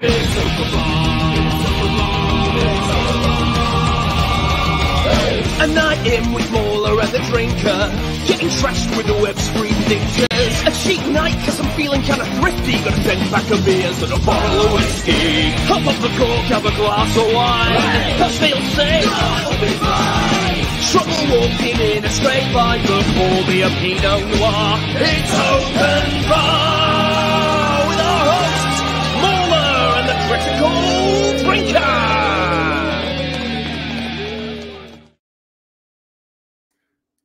A night in with MauLer and the drinker, getting trashed with the web screen ninjas. A cheap night cause I'm feeling kinda thrifty, got a 10-pack of beers and a bottle of whiskey. Hop off the cork, have a glass of wine, as they'll say, I'll be fine. Trouble walking in a straight line, but pour me a Pinot Noir. It's open bar with our hosts, MauLer and the critical drinker.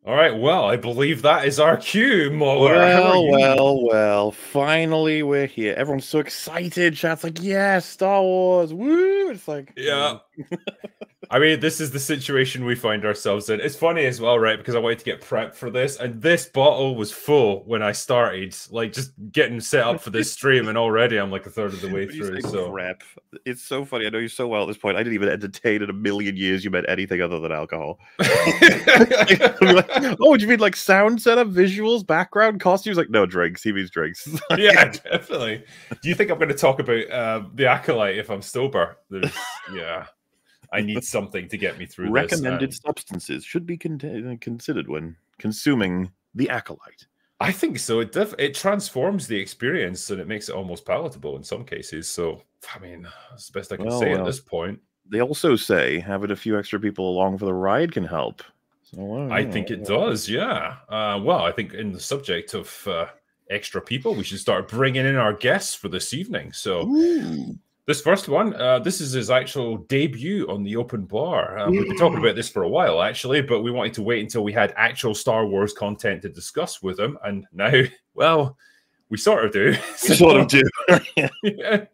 All right, well, I believe that is our cue, MauLer. Well, finally we're here. Everyone's so excited. Chat's like, yeah, Star Wars, woo! It's like, yeah. I mean, this is the situation we find ourselves in. It's funny as well, right? Because I wanted to get prepped for this, and this bottle was full when I started, like, just getting set up for this stream, and already I'm like a third of the way through. So crap. It's so funny. I know you so well at this point. I didn't even entertain in a million years you meant anything other than alcohol. Oh, do you mean like sound setup, visuals, background, costumes? Like, no, drinks. He means drinks. Yeah, definitely. Do you think I'm going to talk about the Acolyte if I'm sober? Yeah. I need something to get me through Recommended this. Substances should be considered when consuming the Acolyte. I think so. It transforms the experience and it makes it almost palatable in some cases. So, I mean, that's the best I can say at this point. They also say having a few extra people along for the ride can help. So, I think it does, yeah. Well, I think in the subject of extra people, we should start bringing in our guests for this evening. So, this first one, this is his actual debut on the open bar. We've been talking about this for a while, actually, but we wanted to wait until we had actual Star Wars content to discuss with him. And now, well, we sort of do. Yeah.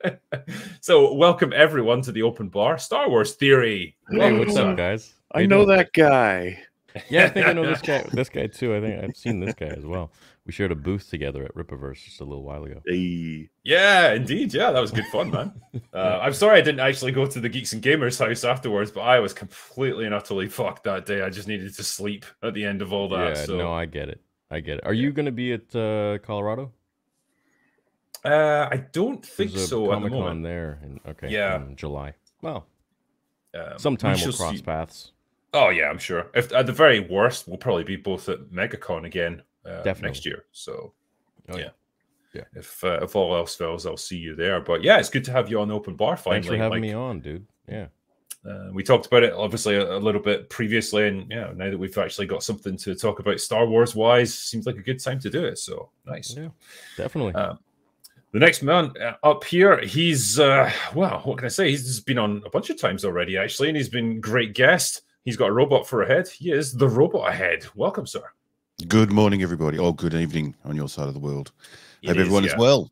So, welcome everyone to the open bar. Star Wars Theory. Hey, what's up, guys? I know that guy. Yeah, I think I know this guy. This guy too. I think I've seen this guy as well. We shared a booth together at Rippaverse just a little while ago. Hey. Yeah, indeed. Yeah, that was good fun, man. I'm sorry I didn't actually go to the Geeks and Gamers house afterwards, but I was completely and utterly fucked that day. I just needed to sleep at the end of all that. Yeah, so. no, I get it. I get it. Are you going to be at Colorado? I don't think so. Comic Con there. In July. Well, sometime we'll cross paths. Oh yeah, I'm sure. If at the very worst, we'll probably be both at MegaCon again next year. So yeah. If all else fails, I'll see you there. But yeah, it's good to have you on Open Bar finally. Thanks for having me on, dude. Yeah. We talked about it obviously a little bit previously, and yeah, now that we've actually got something to talk about Star Wars wise, seems like a good time to do it. So nice. Yeah, definitely. The next man up here, he's well, what can I say? He's been on a bunch of times already, actually, and he's been a great guest. He's got a robot for a head. He is the robot head. Welcome, sir. Good morning, everybody. Oh, good evening on your side of the world. Hope everyone is well.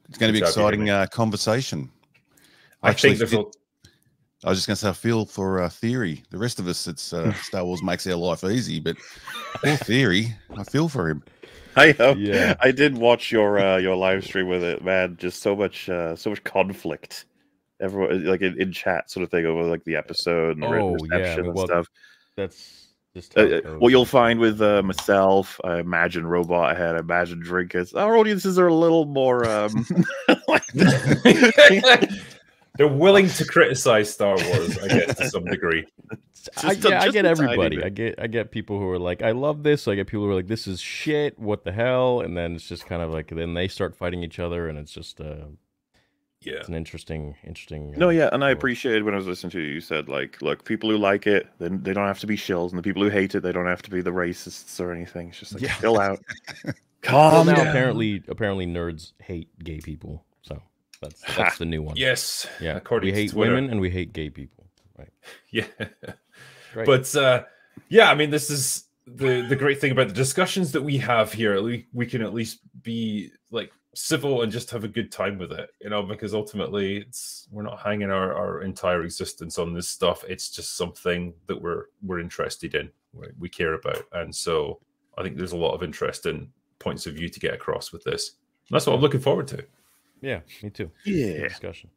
It's going to be an exciting conversation. I think there's I was just going to say, I feel for Theory. The rest of us, it's Star Wars makes our life easy, but for Theory, I feel for him. I did watch your live stream with it, man. Just so much conflict. Everyone like in chat sort of thing over like the episode and the reception and stuff. That's just what you'll find with myself. I imagine Robot Head. I imagine Drinkers. Our audiences are a little more they're willing to criticize Star Wars, I guess, to some degree. I get everybody. I get people who are like, I love this. I get people who are like, this is shit. What the hell? And then it's just kind of like, then they start fighting each other, and it's just it's an interesting. No, yeah, and I appreciated when I was listening to you. You said like, look, people who like it, then they don't have to be shills, and the people who hate it, they don't have to be the racists or anything. It's just like chill out. Calm down. Apparently, nerds hate gay people. So that's the new one. Yes. Yeah. We hate women and we hate gay people. Right. Yeah. Right. But yeah, I mean, this is the great thing about the discussions that we have here. We can at least be like civil and just have a good time with it, you know, because ultimately we're not hanging our entire existence on this stuff. It's just something that we're interested in, we care about. And so I think there's a lot of interest in points of view to get across with this. And that's what I'm looking forward to. Yeah, me too. Yeah. Discussion.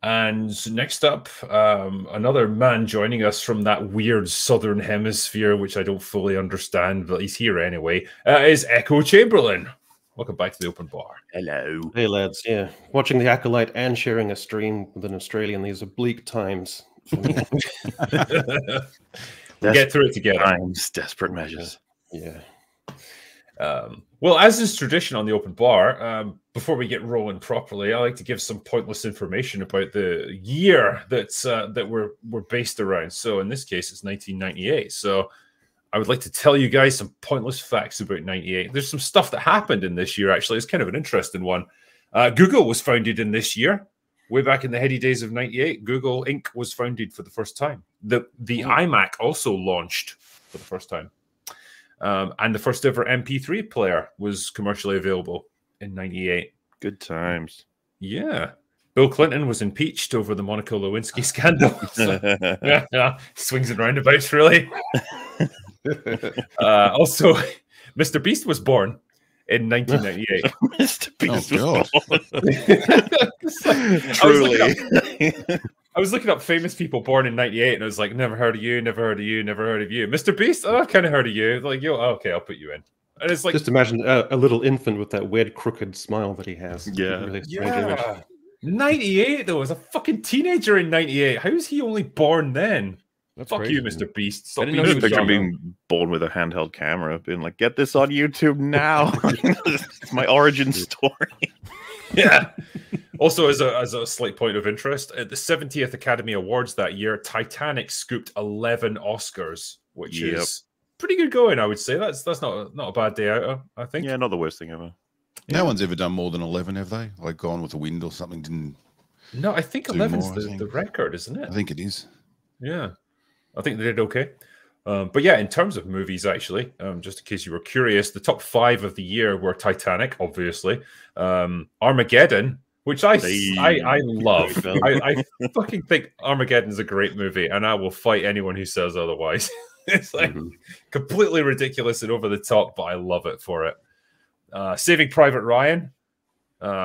And next up, another man joining us from that weird southern hemisphere, which I don't fully understand, but he's here anyway, is Echo Chamberlain. Welcome back to the open bar. Hello. Hey, lads. Yeah. Watching the Acolyte and sharing a stream with an Australian, these are bleak times. We'll get through it together. Times, desperate measures. Yeah. Well, as is tradition on the open bar, before we get rolling properly, I like to give some pointless information about the year that we're based around. So in this case, it's 1998. So I would like to tell you guys some pointless facts about 98. There's some stuff that happened in this year, actually. It's kind of an interesting one. Google was founded in this year. Way back in the heady days of 98, Google Inc. was founded for the first time. The iMac also launched for the first time. And the first ever MP3 player was commercially available in 98. Good times. Yeah. Bill Clinton was impeached over the Monica Lewinsky scandal. So, yeah, swings and roundabouts, really. Also, Mr. Beast was born in 1998. Mr. Beast was born. Truly. I was looking up famous people born in 98, and I was like, never heard of you, never heard of you, never heard of you. Mr. Beast? Oh, I've kind of heard of you. Like, yo, okay, I'll put you in. And it's like, just imagine a little infant with that weird, crooked smile that he has. Yeah. Really strange image. 98, though, as a fucking teenager in 98. How is he only born then? That's Fuck crazy. you, Mr. Beast. Stop I didn't being know he so was Picture young. being born with a handheld camera, being like, "Get this on YouTube now." It's my origin story. Yeah. Also, as a slight point of interest, at the 70th Academy Awards that year, Titanic scooped 11 Oscars, which is pretty good going, I would say. That's not a bad day out, I think. Yeah, not the worst thing ever. No one's ever done more than 11, have they? Like Gone with the Wind or something didn't. No, I think Do 11's more, the record, isn't it? I think it is. Yeah. I think they did okay. But yeah, in terms of movies, actually, just in case you were curious, the top 5 of the year were Titanic, obviously, Armageddon, which I love. I fucking think Armageddon's a great movie, and I will fight anyone who says otherwise. It's like completely ridiculous and over the top, but I love it for it. Saving Private Ryan,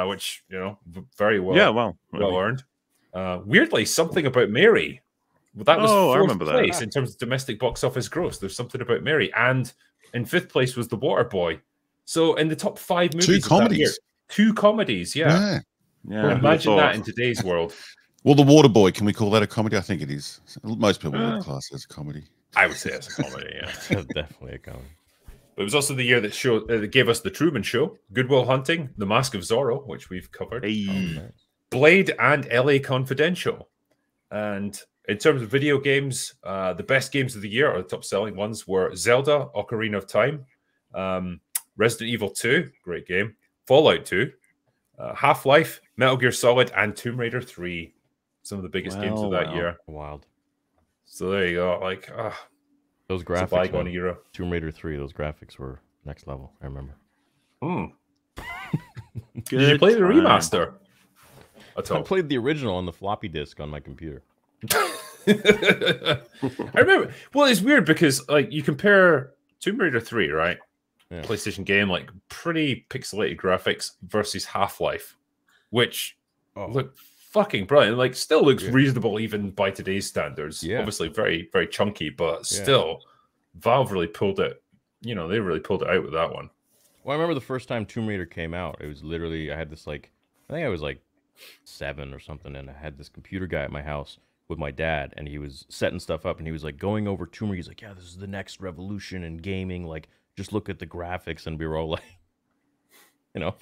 which, you know, very well, well earned. Weirdly, Something About Mary. Well, that was fourth place in terms of domestic box office gross. There's Something About Mary. And in 5th place was The Waterboy. So in the top 5 movies, 2 comedies. Of that year, 2 comedies, yeah. Well, imagine that in today's world. Well, The Waterboy, can we call that a comedy? I think it is. Most people would class it as a comedy. I would say it's a comedy, yeah. Definitely a comedy. But it was also the year that gave us The Truman Show, Good Will Hunting, The Mask of Zorro, which we've covered, Blade, and LA Confidential. And in terms of video games, the best games of the year, or the top-selling ones, were Zelda, Ocarina of Time, Resident Evil 2, great game, Fallout 2, Half-Life, Metal Gear Solid, and Tomb Raider 3. Some of the biggest games of that year. Wild. So there you go. Like, those graphics, it's a bygone era. Tomb Raider 3, those graphics were next level, I remember. Did you play the remaster? I played the original on the floppy disk on my computer. I remember. Well, it's weird because like you compare Tomb Raider 3, right? Yeah. PlayStation game, like pretty pixelated graphics versus Half-Life, which look fucking brilliant. Like still looks reasonable even by today's standards. Yeah. Obviously very, very chunky, but still Valve really pulled it. You know, they really pulled it out with that one. Well, I remember the first time Tomb Raider came out, it was literally, I had this like, I think I was like 7 or something, and I had this computer guy at my house with my dad, and he was setting stuff up, and he was like going over Tomb Raider. He's like, yeah, this is the next revolution in gaming. Like, just look at the graphics, and we were all like, you know.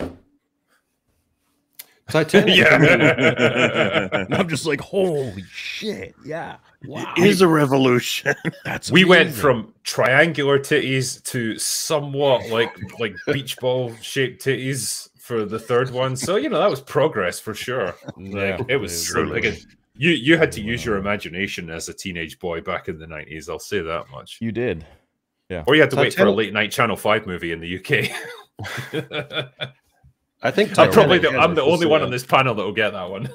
Titanic. And I'm just like, holy shit, yeah. Wow. It is a revolution. That's we amazing. went from triangular titties to somewhat like beach ball shaped titties for the third one. So, you know, that was progress for sure. Yeah, like, it was again, you had to use your imagination as a teenage boy back in the 90s. I'll say that much. You did. Yeah. Or you had to wait for a late night Channel 5 movie in the UK. I think I'm the only one on this panel that will get that one.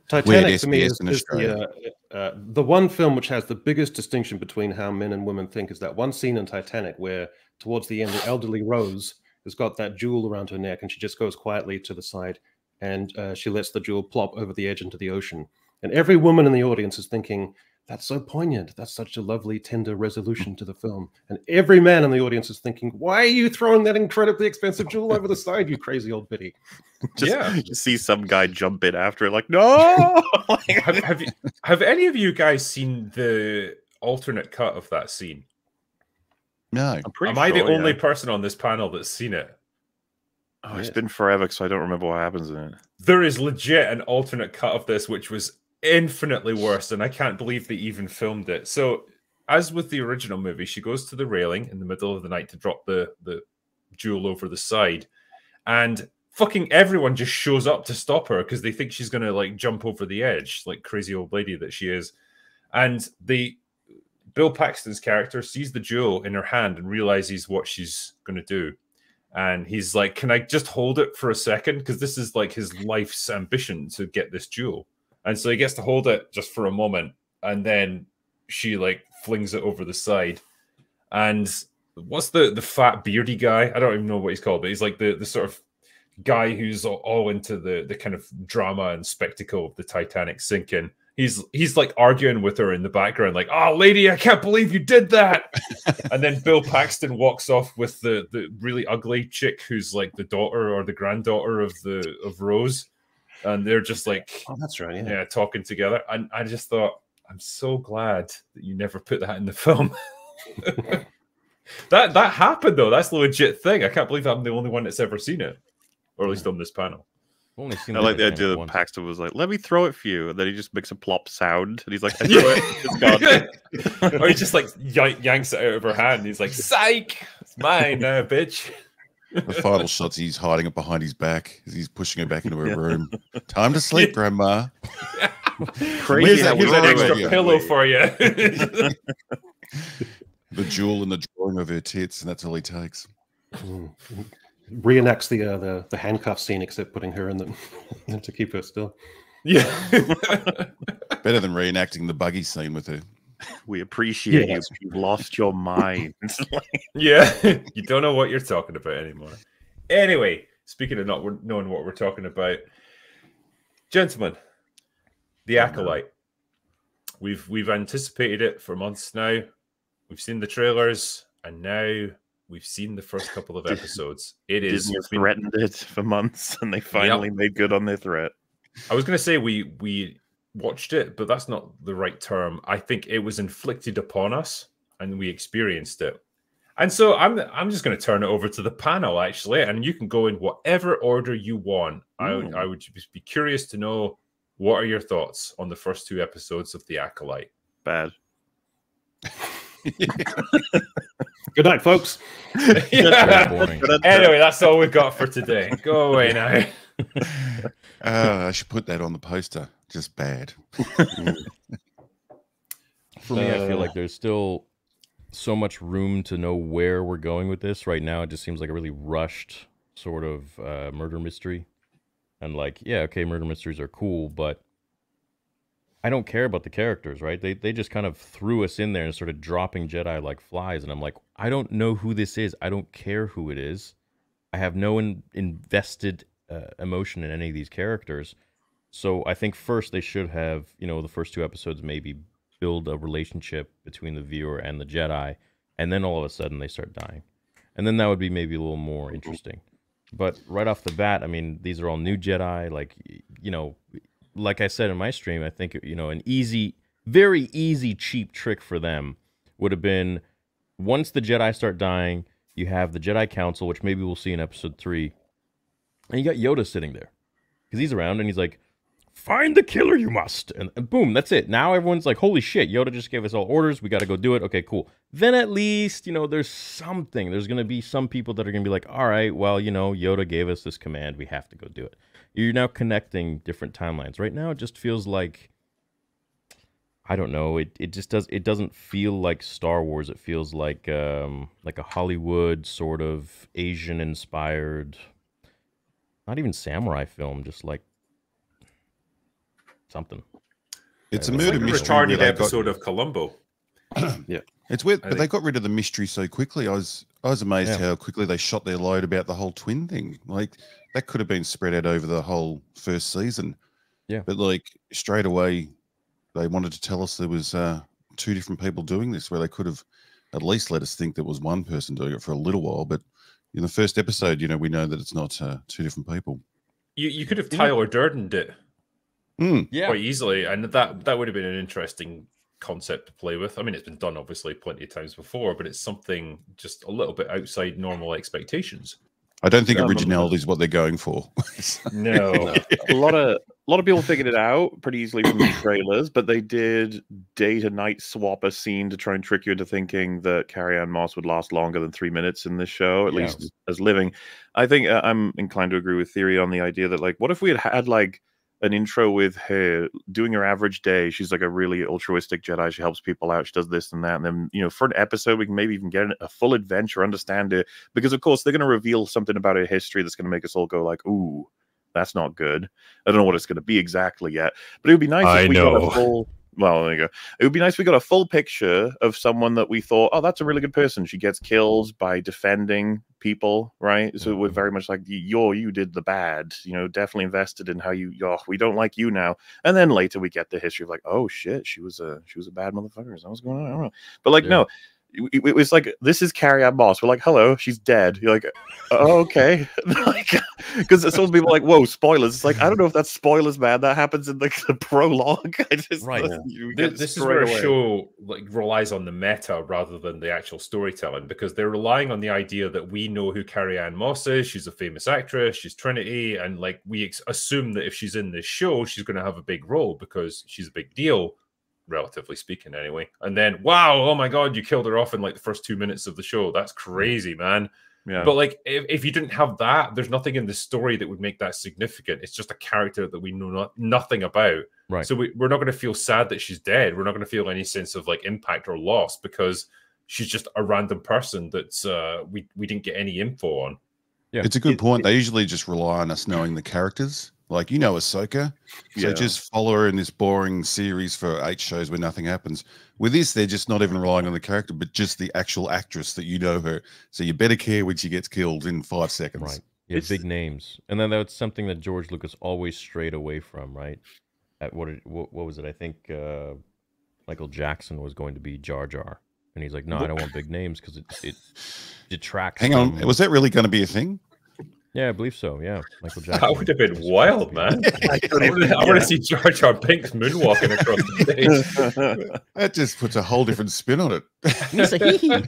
Titanic for me is the one film which has the biggest distinction between how men and women think is that one scene in Titanic where towards the end the elderly Rose has got that jewel around her neck and she just goes quietly to the side and she lets the jewel plop over the edge into the ocean. And every woman in the audience is thinking, That's so poignant. That's such a lovely, tender resolution to the film. And every man in the audience is thinking, why are you throwing that incredibly expensive jewel over the side, you crazy old biddy? You see some guy jump in after it, like, no! have any of you guys seen the alternate cut of that scene? No. Am I the only person on this panel that's seen it? Oh, it's been forever, so I don't remember what happens in it. There is legit an alternate cut of this, which was infinitely worse, and I can't believe they even filmed it. So, as with the original movie, she goes to the railing in the middle of the night to drop the jewel over the side, and fucking everyone just shows up to stop her because they think she's gonna like jump over the edge, like crazy old lady that she is. And Bill Paxton's character sees the jewel in her hand and realizes what she's gonna do. And he's like, can I just hold it for a second? Because this is like his life's ambition to get this jewel. And so he gets to hold it just for a moment. And then she like flings it over the side. And what's the fat beardy guy? I don't even know what he's called, but he's like the sort of guy who's all into the kind of drama and spectacle of the Titanic sinking. He's like arguing with her in the background, like, "Oh, lady, I can't believe you did that." And then Bill Paxton walks off with the really ugly chick who's like the daughter or the granddaughter of Rose, and they're just like, "Oh, that's right, yeah, talking together." And I just thought, I'm so glad that you never put that in the film. that happened though. That's the legit thing. I can't believe I'm the only one that's ever seen it, or at least on this panel. I like the idea that Paxton was like, "Let me throw it for you," and then he just makes a plop sound, and he's like, "I threw it, it's gone." Or he just like yanks it out of her hand. And he's like, "Psych, it's mine now, bitch." The final shots, he's hiding it behind his back as he's pushing her back into her room. Time to sleep, Grandma. Crazy. Here's an extra pillow for you. The jewel in the drawing of her tits, and that's all he takes. Reenacts the handcuff scene, except putting her in them to keep her still. Yeah. Better than reenacting the buggy scene with her. We appreciate you. You've lost your mind. Yeah. You don't know what you're talking about anymore. Anyway, speaking of not knowing what we're talking about, gentlemen, the Acolyte. We've anticipated it for months now. We've seen the trailers, and now we've seen the first couple of episodes. Disney has threatened it for months, and they finally made good on their threat. I was going to say we watched it, but that's not the right term. I think it was inflicted upon us, and we experienced it. And so I'm just going to turn it over to the panel, actually, and you can go in whatever order you want. I would just be curious to know, what are your thoughts on the first 2 episodes of The Acolyte? Bad. Good night, folks. Anyway, that's all we've got for today. Go away now. I should put that on the poster. Just bad. For me, I feel like there's still so much room to know where we're going with this. Right now, it just seems like a really rushed sort of murder mystery. And like, yeah, okay, murder mysteries are cool, but I don't care about the characters, right? They just kind of threw us in there and started dropping Jedi like flies. And I'm like, I don't know who this is. I don't care who it is. I have no invested emotion in any of these characters. So I think first they should have, the first 2 episodes maybe build a relationship between the viewer and the Jedi. And then all of a sudden they start dying. And then that would be maybe a little more interesting. But right off the bat, I mean, these are all new Jedi. Like, like I said in my stream, I think, an easy, very easy, cheap trick for them would have been, once the Jedi start dying, you have the Jedi Council, which maybe we'll see in episode 3. And you got Yoda sitting there. Because he's around and he's like, find the killer, you must. And boom, that's it. Now everyone's like, holy shit, Yoda just gave us all orders. We got to go do it. Okay, cool. Then at least, there's something. There's going to be some people that are going to be like, all right, well, Yoda gave us this command. We have to go do it. You're now connecting different timelines. Right now, it just feels like, I don't know. It just does. It doesn't feel like Star Wars. It feels like a Hollywood sort of Asian-inspired, not even samurai film, just like something. It's a murder mystery. Retarded episode of Columbo. Yeah, it's weird, but they got rid of the mystery so quickly. I was amazed how quickly they shot their load about the whole twin thing. Like, that could have been spread out over the whole first season. Yeah, but like straight away, they wanted to tell us there was 2 different people doing this, where they could have at least let us think there was one person doing it for a little while. But in the first episode, we know that it's not 2 different people. You could have Tyler Durdened it quite easily, and that would have been an interesting concept to play with. I mean, it's been done obviously plenty of times before, but it's something just a little bit outside normal expectations. I don't think originality is what they're going for. No. A lot of people figured it out pretty easily from the trailers, but they did day to night swap a scene to try and trick you into thinking that Carrie-Anne Moss would last longer than 3 minutes in this show, at least as living. I think I'm inclined to agree with Theory on the idea that, like, what if we had like an intro with her doing her average day? She's like a really altruistic Jedi. She helps people out. She does this and that. And then, for an episode, we can maybe even get a full adventure, understand it. Because, of course, they're going to reveal something about her history that's going to make us all go like, ooh, that's not good. I don't know what it's going to be exactly yet. But it would be nice if we got a full... Well, there you go. It would be nice if we got a full picture of someone that we thought, oh, that's a really good person. She gets killed by defending people, right? So we're very much like, you did the bad, definitely invested in how we don't like you now. And then later we get the history of like, oh shit, she was a bad motherfucker. Is that what's going on? I don't know. But like, no. It was like, this is Carrie-Anne Moss. We're like, hello, she's dead. You're like, oh, okay. Because some people are like, whoa, spoilers. It's like, I don't know if that's spoilers, man. That happens in the prologue. This is where a show relies on the meta rather than the actual storytelling, because they're relying on the idea that we know who Carrie-Anne Moss is. She's a famous actress. She's Trinity. And like, we assume that if she's in this show, she's going to have a big role because she's a big deal, relatively speaking, anyway. And then, wow, oh my god, you killed her off in like the first 2 minutes of the show. That's crazy, man. Yeah. But like, if you didn't have that, there's nothing in the story that would make that significant. It's just a character that we know nothing about. Right. So we're not going to feel sad that she's dead. We're not going to feel any sense of like impact or loss because she's just a random person that's we didn't get any info on. Yeah, it's a good point. They usually just rely on us knowing the characters. Like, Ahsoka, so just follow her in this boring series for 8 shows where nothing happens. With this, they're just not even relying on the character, but just the actual actress that you know her. So you better care when she gets killed in 5 seconds. Right. Yeah, big names. And then that's something that George Lucas always strayed away from, right? What was it? I think Michael Jackson was going to be Jar Jar. And he's like, no, I don't want big names because it detracts. Hang on, was that really going to be a thing? Yeah, I believe so. Yeah, Michael Jackson. That would have been wild, man. I want to see Jar Jar Binks moonwalking across the stage. That just puts a whole different spin on it. He's a hee-hee.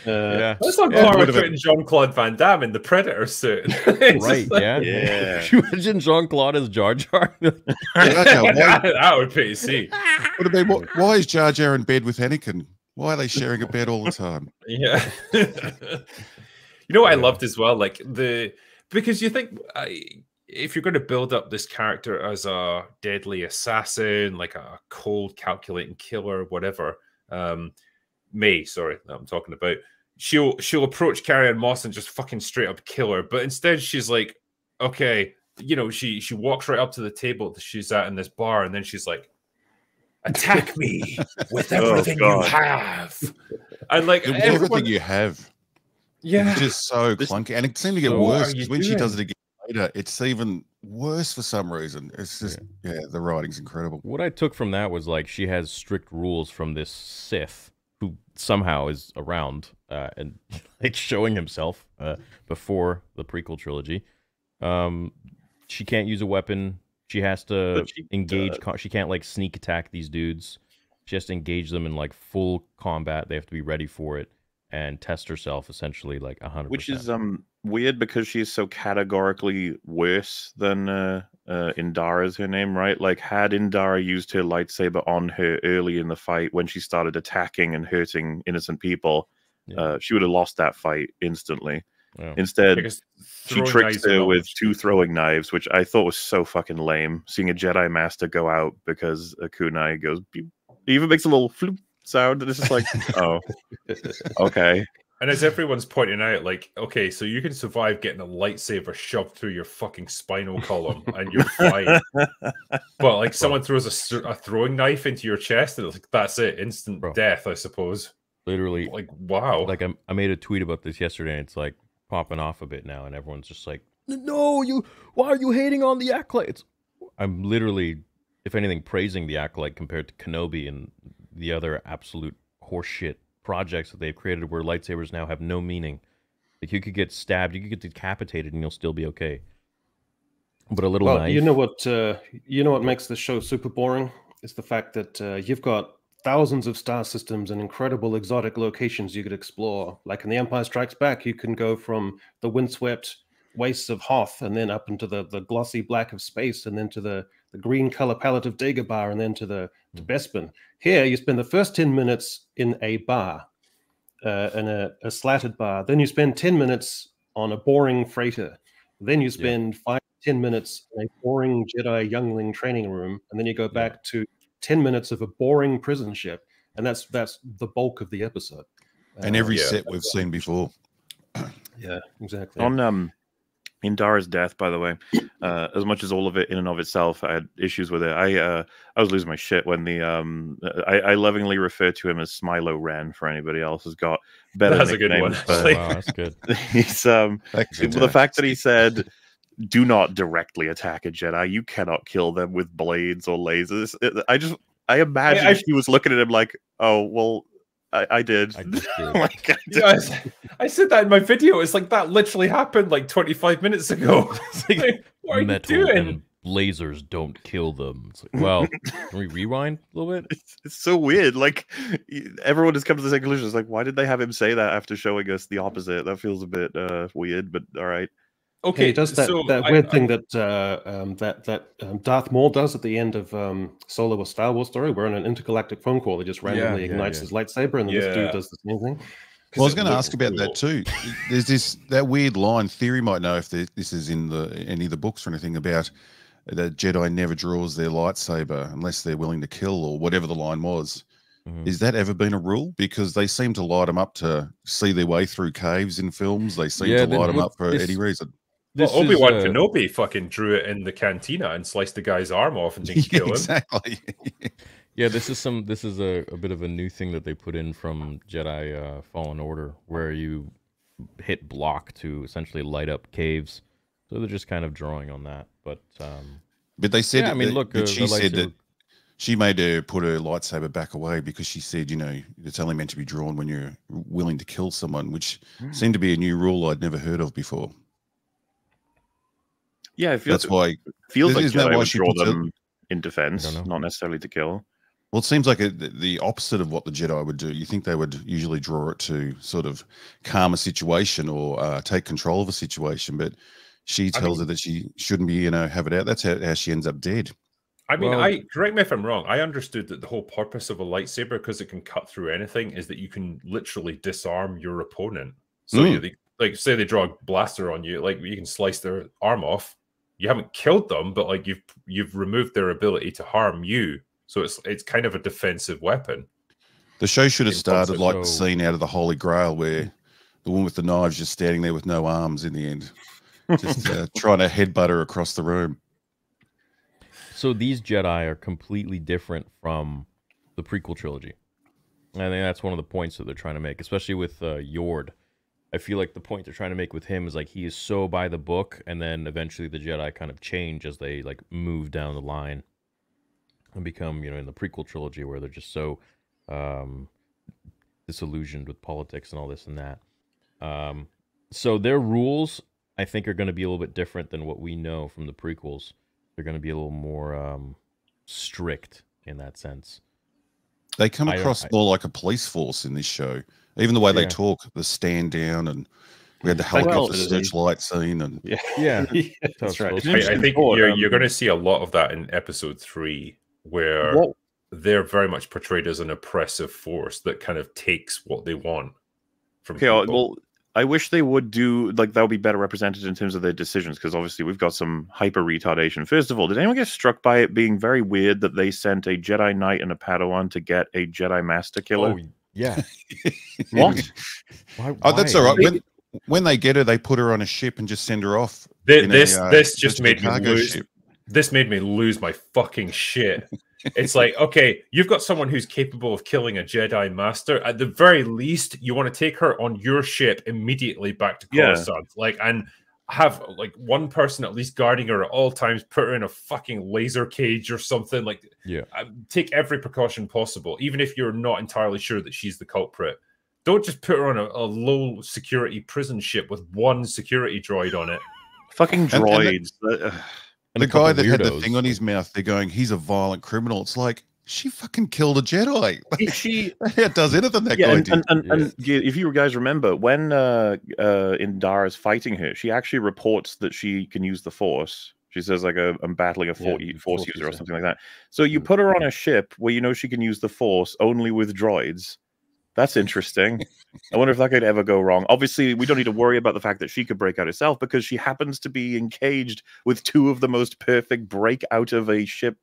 That's on par with putting Jean-Claude Van Damme in the Predator suit. Right, yeah. Can you imagine Jean-Claude as Jar Jar? That would be sick. Why is Jar Jar in bed with Anakin? Why are they sharing a bed all the time? Yeah. You know what I loved as well? Because you think if you're going to build up this character as a deadly assassin, like a cold, calculating killer, whatever, May, sorry, that I'm talking about, she'll approach Carrie-Anne Moss and just fucking straight up kill her. But instead she's like, okay, she walks right up to the table that she's at in this bar, and then she's like, attack me with everything you have. And like everything you have. Yeah, it's just so clunky, and it seemed to get worse because when she does it again later, it's even worse for some reason. It's just the writing's incredible. What I took from that was like she has strict rules from this Sith who somehow is around and like showing himself before the prequel trilogy. She can't use a weapon. She has to engage. She can't like sneak attack these dudes. She has to engage them in like full combat. They have to be ready for it and test herself essentially like 100%. Which is weird because she's so categorically worse than Indara's her name, right? Like, had Indara used her lightsaber on her early in the fight when she started attacking and hurting innocent people, she would have lost that fight instantly. Yeah. Instead, she tricks her with 2 throwing knives, which I thought was so fucking lame. Seeing a Jedi Master go out because a kunai goes, beep. He even makes a little floop sound, and it's just like, oh, okay. And as everyone's pointing out, like, okay, so you can survive getting a lightsaber shoved through your fucking spinal column, and you're fine. But like, someone throws a throwing knife into your chest, and it's like, that's it, instant death, I suppose. Literally, like, wow. Like, I made a tweet about this yesterday, and it's like popping off a bit now, and everyone's just like, no, why are you hating on the Acolytes? I'm literally if anything, praising the Acolyte compared to Kenobi and the other absolute horseshit projects that they've created where lightsabers now have no meaning. Like, you could get stabbed, you could get decapitated, and you'll still be okay. But a little knife... You know what makes this show super boring? It's the fact that you've got thousands of star systems and incredible exotic locations you could explore. Like in The Empire Strikes Back, you can go from the windswept wastes of Hoth and then up into the glossy black of space and then to the green color palette of Dagobah and then to Bespin. Here, you spend the first 10 minutes in a bar, in a slatted bar. Then you spend 10 minutes on a boring freighter. Then you spend 5-10 minutes in a boring Jedi youngling training room. And then you go back to 10 minutes of a boring prison ship. And that's the bulk of the episode. And every set we've seen before. Yeah, exactly. On in Dara's death, by the way, as much as all of it in and of itself, I had issues with it. I was losing my shit when the I lovingly refer to him as Smilo Ren for anybody else who's got better. That's a good one. Wow, that's good. He's the fact that he said, "Do not directly attack a Jedi. You cannot kill them with blades or lasers." I imagine he was looking at him like, "Oh well." I did. I just did. Like, I said that in my video. It's like that literally happened like 25 minutes ago. Like, what are Metal you doing? and lasers don't kill them. It's like, well, can we rewind a little bit? It's so weird. Like, everyone has come to the same conclusion. It's like, why did they have him say that after showing us the opposite? That feels a bit weird, but all right. Okay, he does that weird thing that Darth Maul does at the end of Solo: A Star Wars Story, where in an intergalactic phone call, he just randomly ignites his lightsaber, and this dude does the same thing. Well, I was going to ask about that too. There's that weird line. Theory might know if this is in any of the books or anything about that Jedi never draws their lightsaber unless they're willing to kill, or whatever the line was. Is that ever been a rule? Because they seem to light them up to see their way through caves in films. They seem to light them up for any reason. Well, Obi-Wan Kenobi fucking drew it in the cantina and sliced the guy's arm off and didn't kill him. Exactly. Yeah, this is a bit of a new thing that they put in from Jedi Fallen Order, where you hit block to essentially light up caves. So they're just kind of drawing on that. But they said, I mean, look, she said that she made her put her lightsaber back away because she said, it's only meant to be drawn when you're willing to kill someone, which seemed to be a new rule I'd never heard of before. Yeah, it feels like Jedi would draw them in defense, not necessarily to kill. Well, it seems like the opposite of what the Jedi would do. You think they would usually draw it to sort of calm a situation or take control of a situation, but she tells her that she shouldn't be, have it out. That's how she ends up dead. I mean, correct me if I'm wrong. I understood that the whole purpose of a lightsaber, because it can cut through anything, is that you can literally disarm your opponent. So, like, say they draw a blaster on you, like you can slice their arm off. You haven't killed them, but like you've removed their ability to harm you. So it's kind of a defensive weapon. The show should have started like the scene out of the Holy Grail where the one with the knives just standing there with no arms in the end, just trying to headbutt her across the room. So these Jedi are completely different from the prequel trilogy. I think that's one of the points that they're trying to make, especially with Yord. I feel like the point they're trying to make with him is like he is so by the book, and then eventually the Jedi kind of change as they like move down the line and become, in the prequel trilogy where they're just so disillusioned with politics and all this and that. So their rules, I think, are going to be a little bit different than what we know from the prequels. They're going to be a little more strict in that sense. They come across more like a police force in this show. Even the way they talk, the stand down, and we had the helicopter searchlight scene, and that's right. I think you're going to see a lot of that in episode 3, where they're very much portrayed as an oppressive force that kind of takes what they want from people. Well, I wish they would do that would be better represented in terms of their decisions, because obviously we've got some hyper retardation. First of all, did anyone get struck by it being very weird that they sent a Jedi Knight and a Padawan to get a Jedi Master Killer? Oh, yeah. What? Why? Oh, that's all right. When they get her, they put her on a ship and just send her off. This just made me lose. This made me lose my fucking shit. It's like, okay, you've got someone who's capable of killing a Jedi Master. At the very least, you want to take her on your ship immediately back to Coruscant. Like, and have like one person at least guarding her at all times, put her in a fucking laser cage or something. Like, take every precaution possible, even if you're not entirely sure that she's the culprit. Don't just put her on a low security prison ship with one security droid on it. Fucking droids. And the guy that had the thing on his mouth, they're going, he's a violent criminal. It's like, she fucking killed a Jedi. She does anything that guy did. And if you guys remember, when Indara's fighting her, she actually reports that she can use the Force. She says, like, I'm battling a Force user or something like that. So you put her on a ship where you know she can use the Force only with droids. That's interesting. I wonder if that could ever go wrong. Obviously, we don't need to worry about the fact that she could break out herself because she happens to be encaged with two of the most perfect break out of a ship,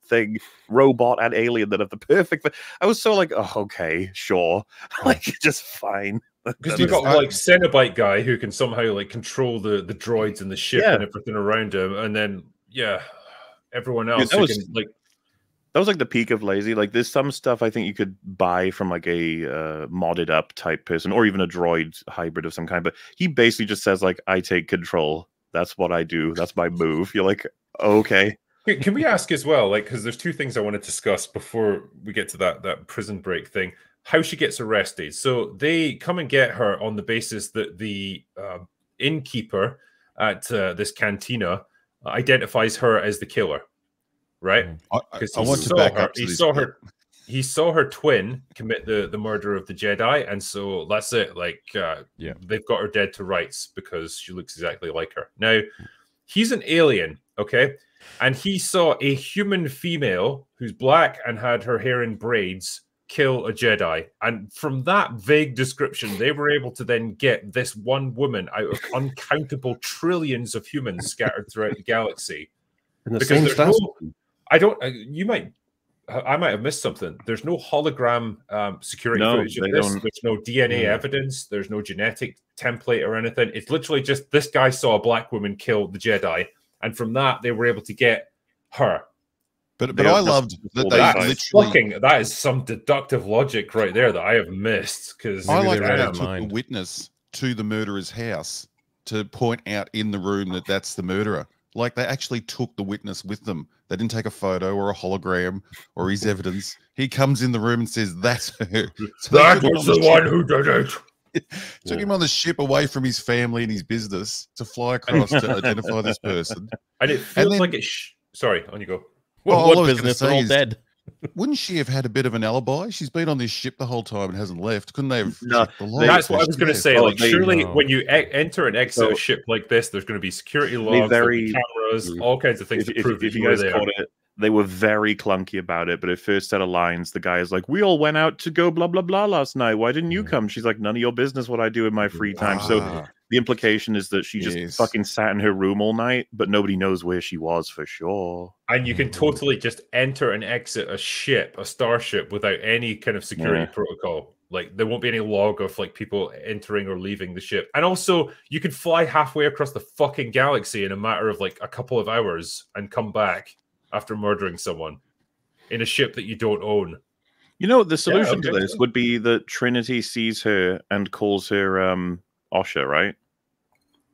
thing, robot and alien that have the perfect. I was so like, oh, okay, sure, like just fine. Because you've got like Cenobite guy who can somehow like control the droids and the ship and everything around him, and then everyone else who can like. That was like the peak of lazy. Like, there's some stuff I think you could buy from like a modded up type person, or even a droid hybrid of some kind. But he basically just says like, "I take control. That's what I do. That's my move." You're like, okay. Can we ask as well, like, because there's two things I want to discuss before we get to that prison break thing. How she gets arrested. So they come and get her on the basis that the innkeeper at this cantina identifies her as the killer. Right, because I want to back up. He saw her twin commit the murder of the Jedi, and so that's it. Like, they've got her dead to rights because she looks exactly like her. Now, he's an alien, okay, and he saw a human female who's black and had her hair in braids kill a Jedi, and from that vague description, they were able to then get this one woman out of uncountable trillions of humans scattered throughout the galaxy. In the same style. I might have missed something. There's no hologram security footage of this. There's no DNA evidence. There's no genetic template or anything. It's literally just this guy saw a black woman kill the Jedi, and from that they were able to get her. But I loved that they literally... That is some deductive logic right there that I have missed. Because I like that they took a witness to the murderer's house to point out in the room that that's the murderer. Like, they actually took the witness with them. They didn't take a photo or a hologram or his evidence. He comes in the room and says, "That's her." So that was the one who did it. Took him on the ship away from his family and his business to fly across to identify this person. And it feels like it's... Sorry, on you go. What business? They're all dead. Wouldn't she have had a bit of an alibi? She's been on this ship the whole time and hasn't left. Couldn't they have? That's what I was going to say. Like, surely when you enter and exit a ship like this, there's going to be security logs, cameras, all kinds of things to prove that you guys caught it. They were very clunky about it, but at first set of lines, the guy is like, "We all went out to go blah blah blah last night. Why didn't you come?" She's like, "None of your business what I do in my free time." So the implication is that she just fucking sat in her room all night, but nobody knows where she was for sure. And you can totally just enter and exit a ship, a starship, without any kind of security protocol. Like, there won't be any log of like people entering or leaving the ship. And also, you could fly halfway across the fucking galaxy in a matter of like a couple of hours and come back after murdering someone in a ship that you don't own. You know, the solution to this would be that Trinity sees her and calls her Osha, right?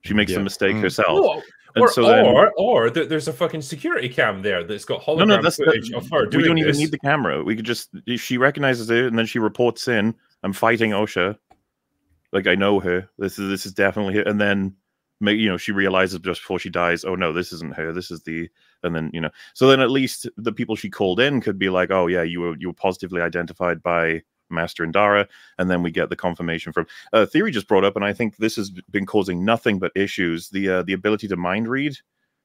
She makes the mistake herself. Or there's a fucking security cam there that's got hologram footage of her doing We don't this. even need the camera. We could just... She recognizes it, and then she reports in, "I'm fighting Osha. Like, I know her. This is definitely her." And then, she realizes just before she dies, "Oh, no, this isn't her. This is the..." And then, So then at least the people she called in could be like, "Oh, yeah, you were positively identified by Master Indara," and then we get the confirmation from Theory just brought up, and I think this has been causing nothing but issues. The ability to mind read,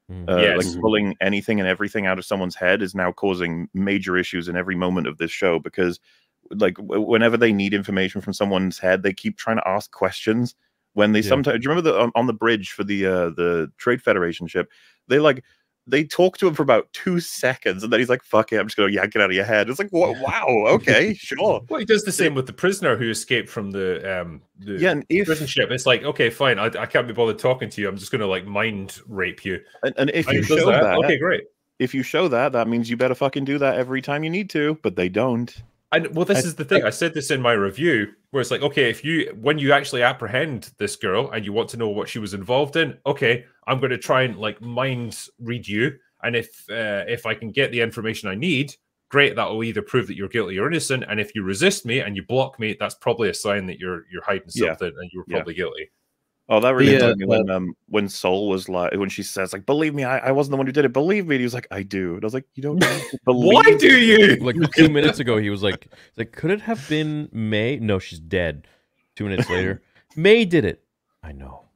like pulling anything and everything out of someone's head, is now causing major issues in every moment of this show, because like whenever they need information from someone's head, they keep trying to ask questions. When they sometimes, do you remember on the bridge for the Trade Federation ship, they talk to him for about 2 seconds, and then he's like, "Fuck it, I'm just going to get out of your head." It's like, what? Wow, okay, sure. Well, he does the same with the prisoner who escaped from the prison ship. It's like, okay, fine, I can't be bothered talking to you. I'm just going to like mind rape you. And if you show that, okay, great. If you show that, that means you better fucking do that every time you need to. But they don't. And well, this is the thing. I said this in my review. Where it's like, okay, when you actually apprehend this girl and you want to know what she was involved in, okay, I'm going to try and like mind read you, and if I can get the information I need, great, that will either prove that you're guilty or innocent, and if you resist me and you block me, that's probably a sign that you're hiding something and you were probably guilty. Oh, that really took me when Sol was like, when she says like, "Believe me, I wasn't the one who did it. Believe me." And he was like, "I do." And I was like, "You don't need to believe." Why do you? Like 2 minutes ago, he was like, "Could it have been May? No, she's dead." 2 minutes later, May did it. I know.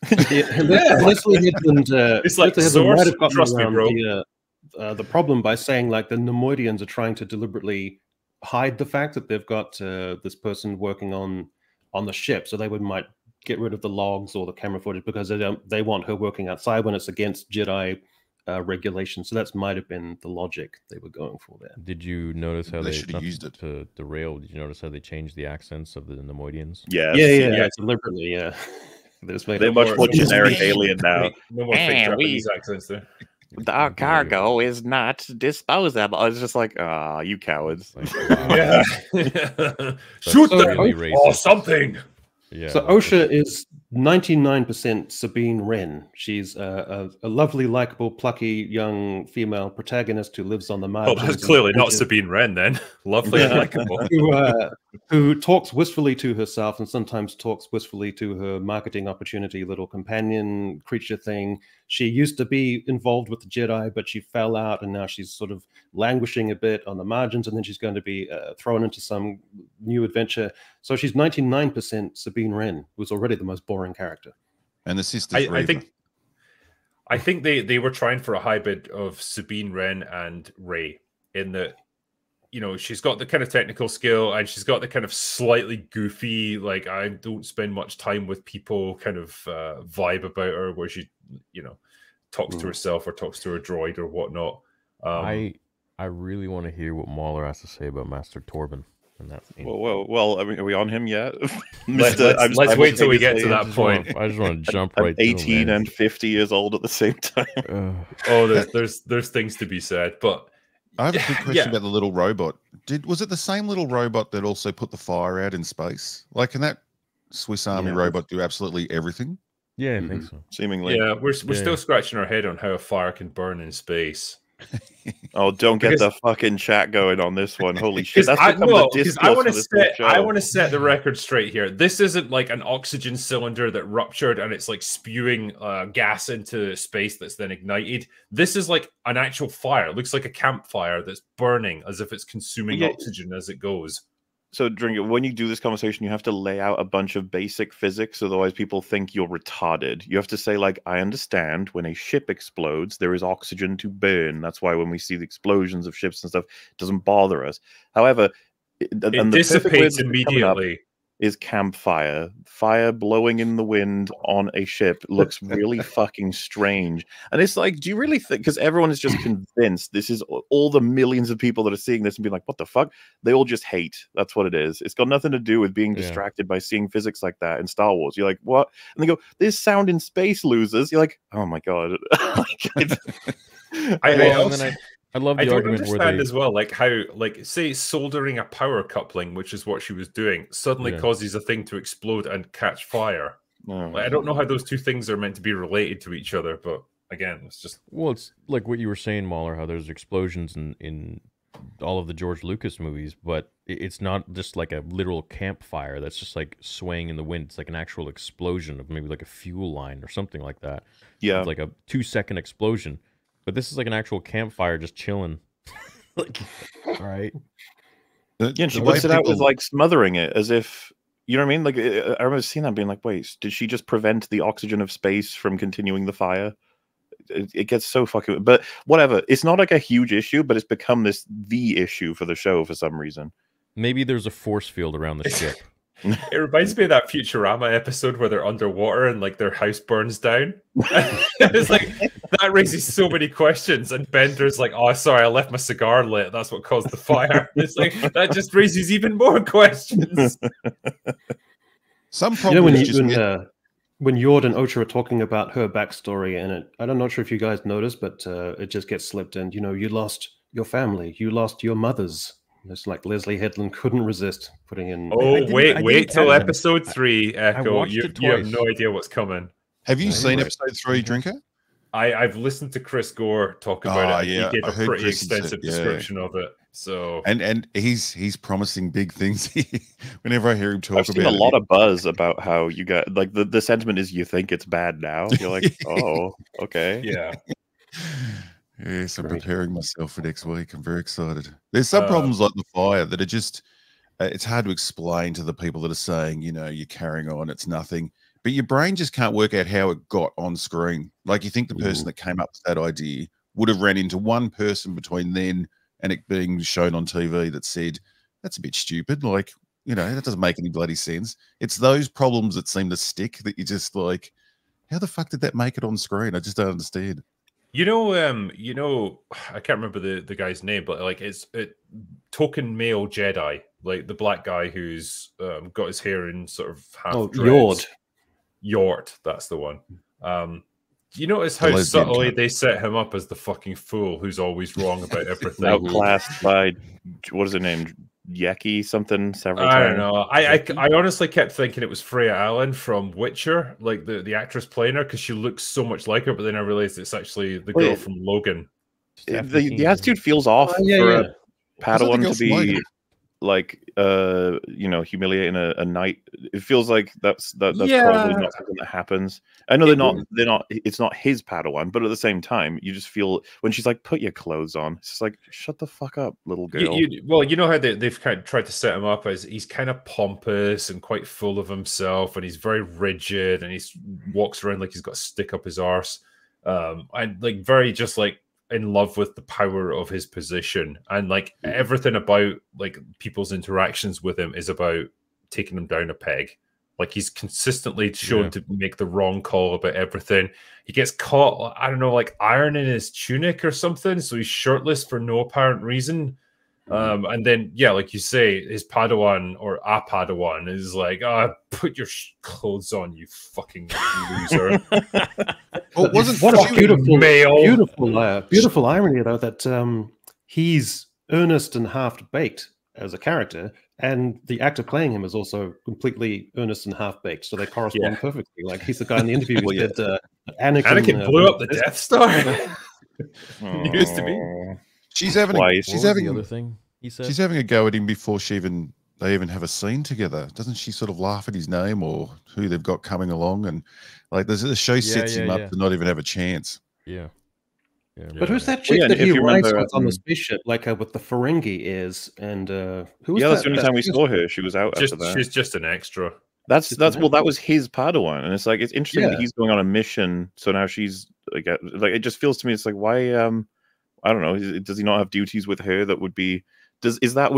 Leslie Headland, it's like source. Trust me, bro. The problem by saying like the Nemoidians are trying to deliberately hide the fact that they've got this person working on the ship, so they might get rid of the logs or the camera footage because they want her working outside when it's against Jedi regulations. So that might have been the logic they were going for there. Did you notice how they should have used it to derail? Did you notice how they changed the accents of the Nemoidians? Yeah, deliberately, yeah. They're much more generic alien now. No more fake Japanese accents there. Our cargo is not disposable. I was just like, ah, you cowards. Like, wow. Yeah. Shoot them or something. Yeah. So OSHA is 99% Sabine Wren. She's a lovely, likable, plucky young female protagonist who lives on the margins. Oh, that's clearly not Sabine Wren then. Lovely and likable. Who talks wistfully to herself and sometimes talks wistfully to her marketing opportunity, little companion creature thing. She used to be involved with the Jedi, but she fell out, and now she's sort of languishing a bit on the margins, and then she's going to be thrown into some new adventure. So she's 99% Sabine Wren, who's already the most boring character. And the sister's I think they were trying for a hybrid of Sabine Wren and Rey, in that, you know, she's got the kind of technical skill and she's got the kind of slightly goofy, like, I don't spend much time with people kind of vibe about her, where she, you know, talks to herself or talks to her droid or whatnot. I really want to hear what MauLer has to say about Master Torben. Well, I mean, are we on him yet? Let's wait till we get to that point. I just want to jump right. 18 and 50 years old at the same time. There's things to be said, but I have a quick question about the little robot. Was it the same little robot that also put the fire out in space? Like, can that Swiss Army robot do absolutely everything? Yeah, I think so. Seemingly. Yeah, we're still scratching our head on how a fire can burn in space. Oh, don't get the fucking chat going on this one. Holy shit. I want to set the record straight here. This isn't like an oxygen cylinder that ruptured and it's like spewing gas into space that's then ignited. This is like an actual fire. It looks like a campfire that's burning as if it's consuming oxygen as it goes. So, when you do this conversation, you have to lay out a bunch of basic physics. Otherwise, people think you're retarded. You have to say, like, I understand when a ship explodes, there is oxygen to burn. That's why when we see the explosions of ships and stuff, it doesn't bother us. However, it dissipates immediately. Is campfire. Fire blowing in the wind on a ship looks really fucking strange. And it's like, do you really think, because everyone is just convinced this is all the millions of people that are seeing this and being like, what the fuck? They all just hate. That's what it is. It's got nothing to do with being distracted by seeing physics like that in Star Wars. You're like, what? And they go, there's sound in space, losers. You're like, oh my God. I love the argument where they as well, like how, like, say soldering a power coupling, which is what she was doing, suddenly causes a thing to explode and catch fire. Like, I don't know how those two things are meant to be related to each other, but again, it's just it's like what you were saying, MauLer, how there's explosions in all of the George Lucas movies, but it's not just like a literal campfire that's just like swaying in the wind. It's like an actual explosion of maybe like a fuel line or something like that. Yeah, it's like a 2-second explosion. But this is like an actual campfire just chilling. Like, all right. Yeah, and she puts it out with like smothering it as if, you know what I mean? Like, I remember seeing that being like, wait, did she just prevent the oxygen of space from continuing the fire? It gets so fucking, but whatever. It's not like a huge issue, but it's become the issue for the show for some reason. Maybe there's a force field around the ship. It reminds me of that Futurama episode where they're underwater and like their house burns down. It's like that raises so many questions, and Bender's like, "Oh, sorry, I left my cigar lit. That's what caused the fire." It's like that just raises even more questions. Some problems when Yord and Ocha are talking about her backstory, and I'm not sure if you guys noticed, but it just gets slipped in. You know, you lost your family, you lost your mothers. It's like Leslie Headland couldn't resist putting in. Oh, wait till episode 3, Echo. You have no idea what's coming. Have you seen episode 3, Drinker? I've listened to Chris Gore talk about it. Yeah, he gave a pretty extensive description of it. So and he's promising big things. Whenever I hear him talk I've about seen a lot of buzz about how you got like the sentiment is you think it's bad now. You're like, oh, okay, yeah. Yes, I'm preparing myself for next week. I'm very excited. There's some problems like the fire that are just it's hard to explain to the people that are saying, you know, you're carrying on, it's nothing. But your brain just can't work out how it got on screen. Like you think the person that came up with that idea would have ran into one person between then and it being shown on TV that said, that's a bit stupid. Like, you know, that doesn't make any bloody sense. It's those problems that seem to stick that you just like, how the fuck did that make it on screen? I just don't understand. You know, I can't remember the guy's name, but like it's token male Jedi, like the black guy who's got his hair in sort of half dreads. Yort, that's the one. You notice how subtly they set him up as the fucking fool who's always wrong about everything. Outclassed by what is her name? Yeki something several times. I don't know. I honestly kept thinking it was Freya Allen from Witcher, like the actress playing her, because she looks so much like her, but then I realized it's actually the girl from Logan. The attitude feels off for a Padawan to be like you know, humiliating a knight. It feels like that's probably not something that happens. I know they're not it's not his Padawan, but at the same time you just feel when she's like, put your clothes on, it's just like, shut the fuck up, little girl. Well, you know how they've kind of tried to set him up as he's kind of pompous and quite full of himself, and he's very rigid, and he walks around like he's got a stick up his arse, and like very just like in love with the power of his position, and like everything about like people's interactions with him is about taking him down a peg. Like he's consistently shown to make the wrong call about everything. He gets caught, I don't know, like ironing his tunic or something, so he's shirtless for no apparent reason. And then, yeah, like you say, his Padawan or a Padawan is like, put your clothes on, you fucking loser. What a beautiful male, beautiful irony though that he's earnest and half-baked as a character, and the actor playing him is also completely earnest and half-baked, so they correspond perfectly. Like he's the guy in the interview who said Anakin blew up the Death Star. He used to be. She's having the other thing he said. She's having a go at him before they even have a scene together. Doesn't she sort of laugh at his name or who they've got coming along? And like the show sets him up to not even have a chance. Yeah. But who's that chick that he writes with on the spaceship, like with the Ferengi ears? And who was that? That's the only time we saw her. She was out after that. She's just an extra. That was his Padawan, and it's like it's interesting that he's going on a mission. So now she's like it just feels to me it's like why I don't know. Does he not have duties with her that would be? I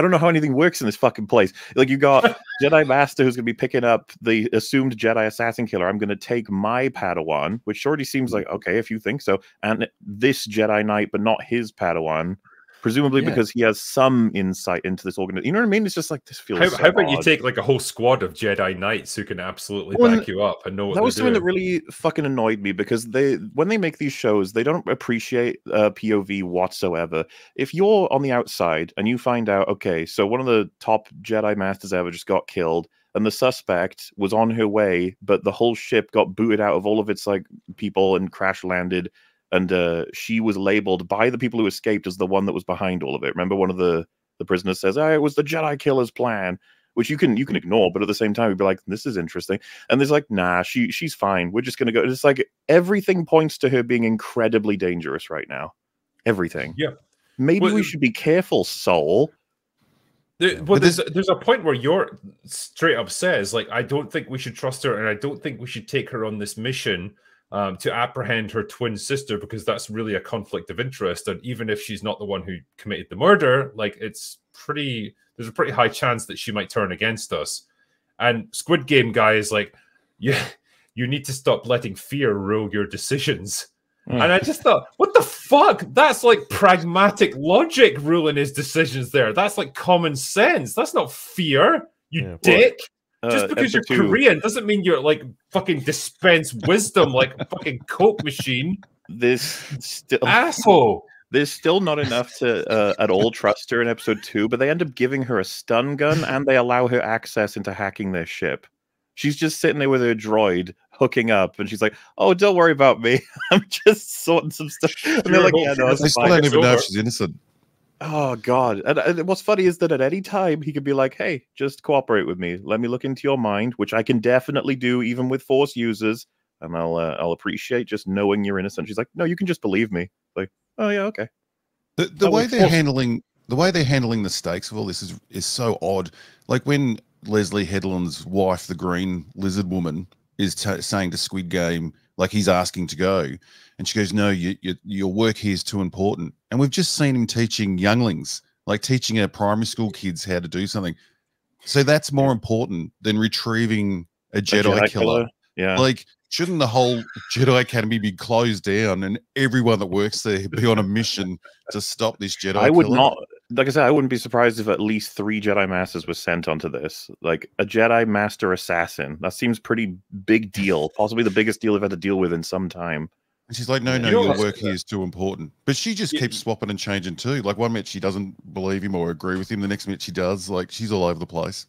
don't know how anything works in this fucking place. Like you got Jedi Master who's going to be picking up the assumed Jedi assassin killer. I'm going to take my Padawan, which already seems like okay if you think so, and this Jedi Knight, but not his Padawan. Presumably because he has some insight into this organization. You know what I mean? It's just like this feels. How about you take like a whole squad of Jedi Knights who can absolutely back you up and know what that was something doing. that really fucking annoyed me because when they make these shows, they don't appreciate POV whatsoever. If you're on the outside and you find out, okay, so one of the top Jedi Masters ever just got killed, and the suspect was on her way, but the whole ship got booted out of all of its like people and crash landed. And she was labeled by the people who escaped as the one that was behind all of it. Remember, one of the prisoners says, it was the Jedi killer's plan, which you can ignore, but at the same time, you'd be like, this is interesting. And there's like, nah, she's fine. We're just going to go. It's like everything points to her being incredibly dangerous right now. Everything. Yeah. Maybe we should be careful, Soul. There's a point where you're straight up says, like, I don't think we should trust her, and I don't think we should take her on this mission to apprehend her twin sister, because that's really a conflict of interest. And even if she's not the one who committed the murder, like there's a pretty high chance that she might turn against us. And Squid Game guy is like, you need to stop letting fear rule your decisions. And I just thought, what the fuck? That's like pragmatic logic ruling his decisions there. That's like common sense. That's not fear, you dick. Just because you're Korean doesn't mean you're like fucking dispense wisdom like a fucking Coke machine. This asshole. There's still not enough to at all trust her in episode 2, but they end up giving her a stun gun and they allow her access into hacking their ship. She's just sitting there with her droid hooking up, and she's like, "Oh, don't worry about me. I'm just sorting some stuff." And they're like, "Yeah, no, I still don't even know if she's innocent." Oh God! And what's funny is that at any time he could be like, "Hey, just cooperate with me. Let me look into your mind," which I can definitely do, even with Force users, and I'll appreciate just knowing you're innocent. She's like, "No, you can just believe me." Like, oh yeah, okay. The way they're handling the stakes of all this is so odd. Like when Leslie Headland's wife, the green lizard woman, is saying to Squid Game, like he's asking to go, and she goes, "No, your work here is too important." And we've just seen him teaching younglings, like teaching our primary school kids how to do something. So that's more important than retrieving a Jedi killer. Yeah. Like, shouldn't the whole Jedi Academy be closed down and everyone that works there be on a mission to stop this Jedi killer? I would not, like I said, I wouldn't be surprised if at least 3 Jedi Masters were sent onto this. Like a Jedi Master Assassin. That seems pretty big deal. Possibly the biggest deal I've had to deal with in some time. And she's like, no, your work here is too important. But she just keeps swapping and changing too. Like one minute she doesn't believe him or agree with him. The next minute she does. Like she's all over the place.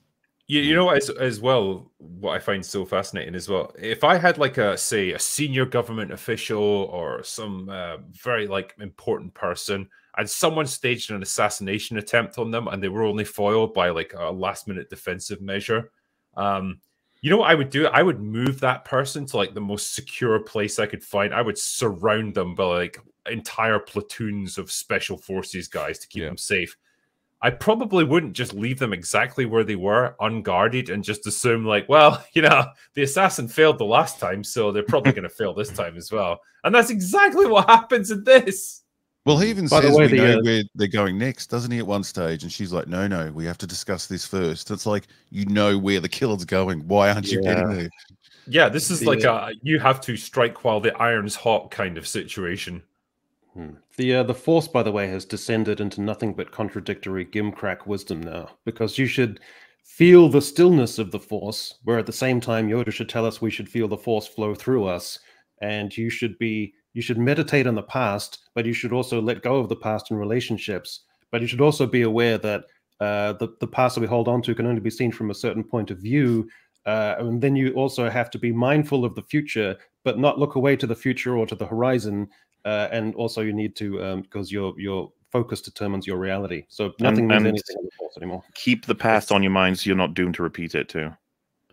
You know, as well, what I find so fascinating as well, if I had like a senior government official or some very like important person and someone staged an assassination attempt on them and they were only foiled by like a last minute defensive measure, you know what I would do? I would move that person to like the most secure place I could find. I would surround them by like entire platoons of special forces guys to keep them safe. I probably wouldn't just leave them exactly where they were, unguarded, and just assume like, well, you know, the assassin failed the last time, so they're probably going to fail this time as well. And that's exactly what happens in this. Well, he even says we know where they're going next, doesn't he, at one stage? And she's like, no, we have to discuss this first. It's like, you know where the killer's going. Why aren't you getting there? Yeah, this is like a you have to strike while the iron's hot kind of situation. The Force, by the way, has descended into nothing but contradictory gimcrack wisdom now, because you should feel the stillness of the Force, where at the same time Yoda should tell us we should feel the Force flow through us, and you should meditate on the past, but you should also let go of the past in relationships. But you should also be aware that the past that we hold on to can only be seen from a certain point of view, and then you also have to be mindful of the future, but not look away to the future or to the horizon. And also you need to, because your focus determines your reality. So nothing means anything in the Force anymore. Keep the past on your mind so you're not doomed to repeat it too.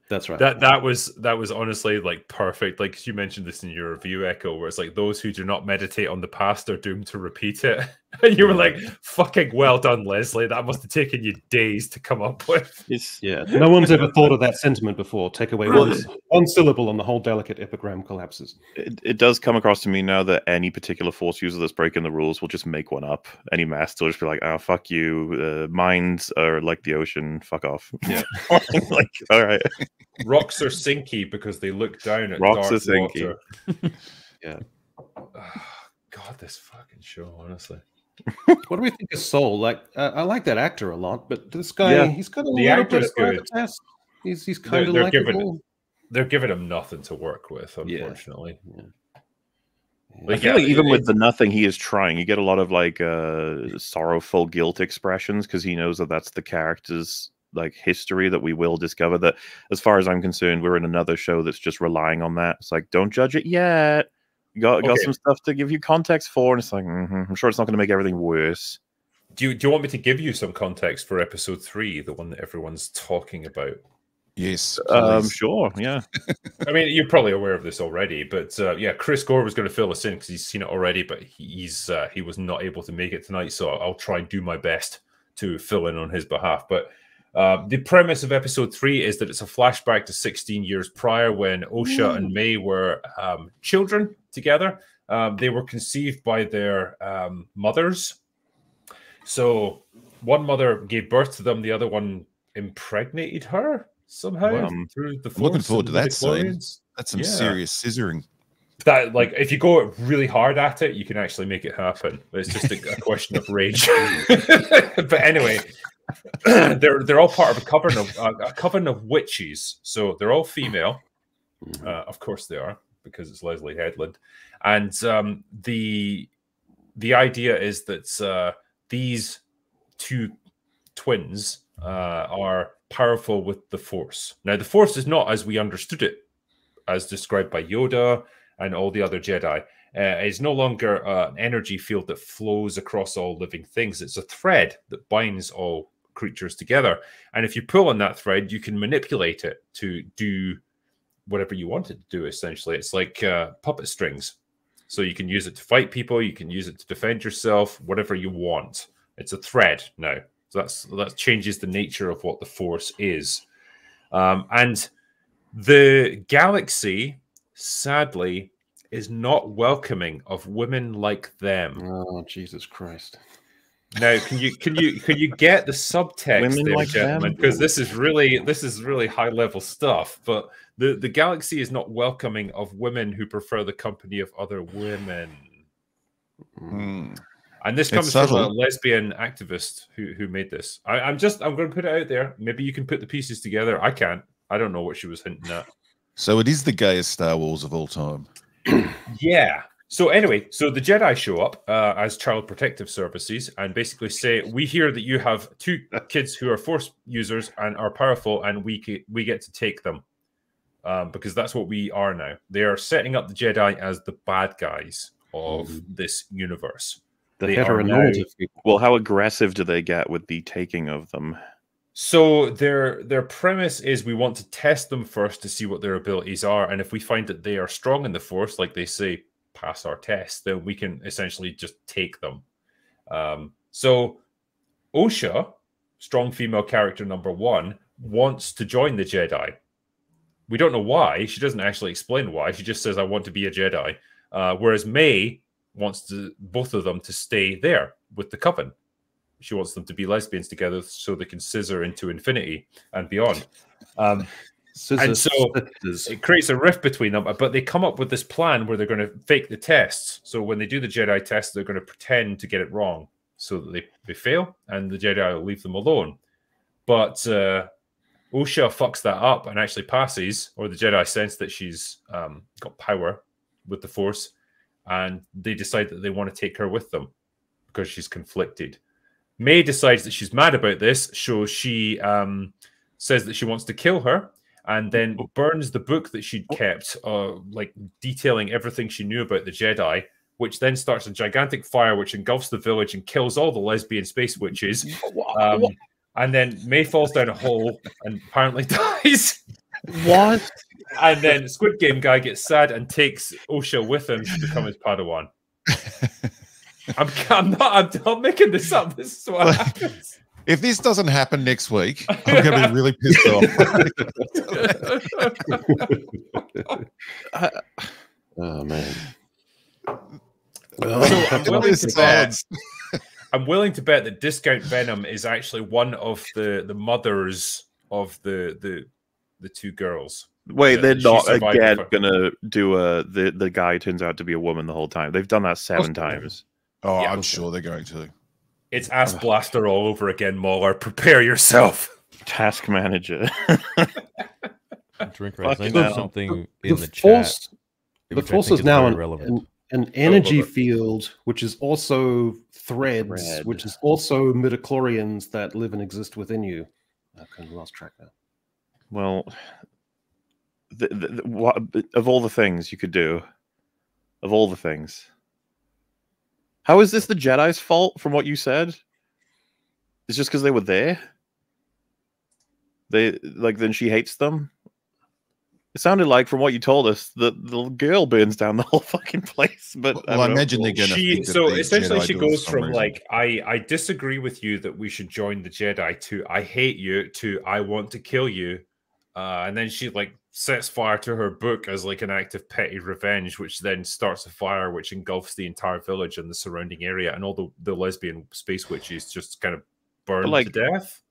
That's right. That was honestly like perfect. Like you mentioned this in your review, Echo, where it's like those who do not meditate on the past are doomed to repeat it. And you were like, fucking well done, Leslie. That must have taken you days to come up with. No one's ever thought of that sentiment before. Take away one syllable and the whole delicate epigram collapses. It does come across to me now that any particular Force user that's breaking the rules will just make one up. Any master will just be like, oh, fuck you. Minds are like the ocean. Fuck off. Yeah. Like, all right. Rocks are sinky because they look down at rocks dark are sinky. water. Yeah. Oh, God, this fucking show, honestly. What do we think of Soul? Like, I like that actor a lot, but this guy, he's got a little bit of gravitas. He's kind of likable. They're giving him nothing to work with, unfortunately. Yeah. I feel like even with the nothing he is trying, you get a lot of like sorrowful guilt expressions because he knows that that's the character's like history that we will discover. That as far as I'm concerned, we're in another show that's just relying on that. It's like, don't judge it yet. You got some stuff to give you context for, and it's like, I'm sure it's not going to make everything worse. Do you want me to give you some context for episode 3, the one that everyone's talking about? Yes, sure, yeah. I mean, you're probably aware of this already, but Chris Gore was going to fill us in because he's seen it already, but he was not able to make it tonight, so I'll try and do my best to fill in on his behalf. But the premise of episode 3 is that it's a flashback to 16 years prior when Osha and May were children together. They were conceived by their mothers. So one mother gave birth to them, the other one impregnated her somehow through the Force. I'm looking forward to that scene. That's some serious scissoring. That, like, if you go really hard at it, you can actually make it happen. It's just a question of rage. But anyway, they're all part of a coven of witches. So they're all female. Of course they are, because it's Leslie Headland. And the idea is that these two twins are powerful with the Force. Now, the Force is not as we understood it, as described by Yoda and all the other Jedi. It's no longer an energy field that flows across all living things. It's a thread that binds all creatures together. And if you pull on that thread, you can manipulate it to do whatever you want it to do, essentially. It's like puppet strings. So you can use it to fight people, you can use it to defend yourself, whatever you want. It's a thread now. So that changes the nature of what the Force is. And the galaxy, sadly, is not welcoming of women like them. Oh, Jesus Christ. Now, can you get the subtext, Women there, like gentlemen? Because this is really high level stuff. But the galaxy is not welcoming of women who prefer the company of other women. And this comes from a lesbian activist who made this. I'm going to put it out there. Maybe you can put the pieces together. I can't. I don't know what she was hinting at. So it is the gayest Star Wars of all time. Yeah. So anyway, so the Jedi show up as Child Protective Services and basically say, we hear that you have 2 kids who are Force users and are powerful, and we get to take them because that's what we are now. They are setting up the Jedi as the bad guys of this universe. The heteronormative people. Well, how aggressive do they get with the taking of them? So their premise is we want to test them first to see what their abilities are, and if we find that they are strong in the Force, like they say, pass our test, then we can essentially just take them. So Osha, strong female character number 1, wants to join the Jedi. We don't know why. She doesn't actually explain why. She just says, I want to be a Jedi. Whereas May wants both of them to stay there with the Coven. She wants them to be lesbians together so they can scissor into infinity and beyond. And so it creates a rift between them, but they come up with this plan where they're going to fake the tests. So when they do the Jedi test, they're going to pretend to get it wrong so that they fail, and the Jedi will leave them alone. But Osha fucks that up and actually passes, or the Jedi sense that she's got power with the Force, and they decide that they want to take her with them because she's conflicted. May decides that she's mad about this, so she says that she wants to kill her, and then burns the book that she'd kept, like detailing everything she knew about the Jedi, which then starts a gigantic fire which engulfs the village and kills all the lesbian space witches. And then May falls down a hole and apparently dies. What? And then Squid Game guy gets sad and takes Osha with him to become his Padawan. I'm not making this up. This is what happens. If this doesn't happen next week, I'm going to be really pissed off. Oh man. I'm willing to bet that Discount Venom is actually one of the mothers of the 2 girls. Wait, they're not again going to do the guy turns out to be a woman the whole time. They've done that 7 times. Oh, yeah, I'm sure they're going to. It's Ass Blaster all over again, MauLer. Prepare yourself. Task manager. Drink right. I know something in the chat. The Force is now an energy field, which is also threads, which is also midichlorians that live and exist within you. I kind of lost track now. Well, of all the things you could do, of all the things, how is this the Jedi's fault from what you said? It's just because they were there? Then she hates them? It sounded like, from what you told us, that the girl burns down the whole fucking place. But I imagine they're going to. So essentially, she goes from like, I disagree with you that we should join the Jedi, to I hate you, to I want to kill you, and then she like sets fire to her book as like an act of petty revenge, which then starts a fire which engulfs the entire village and the surrounding area, and all the lesbian space witches just kind of burn to death.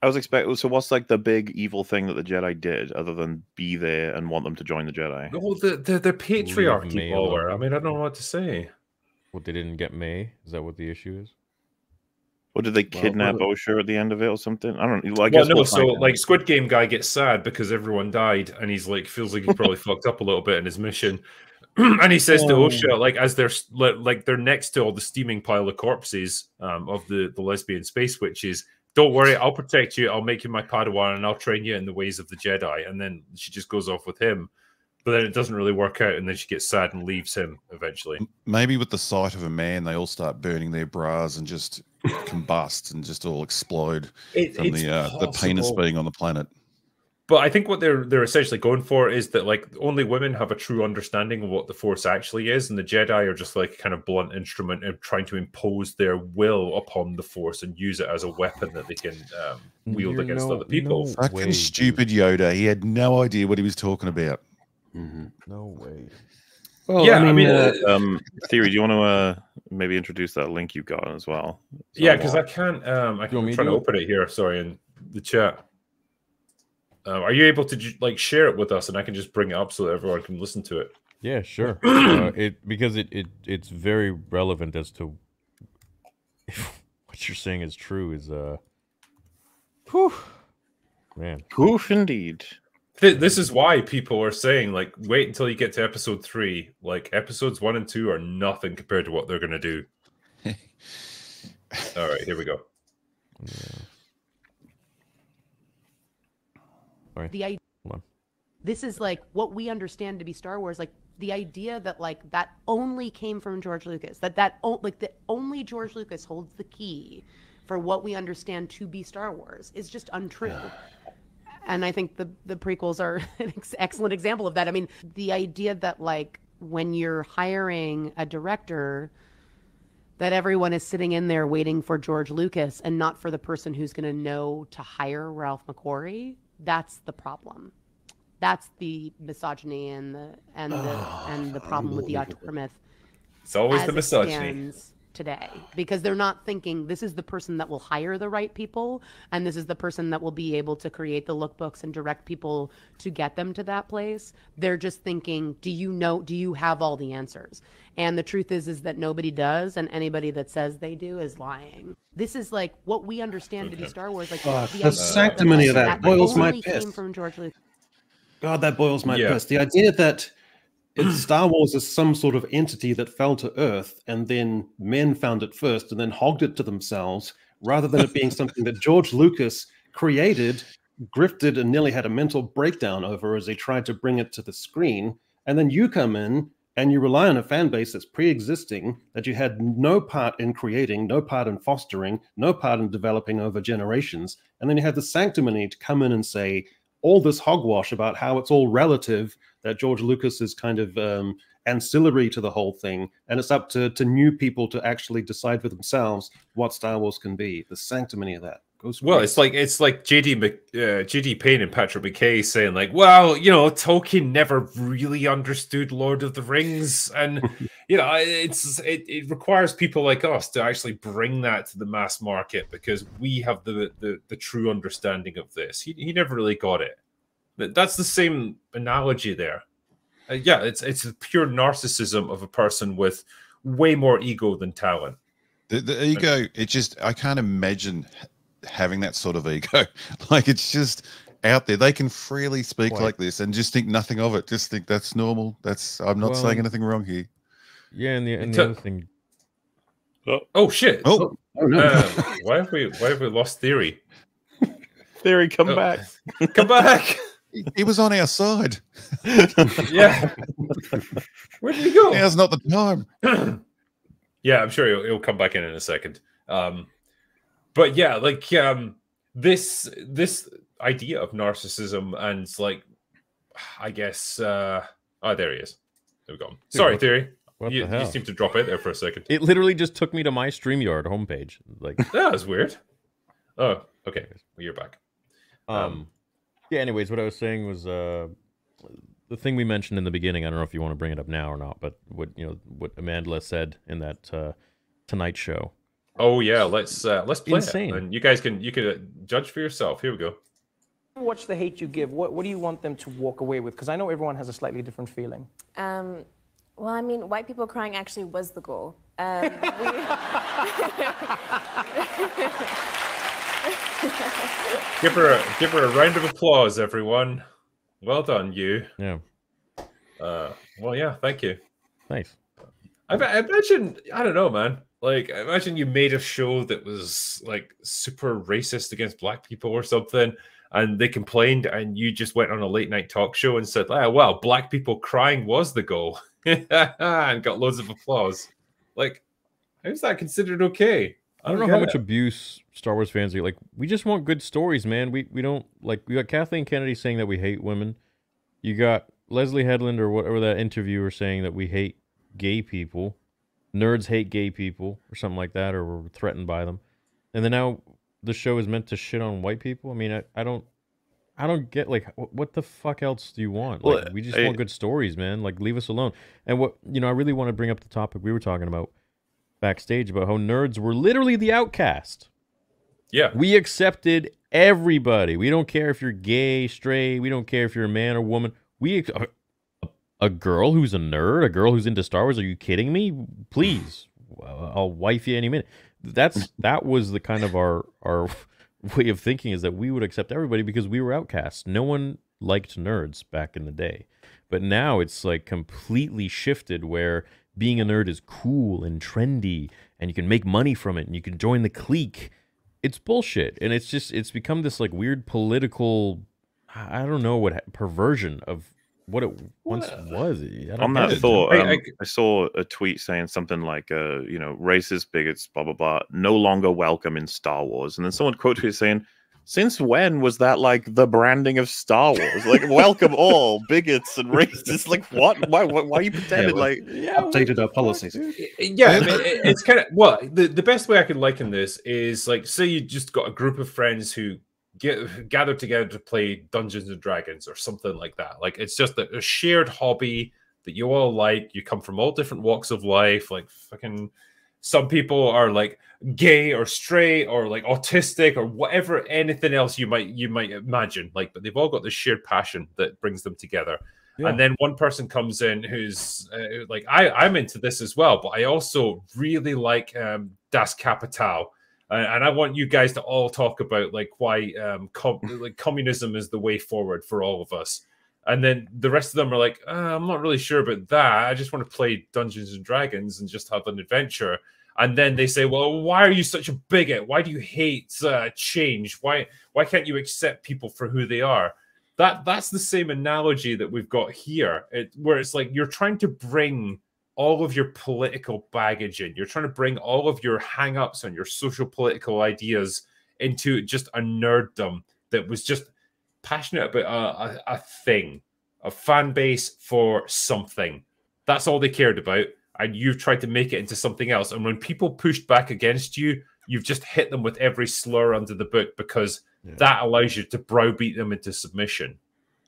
I was expecting. So, what's like the big evil thing that the Jedi did, other than be there and want them to join the Jedi? Oh, the patriarchy, MauLer. I mean, I don't know what to say. Well, they didn't get May. Is that what the issue is? Or did they kidnap Osha at the end of it or something? I don't know. Well, I guess no. So, like, Squid Game guy gets sad because everyone died, and he's like, feels like he probably fucked up a little bit in his mission. And he says to Osha, like, as they're next to all the steaming pile of corpses of the lesbian space witches, don't worry, I'll protect you. I'll make you my Padawan, and I'll train you in the ways of the Jedi. And then she just goes off with him. But then it doesn't really work out, and then she gets sad and leaves him eventually. Maybe with the sight of a man, they all start burning their bras and just combust and just all explode from the penis being on the planet. But I think what they're essentially going for is that, like, only women have a true understanding of what the Force actually is, and the Jedi are just like kind of blunt instrument of trying to impose their will upon the Force and use it as a weapon that they can wield against other people. Fucking stupid Yoda. He had no idea what he was talking about. No way. Well, yeah, I mean, Theory, do you want to maybe introduce that link you've got as well? Yeah, because I can't. I'm trying to open it here. Sorry, in the chat. Are you able to like share it with us, and I can just bring it up so that everyone can listen to it? Yeah, sure. Because it's very relevant as to if what you're saying is true. Is whew, man, poof indeed. This is why people are saying, like, wait until you get to episode 3. Like, episodes 1 and 2 are nothing compared to what they're going to do. All right, here we go. Yeah. This is like what we understand to be Star Wars. Like the idea that like that only came from George Lucas. That only George Lucas holds the key for what we understand to be Star Wars is just untrue. And I think the prequels are an excellent example of that. I mean, the idea that like when you're hiring a director, that everyone is sitting in there waiting for George Lucas and not for the person who's going to know to hire Ralph McQuarrie. That's the problem. That's the misogyny and the problem with the auteur myth. It's always the misogyny today, because they're not thinking this is the person that will hire the right people, and this is the person that will be able to create the lookbooks and direct people to get them to that place. They're just thinking, do you have all the answers? And the truth is that nobody does, and anybody that says they do is lying. This is like what we understand to be Star Wars. Like the sanctimony of that boils my piss. Came from George Lucas. God, that boils my piss. The idea that Star Wars is some sort of entity that fell to Earth, and then men found it first, and then hogged it to themselves, rather than it being something that George Lucas created, grifted, and nearly had a mental breakdown over as he tried to bring it to the screen. And then you come in and you rely on a fan base that's pre-existing, that you had no part in creating, no part in fostering, no part in developing over generations. And then you have the sanctimony to come in and say all this hogwash about how it's all relative, that George Lucas is kind of ancillary to the whole thing, and it's up to new people to actually decide for themselves what Star Wars can be. The sanctimony of that goes. Well, it's like JD Payne and Patrick McKay saying like, well, you know, Tolkien never really understood Lord of the Rings, and you know, it requires people like us to actually bring that to the mass market, because we have the true understanding of this. He never really got it. That's the same analogy there. Yeah, it's a pure narcissism of a person with way more ego than talent. The ego, I can't imagine having that sort of ego. Like, it's just out there. They can freely speak like this and just think nothing of it. Just think that's normal. I'm not saying anything wrong here. Yeah, and the other thing. Oh shit! Oh no! Why have we lost Theory? Theory, come back! Come back! He was on our side. Yeah. Where did he go? Now's not the time. Yeah, I'm sure he'll come back in a second. But yeah, like this idea of narcissism and like, I guess, there he is. There we go. Sorry, Theory. You seem to drop out there for a second. It literally just took me to my StreamYard homepage. Like that was weird. Oh, okay. Well, you're back. Yeah, anyways, what I was saying was the thing we mentioned in the beginning. I don't know if you want to bring it up now or not, but what Amanda said in that Tonight Show. Oh yeah, let's play Insane. it, and you can judge for yourself. Here we go. Watch The Hate You Give. What do you want them to walk away with? Because I know everyone has a slightly different feeling. Well, I mean, white people crying actually was the goal. Give her a round of applause, everyone. Well done, you. Yeah. Well, yeah, thank you. Thanks. I imagine, I don't know, man. Like, I imagine you made a show that was like super racist against black people or something, and they complained, and you just went on a late night talk show and said, "Ah, well, black people crying was the goal," and got loads of applause. Like, how's that considered okay? I don't know how much abuse Star Wars fans are like. We just want good stories, man. We don't like. We got Kathleen Kennedy saying that we hate women. You got Leslie Headland or whatever that interviewer saying that we hate gay people. Nerds hate gay people or something like that, or we're threatened by them. And then now the show is meant to shit on white people. I mean, I don't get, like, what the fuck else do you want? Like, we just want good stories, man. Like, leave us alone. And what, you know, I really want to bring up the topic we were talking about backstage about how nerds were literally the outcast. Yeah. We accepted everybody. We don't care if you're gay, straight. We don't care if you're a man or woman. A girl who's a nerd, a girl who's into Star Wars. Are you kidding me? Please, I'll wife you any minute. That was the kind of our way of thinking, is that we would accept everybody because we were outcasts. No one liked nerds back in the day, but now it's like completely shifted where being a nerd is cool and trendy, and you can make money from it, and you can join the clique. It's bullshit, and it's become this like weird political, I don't know what perversion of what it once was. On that thought, I saw a tweet saying something like, you know, racist, bigots, blah, blah, blah, no longer welcome in Star Wars. And then someone quoted it saying, since when was that like the branding of Star Wars? Like, welcome all bigots and racists. Like, what? Why are you pretending like updated our policies? Yeah, I mean, it's kind of, well, the best way I could liken this is like, say you just got a group of friends who gather together to play Dungeons and Dragons or something like that. Like, it's just a shared hobby that you all like. You come from all different walks of life. Like, fucking, some people are like gay or straight or like autistic or whatever, anything else you might imagine. Like, but they've all got this shared passion that brings them together. Yeah. And then one person comes in who's like, I'm into this as well, but I also really like Das Kapital. And I want you guys to all talk about like why like communism is the way forward for all of us. And then the rest of them are like, I'm not really sure about that. I just want to play Dungeons and Dragons and just have an adventure. And then they say, well, why are you such a bigot? Why do you hate change? Why can't you accept people for who they are? That's the same analogy that we've got here, where it's like you're trying to bring all of your political baggage in. You're trying to bring all of your hang-ups and your social political ideas into just a nerddom that was just passionate about a thing, a fan base for something. That's all they cared about. And you've tried to make it into something else. And when people pushed back against you, you've just hit them with every slur under the book because that allows you to browbeat them into submission.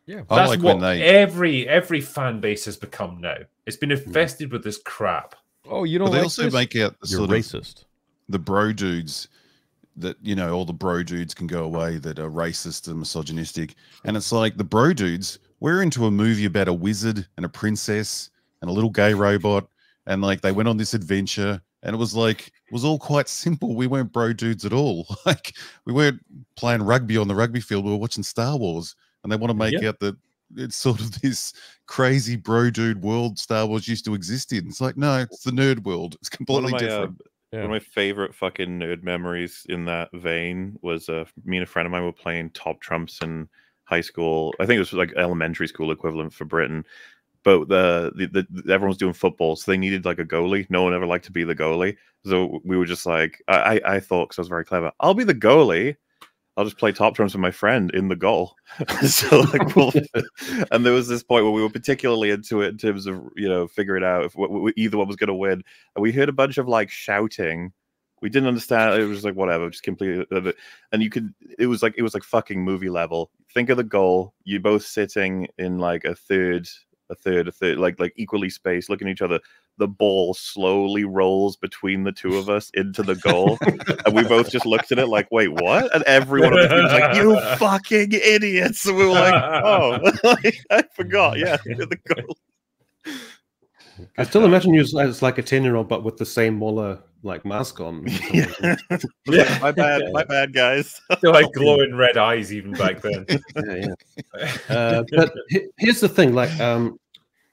Yeah, that's like what every fan base has become now. It's been infested with this crap. Oh, you don't. But they like also this? make out the You're sort racist. Of the bro dudes that, you know, all the bro dudes can go away that are racist and misogynistic, and it's like the bro dudes. We're into a movie about a wizard and a princess and a little gay robot, and like they went on this adventure, and it was all quite simple. We weren't bro dudes at all. Like, we weren't playing rugby on the rugby field. We were watching Star Wars. And they want to make out that it's sort of this crazy bro dude world Star Wars used to exist in. It's like, no, it's the nerd world. It's completely different. One of my favorite fucking nerd memories in that vein was me and a friend of mine were playing Top Trumps in high school. I think it was like elementary school equivalent for Britain. But everyone was doing football, so they needed like a goalie. No one ever liked to be the goalie. So we were just like, I thought, because I was very clever, I'll be the goalie. I'll just play Top Trumps with my friend in the goal. So like, and there was this point where we were particularly into it in terms of, you know, figuring out if either one was going to win. And we heard a bunch of like shouting. We didn't understand. It was like whatever, just completely. And you could. It was like fucking movie level. Think of the goal. You both sitting in like a third, like equally spaced, looking at each other. The ball slowly rolls between the two of us into the goal, and we both just looked at it like, "Wait, what?" And everyone on the team was like, "You fucking idiots!" And we were like, "Oh, I forgot." Yeah, the goal. I still imagine you as like a 10-year-old, but with the same MauLer like mask on. Yeah, my bad, guys. Still like glowing red eyes even back then. But here's the thing, like,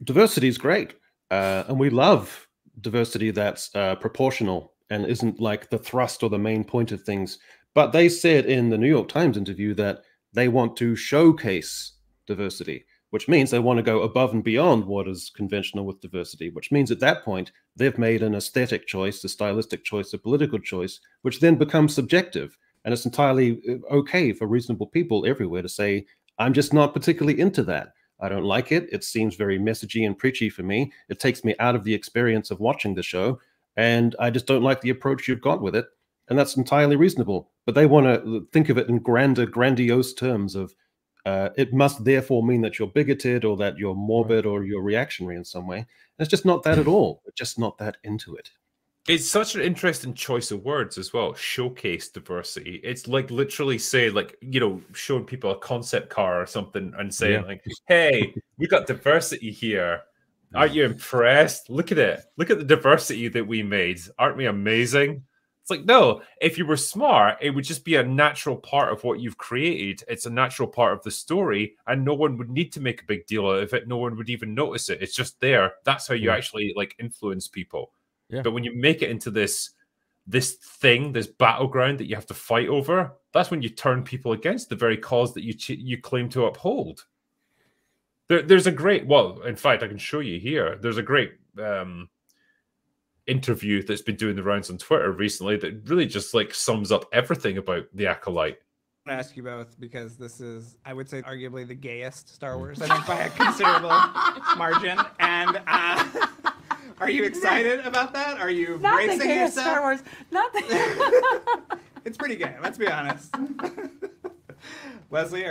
diversity is great, and we love diversity that's proportional and isn't like the thrust or the main point of things. But they said in the New York Times interview that they want to showcase diversity, which means they want to go above and beyond what is conventional with diversity, which means at that point, they've made an aesthetic choice, a stylistic choice, a political choice, which then becomes subjective. And it's entirely okay for reasonable people everywhere to say, I'm just not particularly into that. I don't like it. It seems very messagey and preachy for me. It takes me out of the experience of watching the show. And I just don't like the approach you've got with it. And that's entirely reasonable. But they want to think of it in grandiose terms of it must therefore mean that you're bigoted or that you're morbid or you're reactionary in some way. And it's just not that at all. We're just not that into it. It's such an interesting choice of words as well. Showcase diversity. It's like literally say, like, you know, showing people a concept car or something and saying like, hey, we got diversity here. Aren't you impressed? Look at it. Look at the diversity that we made. Aren't we amazing? It's like, no, if you were smart, it would just be a natural part of what you've created. It's a natural part of the story, and no one would need to make a big deal out of it. No one would even notice it. It's just there. That's how you actually like influence people. Yeah. But when you make it into this thing, this battleground that you have to fight over, that's when you turn people against the very cause that you claim to uphold. There's a great, well, in fact, I can show you here. There's a great interview that's been doing the rounds on Twitter recently that really just like sums up everything about the Acolyte. I'm gonna ask you both because this is, I would say, arguably the gayest Star Wars, I think, by a considerable margin. And are you excited about that? Are you bracing yourself? Star Wars, not the It's pretty gay. Let's be honest. Leslie,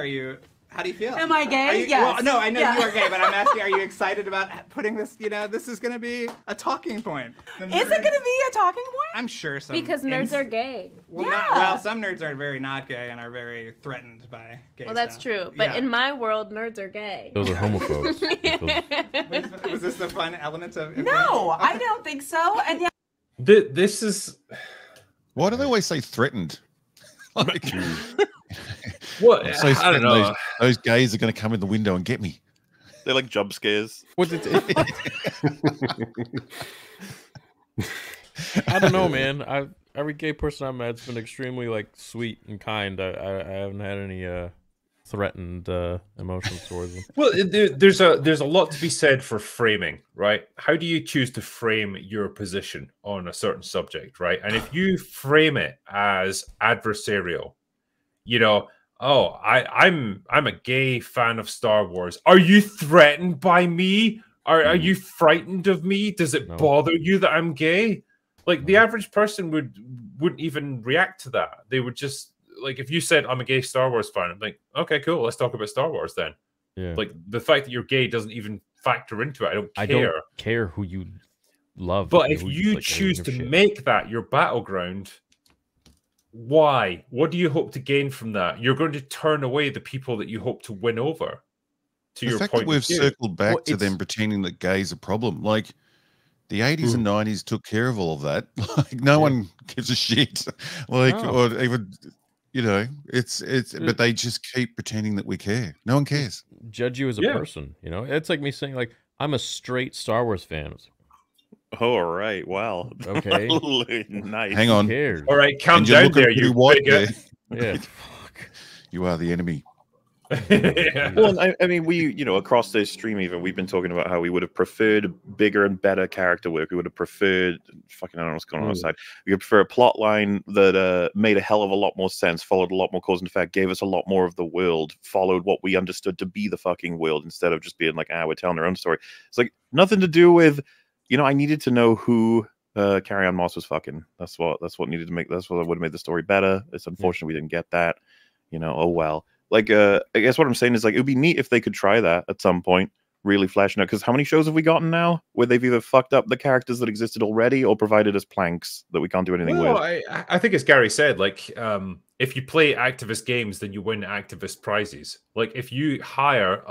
how do you feel? Am I gay? Yes. Well, no, I know you are gay, but I'm asking, are you excited about putting this, you know, this is going to be a talking point. Is it going to be a talking point? I'm sure so. Because nerds are gay. Well, some nerds are very not gay and are very threatened by gay Well, that's true. But in my world, nerds are gay. Those are homophobes. Was this the fun element of... No, I don't think so. And yeah. This is... Why do they always say threatened? Like... What? I don't know. Those gays are going to come in the window and get me. They're like jump scares. What's it? I don't know, man. Every gay person I've met has been extremely like sweet and kind. I haven't had any threatened emotions towards them. Well, there's a lot to be said for framing, right? How do you choose to frame your position on a certain subject, right? And if you frame it as adversarial, you know, oh, I'm a gay fan of Star Wars. Are you threatened by me? Are you frightened of me? Does it bother you that I'm gay? Like the average person wouldn't even react to that. They would just like if you said I'm a gay Star Wars fan, I'm like, okay, cool, let's talk about Star Wars then. Yeah. Like the fact that you're gay doesn't even factor into it. I don't care who you love. But if you choose to make that your battleground, why? What do you hope to gain from that? You're going to turn away the people that you hope to win over. To your fact point that we've circled back to them pretending that gay's a problem. Like the 80s and 90s took care of all of that. Like no one gives a shit. Like or even you know, it's but they just keep pretending that we care. No one cares. Judge you as a person, you know? It's like me saying like I'm a straight Star Wars fan. All right. Wow. Okay. Nice. Hang on. All right. Calm down there. You white there. Yeah. Fuck. You are the enemy. Well, I mean, we, you know, across this stream, even we've been talking about how we would have preferred bigger and better character work. We would have preferred, fucking, I don't know what's going on outside. We would prefer a plot line that made a hell of a lot more sense, followed a lot more cause and effect, gave us a lot more of the world, followed what we understood to be the fucking world instead of just being like, we're telling our own story. It's like nothing to do with. You know, I needed to know who Carrie-Anne Moss was fucking. That's what needed to make. That's what would have made the story better. It's unfortunate we didn't get that. You know, oh well. Like, I guess what I'm saying is like it would be neat if they could try that at some point, really fleshing out. Because how many shows have we gotten now where they've either fucked up the characters that existed already or provided us planks that we can't do anything with? I think as Gary said, like if you play activist games, then you win activist prizes. Like if you hire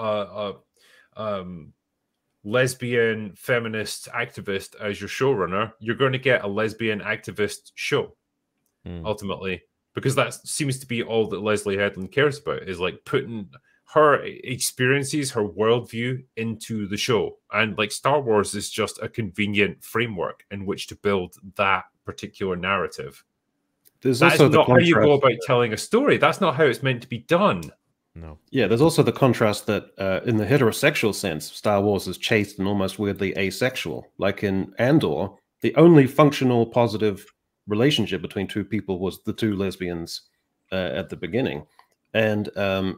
lesbian feminist activist as your showrunner, you're going to get a lesbian activist show ultimately, because that seems to be all that Leslie Headland cares about, is like putting her experiences, her worldview into the show. And like Star Wars is just a convenient framework in which to build that particular narrative. That's not how you go about telling a story. That's not how it's meant to be done. No. Yeah, there's also the contrast that in the heterosexual sense, Star Wars is chaste and almost weirdly asexual. Like in Andor, the only functional positive relationship between two people was the two lesbians at the beginning. And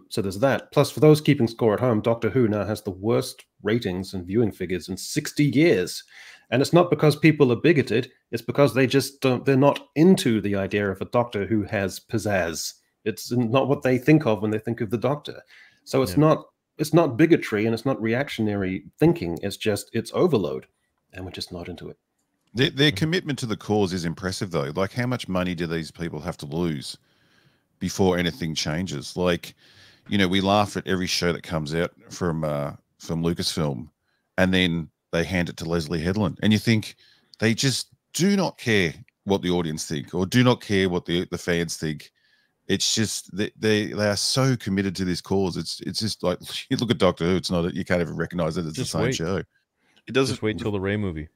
so there's that. Plus, for those keeping score at home, Doctor Who now has the worst ratings and viewing figures in 60 years. And it's not because people are bigoted. It's because they just don't, they're not into the idea of a Doctor who has pizzazz. It's not what they think of when they think of the Doctor. So it's not bigotry and it's not reactionary thinking. It's just, it's overload. And we're just not into it. Their commitment to the cause is impressive, though. Like, how much money do these people have to lose before anything changes? Like, you know, we laugh at every show that comes out from Lucasfilm, and then they hand it to Leslie Headland, and you think they just do not care what the audience think, or do not care what the fans think. It's just they are so committed to this cause. It's just like, you look at Doctor Who. It's not, you can't even recognize it. It's just the same show. It does just wait till the Rey movie.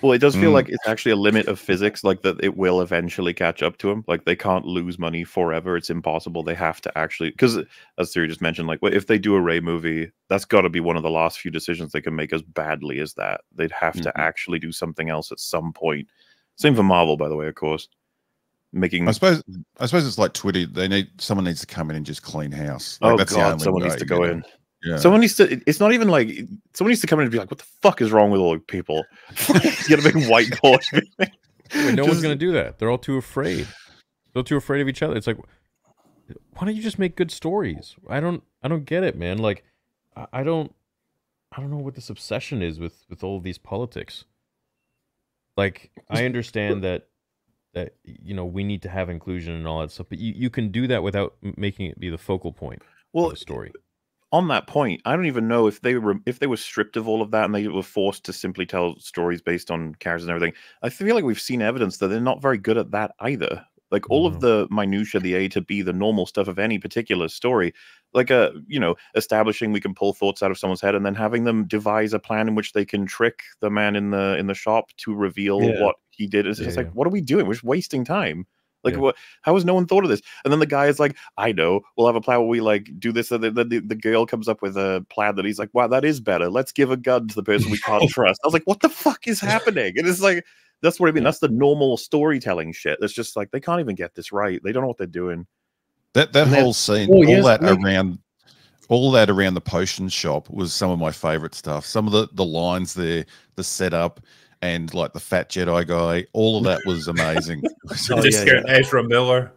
Well, it does feel like it's actually a limit of physics, like that it will eventually catch up to them. Like, they can't lose money forever. It's impossible. They have to actually, because as Siri just mentioned, like, if they do a Rey movie, that's got to be one of the last few decisions they can make as badly as that. They'd have to actually do something else at some point. Same for Marvel, by the way, of course. I suppose it's like Twitter. Someone needs to come in and just clean house. Like, that's God, someone needs to go in. Yeah. Someone needs to. It's not even like someone needs to come in and be like, "What the fuck is wrong with all people?" Get a big whiteboard. No one's gonna do that. They're all too afraid. They're too afraid of each other. It's like, why don't you just make good stories? I don't get it, man. Like, I don't know what this obsession is with all of these politics. Like, I understand that you know, we need to have inclusion and all that stuff, but you can do that without making it be the focal point of the story. On that point, I don't even know if they were stripped of all of that and they were forced to simply tell stories based on characters and everything. I feel like we've seen evidence that they're not very good at that either. Like, all of the minutia, the A to B, the normal stuff of any particular story, like you know, establishing we can pull thoughts out of someone's head and then having them devise a plan in which they can trick the man in the shop to reveal what he did. It's just like, what are we doing? We're just wasting time. Like, what? How has no one thought of this? And then the guy is like, I know, we'll have a plan where we like do this. And then the girl comes up with a plan that he's like, wow, that is better. Let's give a gun to the person we can't trust. I was like, what the fuck is happening? And it's like, that's what I mean. That's the normal storytelling shit. That's just like, they can't even get this right. They don't know what they're doing. That whole scene, all that around the potion shop was some of my favorite stuff. Some of the lines there, the setup, and like the fat Jedi guy, all of that was amazing. Ezra Miller.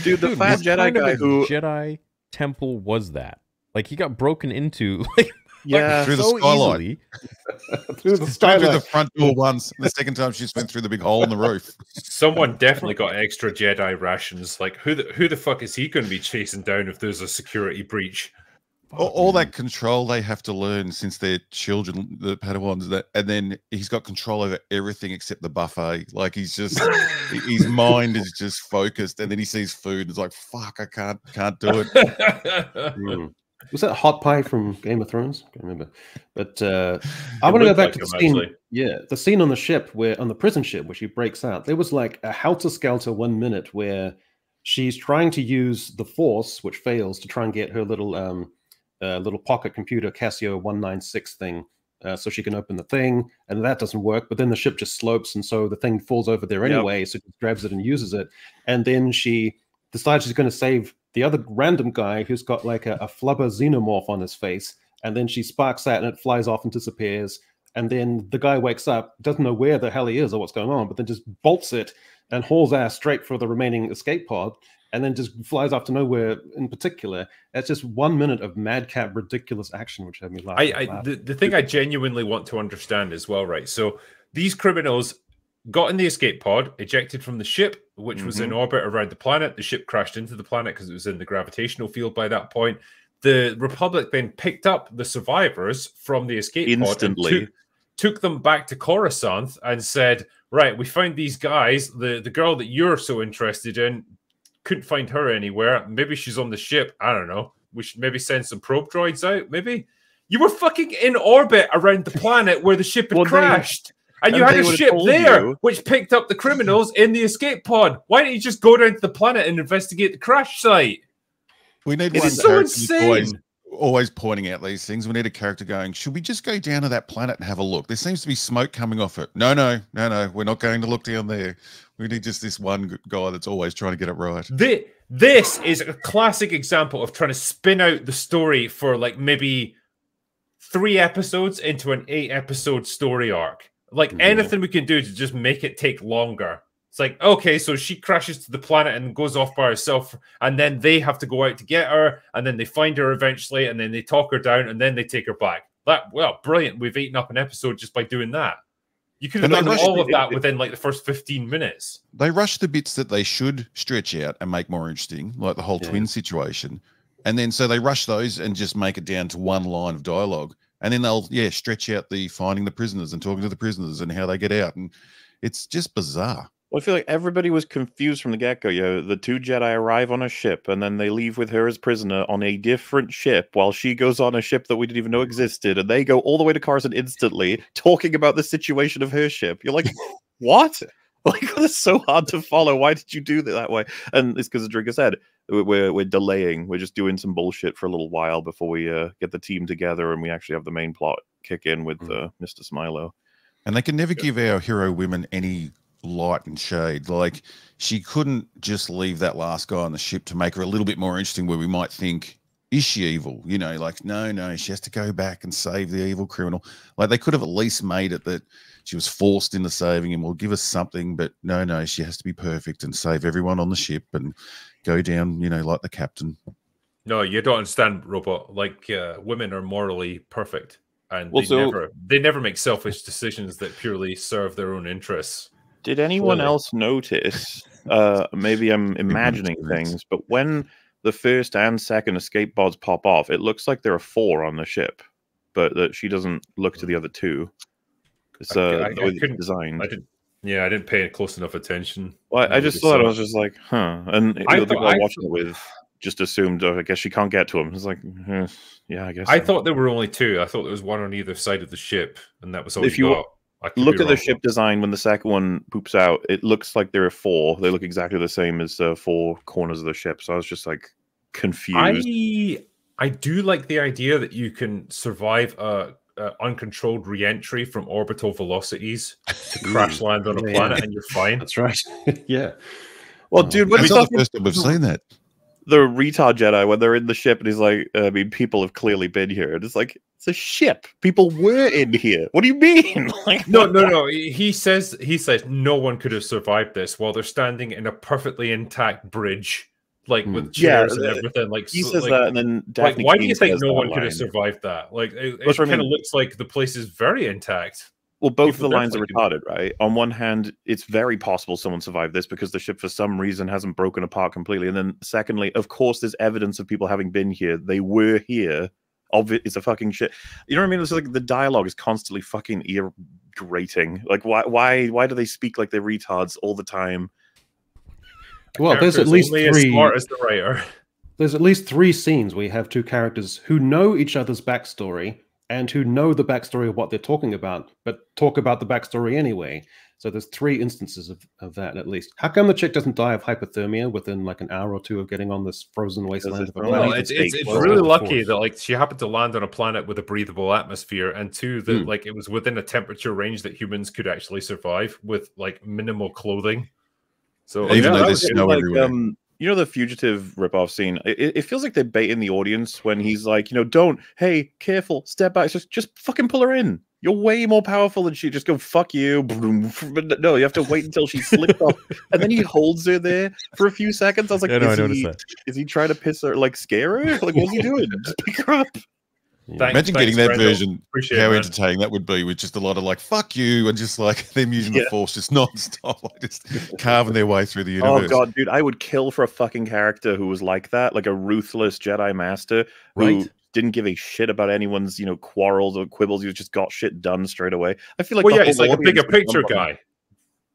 Dude, the fat Jedi guy who Jedi temple was that? Like, he got broken into like through the skylight. Through the front door once. The second time she just went through the big hole in the roof. Someone definitely got extra Jedi rations. Like, who the fuck is he going to be chasing down if there's a security breach? All that control they have to learn since they're children, the Padawans, and then he's got control over everything except the buffet. Like, he's just his mind is just focused, and then he sees food. It's like, fuck, I can't do it. Was that hot pie from Game of Thrones? I can't remember. But I want to go back to the scene. Actually. Yeah, the scene on the ship on the prison ship where she breaks out. There was like a helter-skelter 1 minute where she's trying to use the Force, which fails, to try and get her little pocket computer Casio 196 thing, so she can open the thing, and that doesn't work. But then the ship just slopes, and so the thing falls over there anyway. So she grabs it and uses it, and then she decides she's going to save the other random guy who's got like a flubber xenomorph on his face, and then she sparks that and it flies off and disappears. And then the guy wakes up, doesn't know where the hell he is or what's going on, but then just bolts it and hauls ass straight for the remaining escape pod, and then just flies off to nowhere in particular. That's just 1 minute of madcap, ridiculous action, which had me laughing. The thing I genuinely want to understand as well, right? So these criminals got in the escape pod, ejected from the ship, which was in orbit around the planet. The ship crashed into the planet because it was in the gravitational field by that point. The Republic then picked up the survivors from the escape pod and took them back to Coruscant and said, right, we found these guys. The girl that you're so interested in, couldn't find her anywhere. Maybe she's on the ship. I don't know. we should maybe send some probe droids out. Maybe you were fucking in orbit around the planet where the ship had crashed. And you had a ship there which picked up the criminals in the escape pod. Why didn't you just go down to the planet and investigate the crash site? We need one so insane. Always pointing out these things. We need a character going, should we just go down to that planet and have a look? There seems to be smoke coming off it. No. We're not going to look down there. We need just this one guy that's always trying to get it right. This is a classic example of trying to spin out the story for like maybe 3 episodes into an 8-episode story arc. Like anything we can do to just make it take longer. It's like, okay, so she crashes to the planet and goes off by herself, and then they have to go out to get her, and then they find her eventually, and then they talk her down, and then they take her back. Brilliant. We've eaten up an episode just by doing that. You could have done all of that within like the first 15 minutes. They rush the bits that they should stretch out and make more interesting, like the whole twin situation. And then so they rush those and just make it down to one line of dialogue. And then they'll, stretch out the finding the prisoners and talking to the prisoners and how they get out. And it's just bizarre. Well, I feel like everybody was confused from the get-go. The 2 Jedi arrive on a ship, and then they leave with her as prisoner on a different ship while she goes on a ship that we didn't even know existed. And they go all the way to Carson instantly, talking about the situation of her ship. You're like, what? Like, that's so hard to follow. Why did you do that way? And it's because, as Drinker said, we're delaying. We're just doing some bullshit for a little while before we get the team together and we actually have the main plot kick in with Mr. Smilo. And they can never give our hero women any light and shade. Like, she couldn't just leave that last guy on the ship to make her a little bit more interesting, where we might think, is she evil? You know, like, no, she has to go back and save the evil criminal. Like, they could have at least made it that she was forced into saving him, or give us something, but no, she has to be perfect and save everyone on the ship and go down, like the captain. No, you don't understand, Robot. Like, women are morally perfect, and they never make selfish decisions that purely serve their own interests. Did anyone else notice, maybe I'm imagining things, but when the first and second escape pods pop off, it looks like there are 4 on the ship, but that she doesn't look to the other 2. It's the way it's designed. I didn't pay close enough attention. Well, I just thought, I was just like, huh. And the guy watching it with just assumed, I guess she can't get to him. It's like, yeah, I guess. I thought there were only 2. I thought there was one on either side of the ship, and that was all you got. Look at the ship design when the second one poops out. It looks like there are 4. They look exactly the same as 4 corners of the ship. So I was just like confused. I do like the idea that you can survive uncontrolled re-entry from orbital velocities to crash land on a planet and you're fine. That's right. Yeah. Well, dude, it's not the first time we've seen that. The retard Jedi, when they're in the ship and he's like, people have clearly been here. And it's like, it's a ship. People were in here. What do you mean? Like, no. He says no one could have survived this while they're standing in a perfectly intact bridge, like with chairs and everything. Like, he says that, and then Daphne why do you think no one could have survived that? Like, it kind of looks like the place is very intact. Well, both of the lines are retarded, right? On one hand, it's very possible someone survived this because the ship, for some reason, hasn't broken apart completely. And then, secondly, of course, there's evidence of people having been here. They were here. It's a fucking shit. You know what I mean? It's like the dialogue is constantly fucking ear grating. Like, why do they speak like they're retards all the time? Well, there's at least 3. As smart as the writer. There's at least 3 scenes where you have 2 characters who know each other's backstory and who know the backstory of what they're talking about, but talk about the backstory anyway. So there's 3 instances of that at least. How come the chick doesn't die of hypothermia within like an hour or 2 of getting on this frozen wasteland? It's really lucky that like she happened to land on a planet with a breathable atmosphere, and 2 that like it was within a temperature range that humans could actually survive with like minimal clothing. So even though there's snow everywhere. You know the Fugitive ripoff scene? It feels like they're baiting the audience when he's like, don't, hey, careful, step back. Just fucking pull her in. You're way more powerful than she. Just go, fuck you. But no, you have to wait until she slips off. And then he holds her there for a few seconds. I was like, is he trying to piss her, like scare her? Like, what's he doing? Just pick her up. Imagine getting that version. How entertaining that would be, with just a lot of like "fuck you" and just like them using the Force just non-stop, like just carving their way through the universe. Oh god, dude, I would kill for a fucking character who was like that, like a ruthless Jedi Master who didn't give a shit about anyone's quarrels or quibbles. He just got shit done straight away. I feel like it's like a bigger picture guy.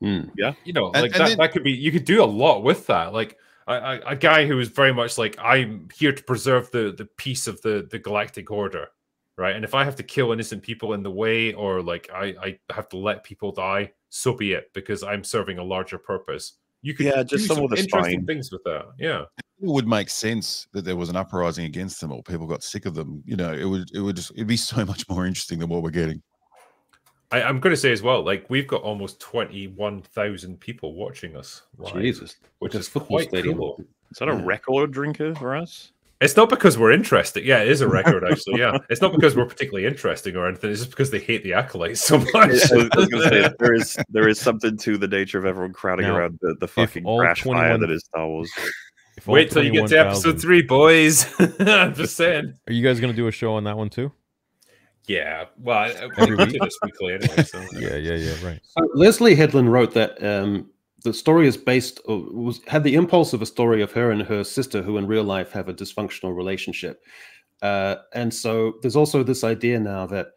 Yeah, like that could be. You could do a lot with that. Like a guy who was very much like, I'm here to preserve the peace of the galactic order, right? And if I have to kill innocent people in the way, or like I have to let people die, so be it, because I'm serving a larger purpose. You could just do some interesting spine. things with that. Yeah, it would make sense that there was an uprising against them, or people got sick of them. You know, it'd be so much more interesting than what we're getting. I'm going to say as well, like we've got almost 21,000 people watching us live, Jesus, which is quite cool. Is that a record drinker for us? It's not because we're interesting. Yeah, it is a record, actually. Yeah, it's not because we're particularly interesting or anything. It's just because they hate the Acolytes so much. I was going to say there is something to the nature of everyone crowding around the fucking crash fire that is Star Wars. Wait till you get to episode 3, boys. I'm just saying. Are you guys going to do a show on that one too? Yeah, well, every week this weekly anyway. So. Yeah, right. So Leslie Headland wrote that the story is based, had the impulse of a story of her and her sister, who in real life have a dysfunctional relationship, and so there's also this idea now that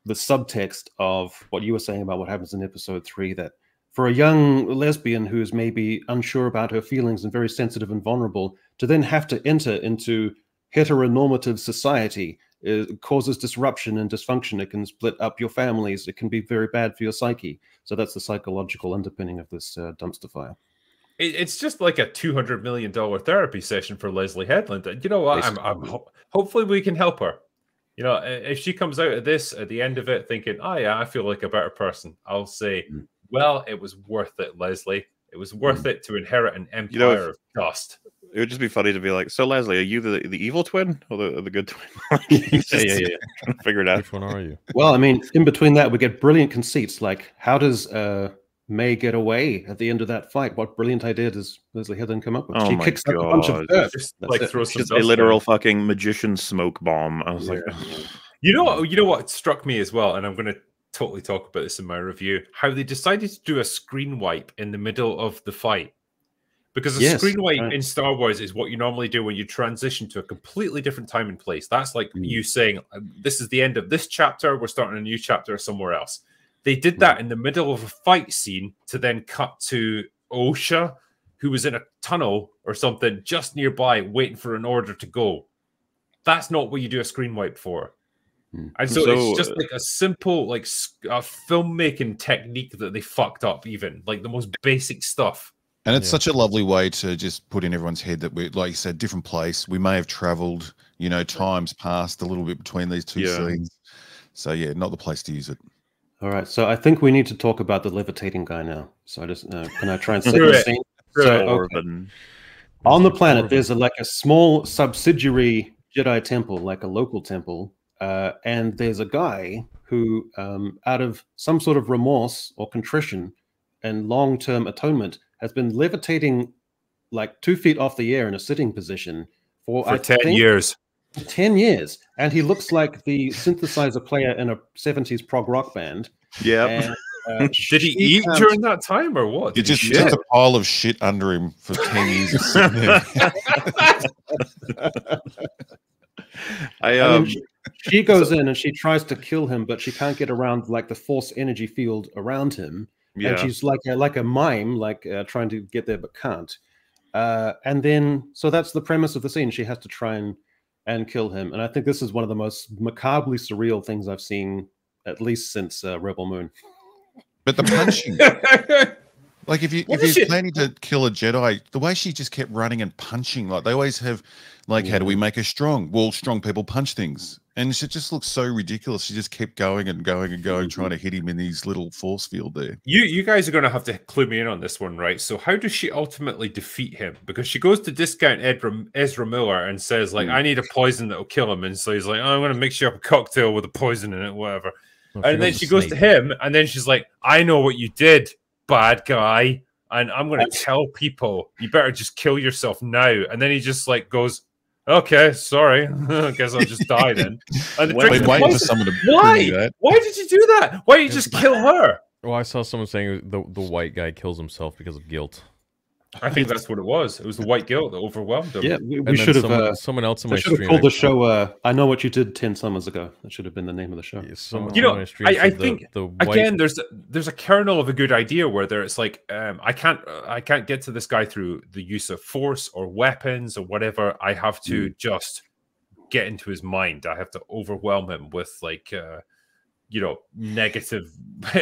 the subtext of what you were saying about what happens in episode 3, that for a young lesbian who is maybe unsure about her feelings and very sensitive and vulnerable, to then have to enter into heteronormative society, it causes disruption and dysfunction. It can split up your families. It can be very bad for your psyche. So that's the psychological underpinning of this dumpster fire. It's just like a $200 million therapy session for Leslie Headland. And you know what? Hopefully we can help her. You know, if she comes out of this at the end of it thinking, oh yeah, I feel like a better person, I'll say, well, it was worth it, Leslie. It was worth it to inherit an empire of dust. It would just be funny to be like, so Leslie, are you the evil twin or the good twin? yeah. Figure it out. Which one are you? Well, I mean, in between that, we get brilliant conceits. Like, how does May get away at the end of that fight? What brilliant idea does Leslie Headland come up with? Oh she kicks up a bunch of dirt. Just a literal fucking magician smoke bomb. I was like, you know what struck me as well, and I'm going to totally talk about this in my review, how they decided to do a screen wipe in the middle of the fight. Because a screen wipe in Star Wars is what you normally do when you transition to a completely different time and place. That's like you saying, this is the end of this chapter, we're starting a new chapter somewhere else. They did that in the middle of a fight scene to then cut to Osha, who was in a tunnel or something just nearby waiting for an order to go. That's not what you do a screen wipe for. And so it's just like a simple, like a filmmaking technique that they fucked up, even like the most basic stuff. And it's such a lovely way to just put in everyone's head that we, like you said, different place. We may have traveled, you know, times passed a little bit between these two scenes. So yeah, not the place to use it. All right. So I think we need to talk about the levitating guy now. So I just can I try and set the scene? So, on the planet, there's like a small subsidiary Jedi temple, like a local temple, and there's a guy who, out of some sort of remorse or contrition and long-term atonement, has been levitating like 2 feet off the air in a sitting position for 10 years. 10 years. And he looks like the synthesizer player in a 70s prog rock band. Yeah. Did he eat during that time or what? You just a pile of shit under him for 10 years. She goes in and she tries to kill him, but she can't get around like the force energy field around him. Yeah. And she's like a mime, like trying to get there but can't. And then, so that's the premise of the scene. She has to try and kill him. And I think this is one of the most macabrely surreal things I've seen, at least since Rebel Moon. But the punching, like if you're planning to kill a Jedi, the way she just kept running and punching, like they always have, like, how do we make her strong? Well, strong people punch things. And she just looks so ridiculous. She just kept going and going and going, trying to hit him in his little force field there. You guys are going to have to clue me in on this one, right? So how does she ultimately defeat him? Because she goes to discount Ezra Miller and says, like, I need a poison that will kill him. And so he's like, oh, I'm going to mix you up a cocktail with a poison in it, whatever. And then she goes to him, and then she's like, I know what you did, bad guy. And I'm going to tell people, you better just kill yourself now. And then he just like goes, okay, sorry. I guess I'll just die then. And waiting for someone to Why? That. Why did you do that? Why did you just kill her? Well, I saw someone saying the white guy kills himself because of guilt. I think that's what it was. It was the white guilt that overwhelmed him. Yeah, we should have. Someone else in my should have stream called the show. I Know What You Did 10 Summers Ago. That should have been the name of the show. You know, I think again, there's a kernel of a good idea where it's like, I can't get to this guy through the use of force or weapons or whatever. I have to just get into his mind. I have to overwhelm him with like, you know, negative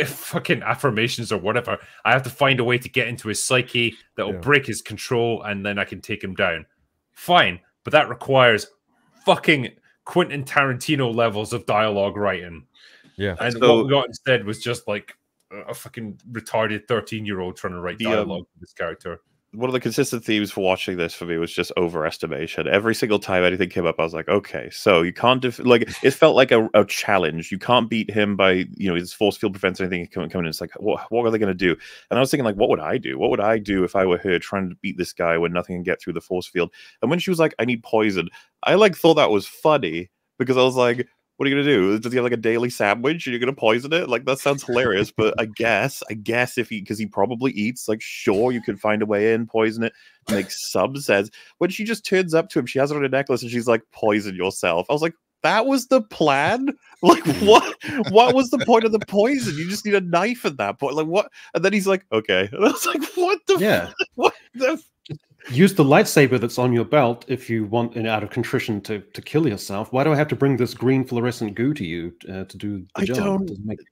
fucking affirmations or whatever. I have to find a way to get into his psyche that will break his control, and then I can take him down. Fine, but that requires fucking Quentin Tarantino levels of dialogue writing. Yeah, and so, what we got instead was just like a fucking retarded 13-year-old trying to write dialogue for this character. One of the consistent themes for watching this for me was just overestimation. Every single time anything came up, I was like, okay, so you can't like it felt like a challenge. You can't beat him by, you know, his force field prevents anything coming in. It's like, what are they going to do? And I was thinking, like, what would I do? What would I do if I were her trying to beat this guy when nothing can get through the force field? And when she was like, I need poison, I like thought that was funny because I was like, what are you gonna do? Does he have like a daily sandwich and you're gonna poison it? Like, that sounds hilarious. But I guess if because he probably eats, like, sure, you could find a way in, poison it, makes some sense. When she just turns up to him, she has it on a necklace and she's like, poison yourself. I was like, that was the plan? Like, what was the point of the poison? You just need a knife at that point. Like, what? And then he's like, okay. And I was like, what the what the Use the lightsaber that's on your belt if you want, out of contrition, to kill yourself. Why do I have to bring this green fluorescent goo to you to do the job?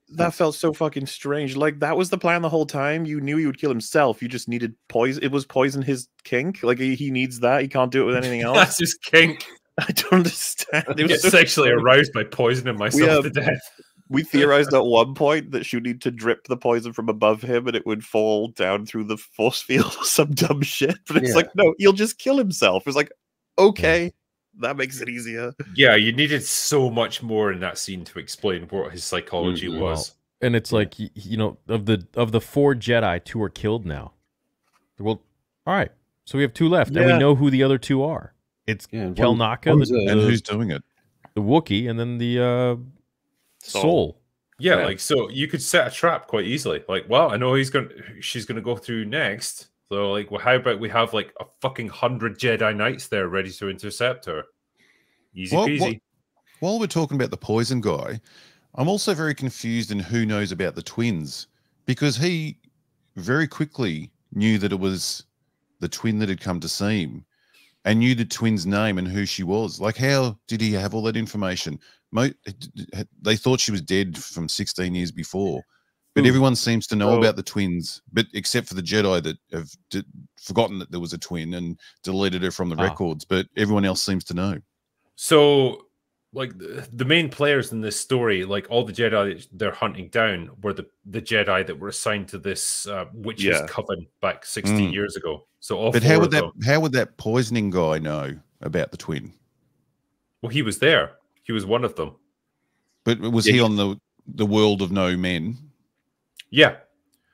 That felt so fucking strange. Like, that was the plan the whole time. You knew he would kill himself. You just needed poison. It was poison his kink. Like, he needs that. He can't do it with anything else. That's his kink. I don't understand. I get sexually aroused by poisoning myself to death. We theorized at one point that she would need to drip the poison from above him and it would fall down through the force field or some dumb shit. But it's like, no, he'll just kill himself. It's like, okay, that makes it easier. Yeah, you needed so much more in that scene to explain what his psychology was. And it's like, you know, of the 4 Jedi, 2 are killed now. Well, all right, so we have 2 left, and we know who the other 2 are. It's Kel Naka, and who's doing it? The Wookiee, and then the Soul. Yeah, like, so you could set a trap quite easily. Like, well, I know she's gonna go through next. So, like, well, how about we have like a fucking 100 Jedi Knights there ready to intercept her? Easy peasy. While we're talking about the poison guy, I'm also very confused in who knows about the twins, because he very quickly knew that it was the twin that had come to see him and knew the twin's name and who she was. Like, how did he have all that information? They thought she was dead from 16 years before, but everyone seems to know about the twins, but except for the Jedi that have forgotten that there was a twin and deleted her from the records, but everyone else seems to know. So, like, the main players in this story, like all the Jedi they're hunting down were the Jedi that were assigned to this witch's coven back 16 years ago. So all but how would that poisoning guy know about the twin? Well, he was there. He was one of them. But was he on the world of no men? Yeah.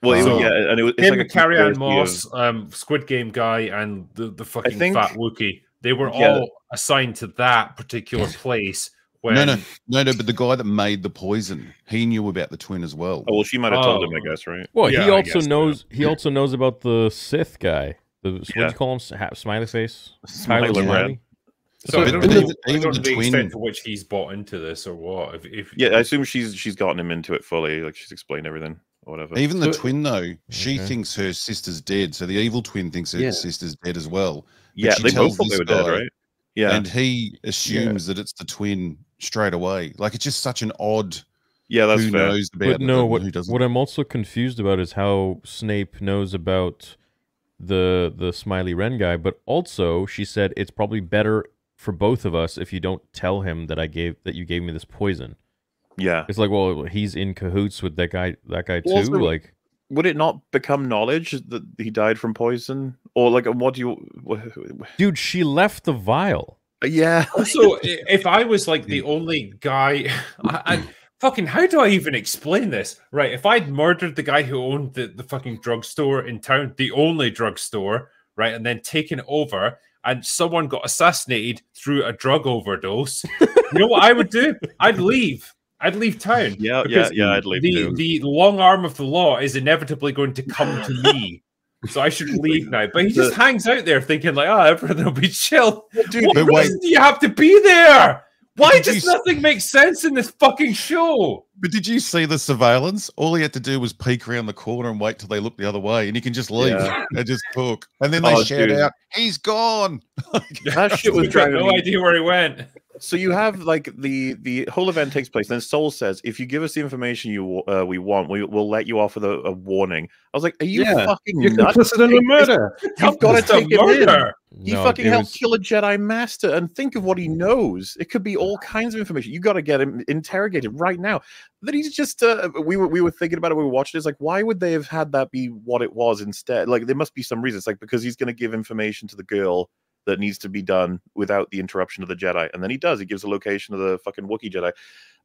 Well, so, and it's him, like a Carrie-Anne Moss, Squid Game guy, and the fucking fat Wookiee. They were all assigned to that particular place. When... No, but the guy that made the poison, he knew about the twin as well. Oh, well, she might have told him, I guess, right? Well, he also knows. He also knows about the Sith guy. What do you call him? Smiley face. Smiley. So I don't know the extent to which he's bought into this or what. I assume she's gotten him into it fully. Like, she's explained everything or whatever. Even the twin, though, she thinks her sister's dead. So the evil twin thinks her sister's dead as well. But they both thought they were dead, right? Yeah. And he assumes that it's the twin straight away. Like, it's just such an odd... Yeah, that's who fair. knows about but what I'm also confused about is how Snape knows about the Smiley Wren guy, but also she said it's probably better for both of us if you don't tell him that you gave me this poison. Yeah. It's like, well, he's in cahoots with that guy too. Also, like, would it not become knowledge that he died from poison? Or like, what do you... Dude, she left the vial. Yeah. Also, if I was like the only guy, fucking, how do I even explain this? Right, if I'd murdered the guy who owned the fucking drugstore in town, the only drugstore, right, and then taken it over, and someone got assassinated through a drug overdose, you know what I would do? I'd leave. I'd leave town. Yeah, I'd leave too. The long arm of the law is inevitably going to come to me. so I should leave now. But he just hangs out there thinking like, oh, everything will be chill. Dude, what reason do you have to be there? Why does nothing make sense in this fucking show? But did you see the surveillance? All he had to do was peek around the corner and wait till they look the other way, and he can just leave and just talk. And then they shout out, "He's gone!" That shit was driving me. No idea where he went. So you have like the whole event takes place, and then Soul says, "If you give us the information we want, we'll let you off with a warning." I was like, "Are you fucking nuts? You're complicit in a murder. You've got to take him in." He No, fucking it helped was- kill a Jedi Master, and think of what he knows. It could be all kinds of information. You got to get him interrogated right now. That he's just we were thinking about it. We were watching. It's like, why would they have had that be what it was instead? Like, there must be some reason. It's like because he's going to give information to the girl that needs to be done without the interruption of the Jedi, and then he does. He gives a location of the fucking Wookiee Jedi,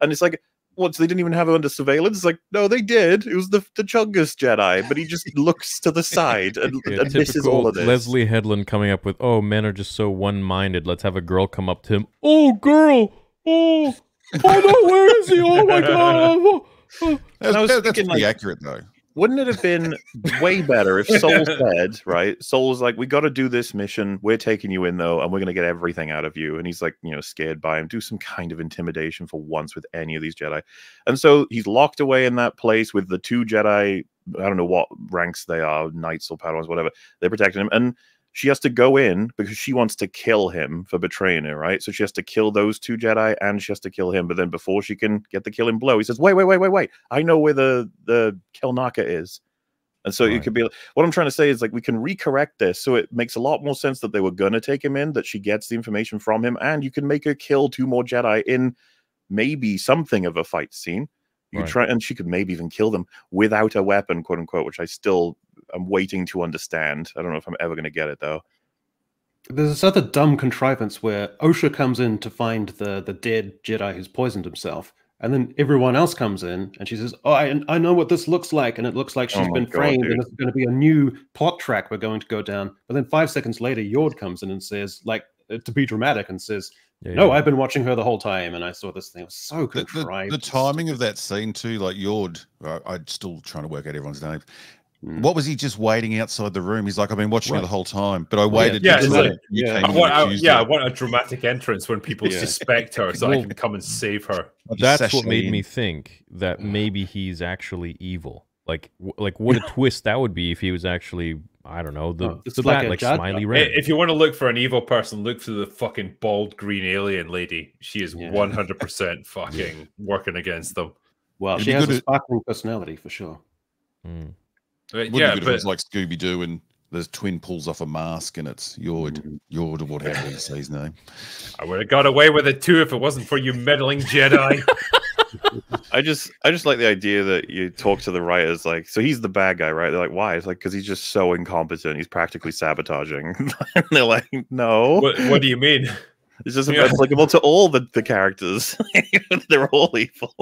and it's like, what? So they didn't even have him under surveillance? It's like, no, they did. It was the Chungus Jedi, but he just looks to the side and, and misses all of this. Leslie Headland coming up with, oh, men are just so one-minded. Let's have a girl come up to him. Oh, girl. Oh no, where is he? Oh my god. That's pretty accurate though. Wouldn't it have been way better if Soul said, right? Soul's like, we got to do this mission. We're taking you in, though, and we're going to get everything out of you. And he's like, scared by him. Do some kind of intimidation for once with any of these Jedi. And so he's locked away in that place with the two Jedi. I don't know what ranks they are, knights or Padawans, whatever. They're protecting him. And she has to go in because she wants to kill him for betraying her, right? So she has to kill those two Jedi and she has to kill him. But then before she can get the killing blow, he says, wait. I know where the Kelnaka is. And so it could be, what I'm trying to say is like, we can recorrect this. So it makes a lot more sense that they were going to take him in, that she gets the information from him, and you can make her kill two more Jedi in maybe something of a fight scene. You could try, and she could maybe even kill them without a weapon, quote unquote, which I'm waiting to understand. I don't know if I'm ever going to get it though. There's this other dumb contrivance where Osha comes in to find the dead Jedi who's poisoned himself, and then everyone else comes in, and she says, "Oh, I know what this looks like," and it looks like she's been framed, and it's going to be a new plot track we're going to go down. But then 5 seconds later, Yord comes in and says, like, to be dramatic, and says, "No, I've been watching her the whole time, and I saw this thing." It was so contrived. The timing of that scene too, like Yord, I'm still trying to work out everyone's name. What was he just waiting outside the room? He's like, I've been watching her the whole time, but I waited. I want a dramatic entrance when people suspect her, so I can come and save her. That's what made me think that maybe he's actually evil. Like what a twist that would be if he was actually, I don't know, the bad, smiley red. If you want to look for an evil person, look for the fucking bald green alien lady. She is 100% fucking working against them. Well, she has a sparkling personality for sure. But it's like Scooby Doo, and the twin pulls off a mask, and it's Yord or whatever you say his name. I would have got away with it too if it wasn't for you meddling Jedi. I just like the idea that you talk to the writers, like, so he's the bad guy, right? They're like, why? It's like, because he's just so incompetent. He's practically sabotaging. And they're like, no. What do you mean? It's just applicable to all the characters. They're all evil.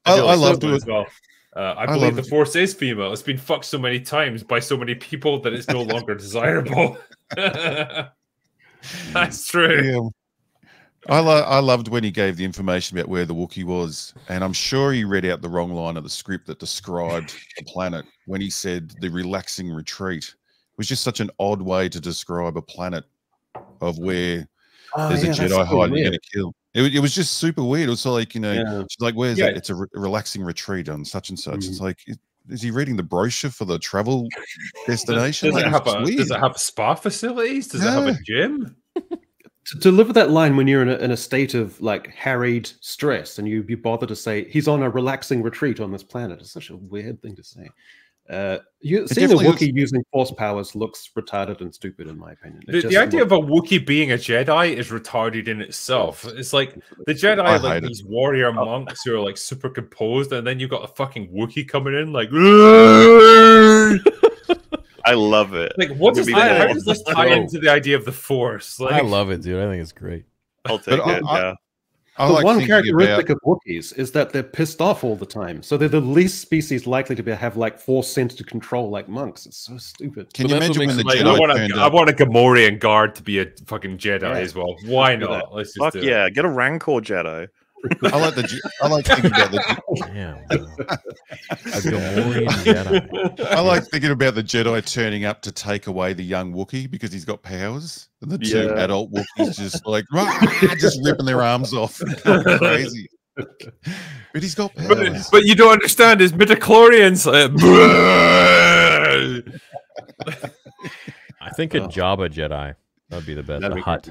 I loved it as well. I believe the Force is female. It's been fucked so many times by so many people that it's no longer desirable. That's true. Yeah. I loved when he gave the information about where the Wookiee was, and I'm sure he read out the wrong line of the script that described the planet when he said the relaxing retreat. It was just such an odd way to describe a planet of where there's a Jedi hiding and a kill. It was just super weird. It was like, she's like, where's it? It's a relaxing retreat on such and such. It's like, is he reading the brochure for the travel destination? Does it have spa facilities? Does it have a gym? To deliver that line when you're in a state of like harried stress, and you bother to say he's on a relaxing retreat on this planet, is such a weird thing to say. Seeing a Wookiee using force powers looks retarded and stupid, in my opinion. The idea of a Wookiee being a Jedi is retarded in itself. It's like the Jedi, like these warrior monks who are like super composed, and then you got a fucking Wookiee coming in, like. I love it. Like, how does this tie into the idea of the Force? Like, I love it, dude. I think it's great. I'll take it. The one characteristic of Wookiees is that they're pissed off all the time. So they're the least species likely to have like force-centered control like monks. It's so stupid. Can you imagine when the Jedi I want a Gamorrean guard to be a fucking Jedi as well. Why not? Let's just get a Rancor Jedi. I like thinking about the. Damn, a Gamorrean Jedi. I like thinking about the Jedi turning up to take away the young Wookiee because he's got powers, and the two adult Wookiees just like just ripping their arms off, crazy. But he's got powers. But you don't understand his midichlorians. I think a Jabba Jedi that'd be the best. The Hutt.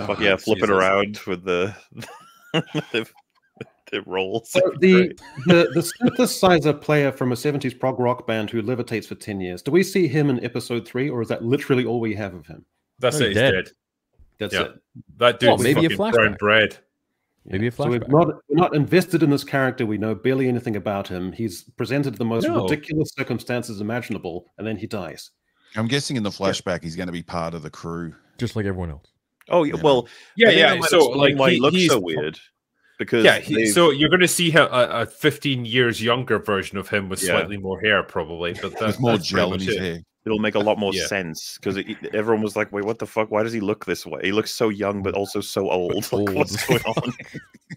Fuck yeah, flip it around with the rolls. So the synthesizer player from a 70s prog rock band who levitates for 10 years. Do we see him in episode 3, or is that literally all we have of him? That's it. He's dead. That's it. That dude's maybe fucking brown bread. Maybe a flashback. So we're not invested in this character. We know barely anything about him. He's presented the most ridiculous circumstances imaginable, and then he dies. I'm guessing in the flashback he's going to be part of the crew, just like everyone else. Oh yeah, well, yeah. So like why he looks so weird because so you're going to see a 15 years younger version of him with slightly more hair, probably, but that's more gel in his hair. It'll make a lot more sense because everyone was like, "Wait, what the fuck? Why does he look this way? He looks so young, but also so old. Like, what's going on?"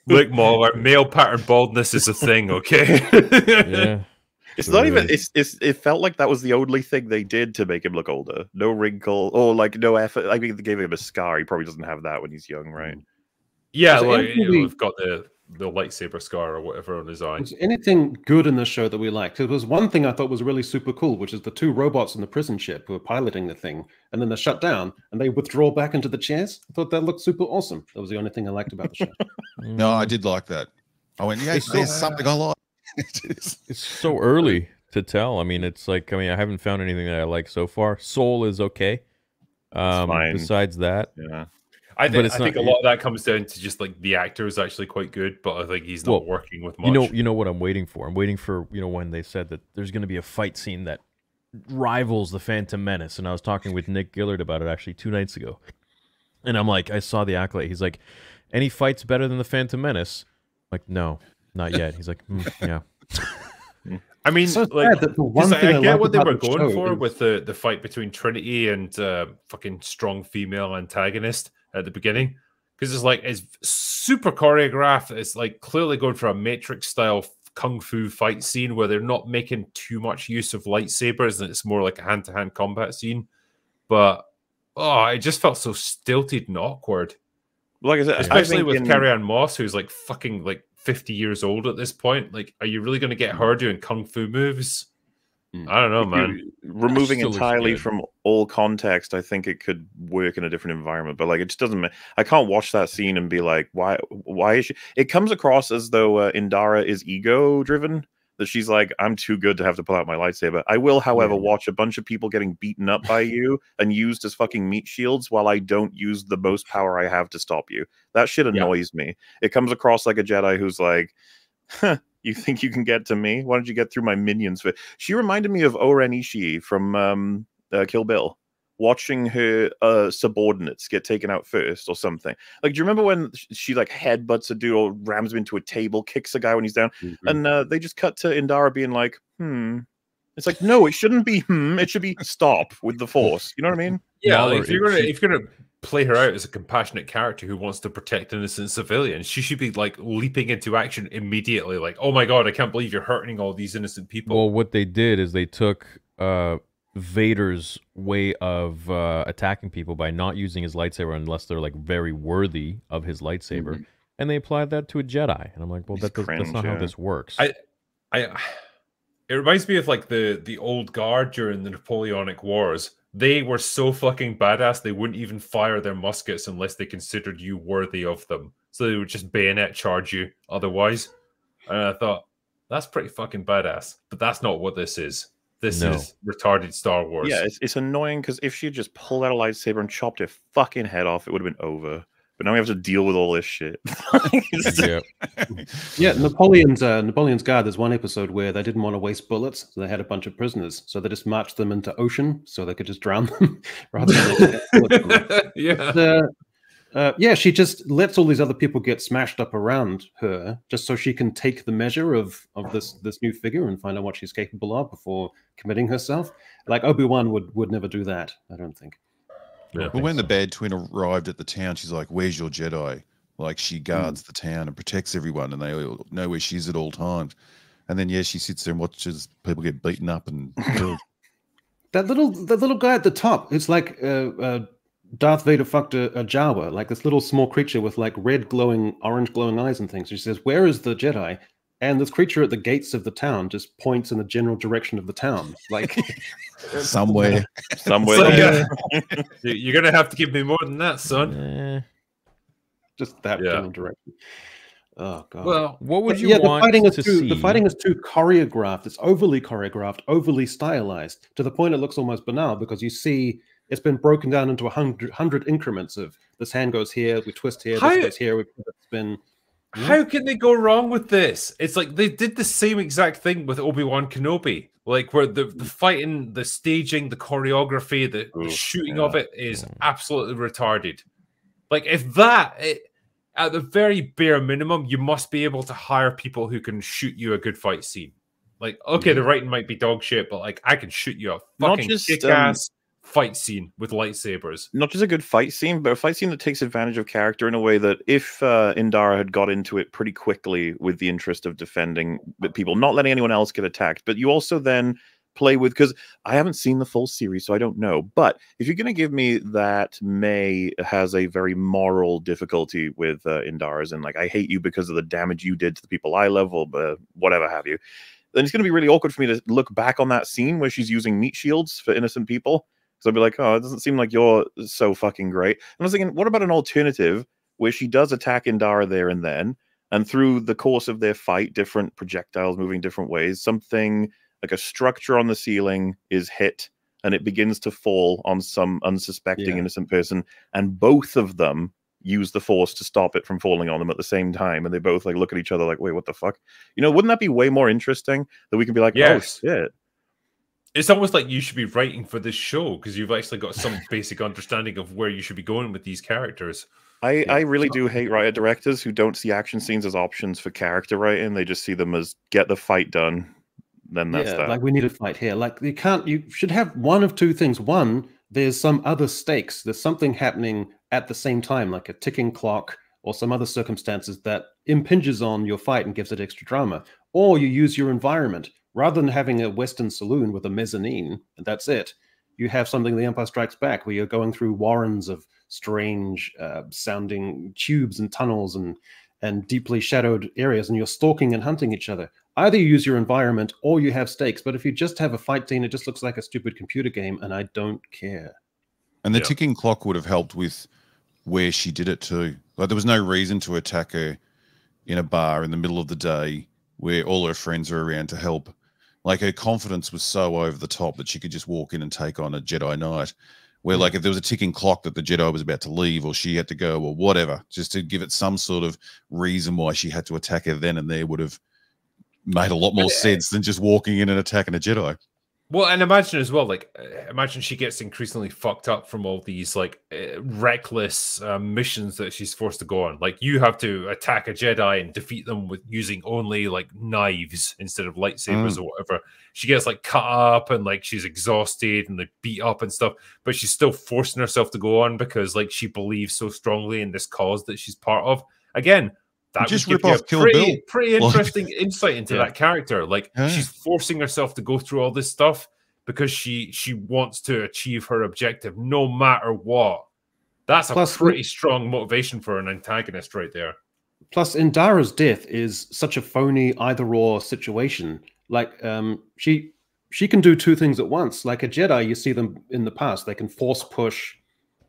Look, MauLer, male pattern baldness is a thing, okay? Yeah. It's not even. It felt like that was the only thing they did to make him look older. No wrinkle or like no effort. I mean, they gave him a scar. He probably doesn't have that when he's young, right? Yeah, like we've got the lightsaber scar or whatever on his eye. Was anything good in this show that we liked? There was one thing I thought was really super cool, which is the two robots in the prison ship who are piloting the thing, and then they're shut down and they withdraw back into the chairs. I thought that looked super awesome. That was the only thing I liked about the show. No, I did like that. I went, yeah, there's something I like. It's so early to tell. I mean, it's like, I haven't found anything that I like so far. Soul is okay. Besides that, yeah. I think a lot of that comes down to just like the actor is actually quite good, but I think he's not working with much. You know what I'm waiting for? I'm waiting for, when they said that there's going to be a fight scene that rivals the Phantom Menace, and I was talking with Nick Gillard about it actually 2 nights ago, and I'm like, I saw the Acolyte. He's like, any fights better than the Phantom Menace? I'm like, no, not yet. He's like, yeah. I mean, so like, I get what they were going for is... with the fight between Trinity and fucking strong female antagonist at the beginning, because it's super choreographed. It's like clearly going for a Matrix style kung fu fight scene where they're not making too much use of lightsabers, and it's more like a hand-to-hand combat scene. But it just felt so stilted and awkward. Like I said, especially with Carrie-Anne Moss, who's like fucking like 50 years old at this point. Like, are you really going to get her doing kung fu moves? I don't know, man. Removing entirely from all context, I think it could work in a different environment. But like, it just doesn't. I can't watch that scene and be like, why is she? It comes across as though Indara is ego-driven. That she's like, I'm too good to have to pull out my lightsaber. I will, however, watch a bunch of people getting beaten up by you and used as fucking meat shields while I don't use the most power I have to stop you. That shit annoys me. It comes across like a Jedi who's like, huh, you think you can get to me? Why don't you get through my minions? She reminded me of Oren Ishii from Kill Bill. Watching her subordinates get taken out first or something. Like, do you remember when she like headbutts a dude or rams him into a table, kicks a guy when he's down, and they just cut to Indara being like, It's like, no, it shouldn't be it should be stop with the Force. You know what I mean? Yeah, like, if you're gonna play her out as a compassionate character who wants to protect innocent civilians, she should be like leaping into action immediately. Like, oh my god, I can't believe you're hurting all these innocent people. Well, what they did is they took Vader's way of attacking people by not using his lightsaber unless they're like very worthy of his lightsaber, and they applied that to a Jedi. And I'm like, well, that's not how this works. It reminds me of like the old guard during the Napoleonic Wars. They were so fucking badass they wouldn't even fire their muskets unless they considered you worthy of them. So they would just bayonet charge you otherwise. And I thought, that's pretty fucking badass. But that's not what this is. This is retarded Star Wars. Yeah, it's annoying because if she just pulled out a lightsaber and chopped her fucking head off, it would have been over. But now we have to deal with all this shit. Yeah, Napoleon's Guard. There's one episode where they didn't want to waste bullets, so they had a bunch of prisoners. So they just marched them into ocean so they could just drown them rather than she just lets all these other people get smashed up around her just so she can take the measure of this new figure and find out what she's capable of before committing herself. Like Obi-Wan would never do that, I don't think. But when the bad twin arrived at the town, she's like, "Where's your Jedi?" Like she guards the town and protects everyone, and they all know where she is at all times. And then she sits there and watches people get beaten up and killed. That little guy at the top, it's like Darth Vader fucked a Jawa, like this little small creature with like orange glowing eyes and things. She says, "Where is the Jedi?" And this creature at the gates of the town just points in the general direction of the town, like somewhere. You're gonna have to give me more than that, son. Just that general direction. Oh god. Well, what would you want to see? The fighting is too choreographed. It's overly choreographed, overly stylized, to the point it looks almost banal, because you see it's been broken down into 100 increments of this hand goes here, we twist here, this goes here, we spin. How can they go wrong with this? It's like they did the same exact thing with Obi-Wan Kenobi, like where the fighting, the staging, the choreography, the shooting of it is absolutely retarded. Like if at the very bare minimum, you must be able to hire people who can shoot you a good fight scene. Like, okay, the writing might be dog shit, but like I can shoot you a fucking kick-ass fight scene with lightsabers. Not just a good fight scene, but a fight scene that takes advantage of character in a way that if Indara had got into it pretty quickly with the interest of defending people, not letting anyone else get attacked, but you also then play with, because I haven't seen the full series, so I don't know. But if you're going to give me that May has a very moral difficulty with Indara's, and like, I hate you because of the damage you did to the people I love, but whatever have you, then it's going to be really awkward for me to look back on that scene where she's using meat shields for innocent people. So I'd be like, oh, it doesn't seem like you're so fucking great. And I was thinking, what about an alternative where she does attack Indara there and then, and through the course of their fight, different projectiles moving different ways, something like a structure on the ceiling is hit and it begins to fall on some unsuspecting innocent person, and both of them use the force to stop it from falling on them at the same time, and they both like look at each other like, wait, what the fuck? You know, wouldn't that be way more interesting that we can be like, oh shit? It's almost like you should be writing for this show because you've actually got some basic understanding of where you should be going with these characters. I really do hate writer directors who don't see action scenes as options for character writing. They just see them as get the fight done. Then that's that. Like we need a fight here. Like you should have one of two things. One, there's some other stakes. There's something happening at the same time, like a ticking clock or some other circumstances that impinges on your fight and gives it extra drama. Or you use your environment. Rather than having a Western saloon with a mezzanine, and that's it, you have something The Empire Strikes Back, where you're going through warrens of strange sounding tubes and tunnels and deeply shadowed areas, and you're stalking and hunting each other. Either you use your environment or you have stakes, but if you just have a fight scene, it just looks like a stupid computer game, and I don't care. And the ticking clock would have helped with where she did it too. Like there was no reason to attack her in a bar in the middle of the day where all her friends are around to help. Like her confidence was so over the top that she could just walk in and take on a Jedi Knight. Where like if there was a ticking clock that the Jedi was about to leave or she had to go or whatever, just to give it some sort of reason why she had to attack her then and there would have made a lot more sense than just walking in and attacking a Jedi. Well, and imagine as well, like, imagine she gets increasingly fucked up from all these, like, reckless missions that she's forced to go on. Like, you have to attack a Jedi and defeat them with using only, like, knives instead of lightsabers or whatever. She gets, like, cut up and, like, she's exhausted and, like, beat up and stuff. But she's still forcing herself to go on because, like, she believes so strongly in this cause that she's part of. Again, that just would rip give you off a Kill pretty Bill. interesting insight into that character. Like she's forcing herself to go through all this stuff because she wants to achieve her objective no matter what. That's a pretty strong motivation for an antagonist right there. Plus, Indara's death is such a phony either-or situation. Like, she can do two things at once. Like a Jedi, you see them in the past, they can force push,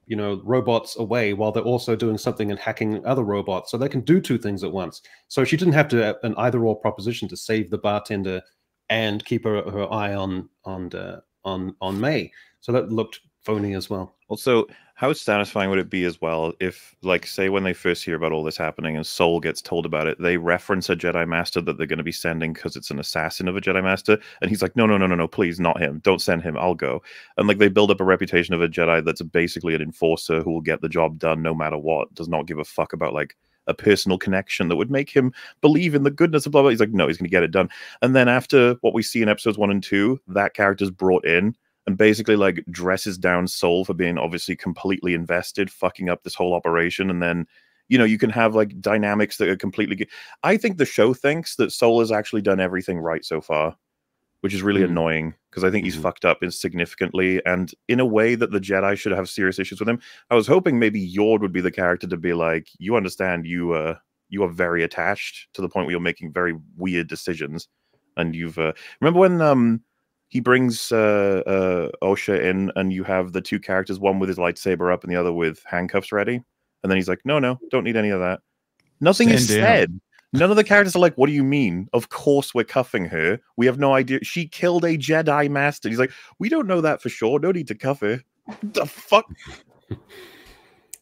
you know, robots away while they're also doing something and hacking other robots. So they can do two things at once. So she didn't have to have an either-or proposition to save the bartender and keep her eye on May. So that looked phony as well. Also, how satisfying would it be as well if, like, say when they first hear about all this happening and Sol gets told about it, they reference a Jedi Master that they're going to be sending because it's an assassin of a Jedi Master, and he's like, no, please, not him. Don't send him. I'll go. And, like, they build up a reputation of a Jedi that's basically an enforcer who will get the job done no matter what, does not give a fuck about, like, a personal connection that would make him believe in the goodness of blah, blah. He's like, no, he's going to get it done. And then after what we see in episodes 1 and 2, that character's brought in and basically like dresses down Sol for being obviously completely invested, fucking up this whole operation. And then you know, you can have like dynamics that are completely. I think the show thinks that Soul has actually done everything right so far, which is really annoying because I think he's fucked up insignificantly and in a way that the Jedi should have serious issues with him. I was hoping maybe Yord would be the character to be like, you understand, you are very attached to the point where you're making very weird decisions, and you've remember when he brings Osha in, and you have the two characters, one with his lightsaber up and the other with handcuffs ready. And then he's like, no, don't need any of that. Nothing is said. None of the characters are like, what do you mean? Of course we're cuffing her. We have no idea. She killed a Jedi Master. He's like, we don't know that for sure. No need to cuff her. The fuck?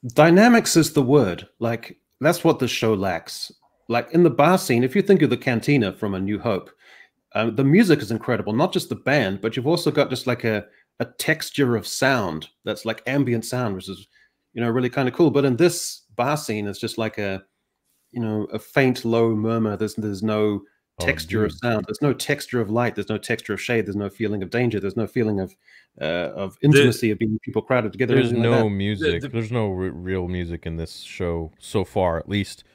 Dynamics is the word. Like, that's what the show lacks. Like, in the bar scene, if you think of the cantina from A New Hope, the music is incredible. Not just the band, but you've also got just like a texture of sound that's like ambient sound, which is, you know, really kind of cool. But in this bar scene, it's just like a faint, low murmur. There's no texture of sound. There's no texture of light. There's no texture of shade. There's no feeling of danger. There's no feeling of intimacy, of being people crowded together. There's no music. There's no real music in this show so far, at least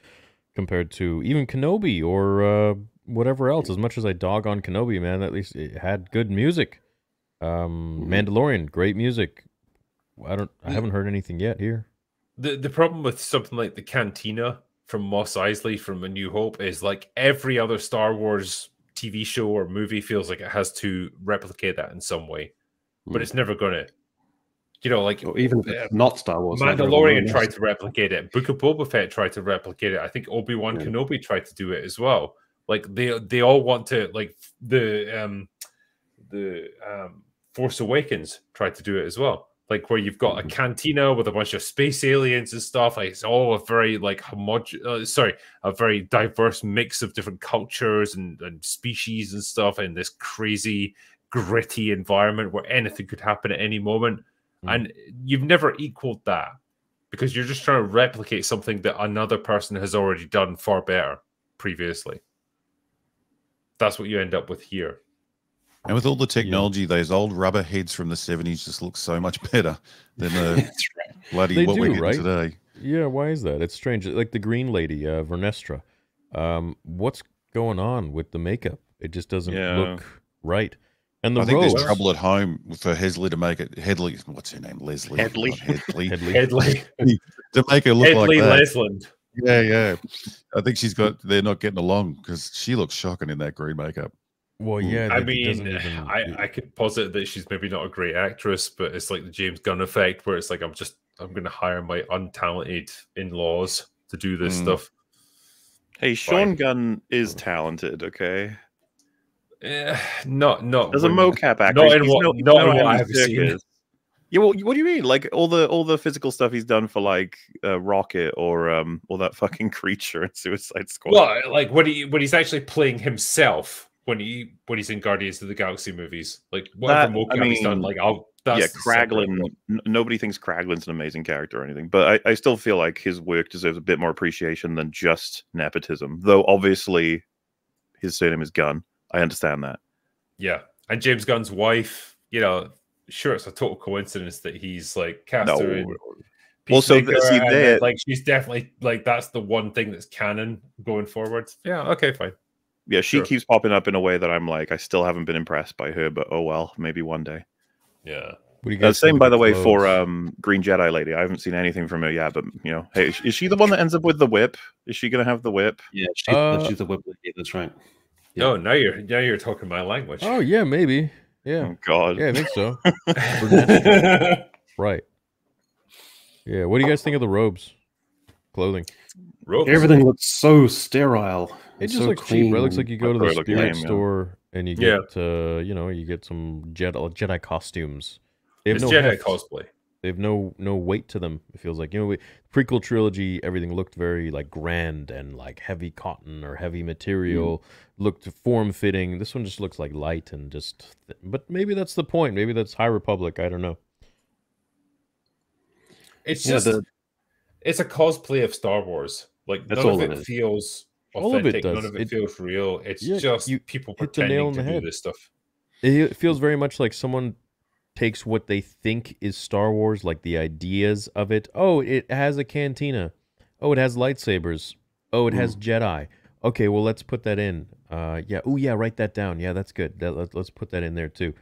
compared to even Kenobi or whatever else. As much as I dog on Kenobi, man, at least it had good music. Mandalorian, great music. I haven't heard anything yet here. The problem with something like the Cantina from Mos Eisley from A New Hope is like every other Star Wars TV show or movie feels like it has to replicate that in some way, but it's never gonna. You know, like even if it's not Star Wars, Mandalorian tried to replicate it. Book of Boba Fett tried to replicate it. I think Obi-Wan Kenobi tried to do it as well. Like they all want to, like the Force Awakens tried to do it as well. Like where you've got a cantina with a bunch of space aliens and stuff. Like it's all a very like a very diverse mix of different cultures and species and stuff in this crazy gritty environment where anything could happen at any moment. And you've never equaled that because you're just trying to replicate something that another person has already done far better previously. That's what you end up with here. And with all the technology, those old rubber heads from the 70s just look so much better than the bloody what we're getting today. Yeah, why is that? It's strange. Like the green lady, Vernestra. What's going on with the makeup? It just doesn't look right. And I think there's trouble at home for Hesley to make it. Headley, what's her name? Leslie. Headley. Headley. To make her look Headley like that. Lesland. Yeah. I think they're not getting along because she looks shocking in that green makeup. Well, yeah. I mean, I could posit that she's maybe not a great actress, but it's like the James Gunn effect where it's like I'm going to hire my untalented in-laws to do this stuff. Hey, Sean Gunn is talented, okay? Not as a mocap actor. Not in what I have seen. Yeah, well, what do you mean? Like all the physical stuff he's done for like Rocket or that fucking creature in Suicide Squad. Well, like when he's actually playing himself when he's in Guardians of the Galaxy movies, like whatever mocap he's done, like Kraglin. Nobody thinks Kraglin's an amazing character or anything, but I still feel like his work deserves a bit more appreciation than just nepotism. Though obviously his surname is Gunn. I understand that. Yeah, and James Gunn's wife, you know, sure, it's a total coincidence that he's like cast her in. Also, like she's definitely like that's the one thing that's canon going forward. Yeah, okay, fine. Yeah, she keeps popping up in a way that I'm like, I still haven't been impressed by her, but oh well, maybe one day. Yeah. Same, by the way, for Green Jedi lady. I haven't seen anything from her yet, but you know, hey, is she the one that ends up with the whip? Is she gonna have the whip? Yeah, she's the whip lady. That's right. Yeah. Oh, now you're talking my language. Oh yeah, maybe. Yeah. Oh, God. Yeah, I think so. Right. Yeah. What do you guys think of the robes? Clothing. Everything looks so sterile. It just looks cheap. It looks like you go to the spirit store and you get you get some Jedi costumes. They have it's Jedi cosplay. They have no weight to them. It feels like, prequel trilogy, everything looked very like grand and like heavy cotton or heavy material, looked form fitting. This one just looks like light and just. But maybe that's the point. Maybe that's High Republic. I don't know. It's just it's a cosplay of Star Wars. Like none of it feels authentic. None of it feels real. It's just people pretending to do this stuff. It feels very much like someone takes what they think is Star Wars, like the ideas of it. Oh, it has a cantina. Oh, it has lightsabers. Oh, it has Jedi. Okay, well, let's put that in. Yeah. Oh, yeah, write that down. Yeah, that's good. Let's put that in there, too.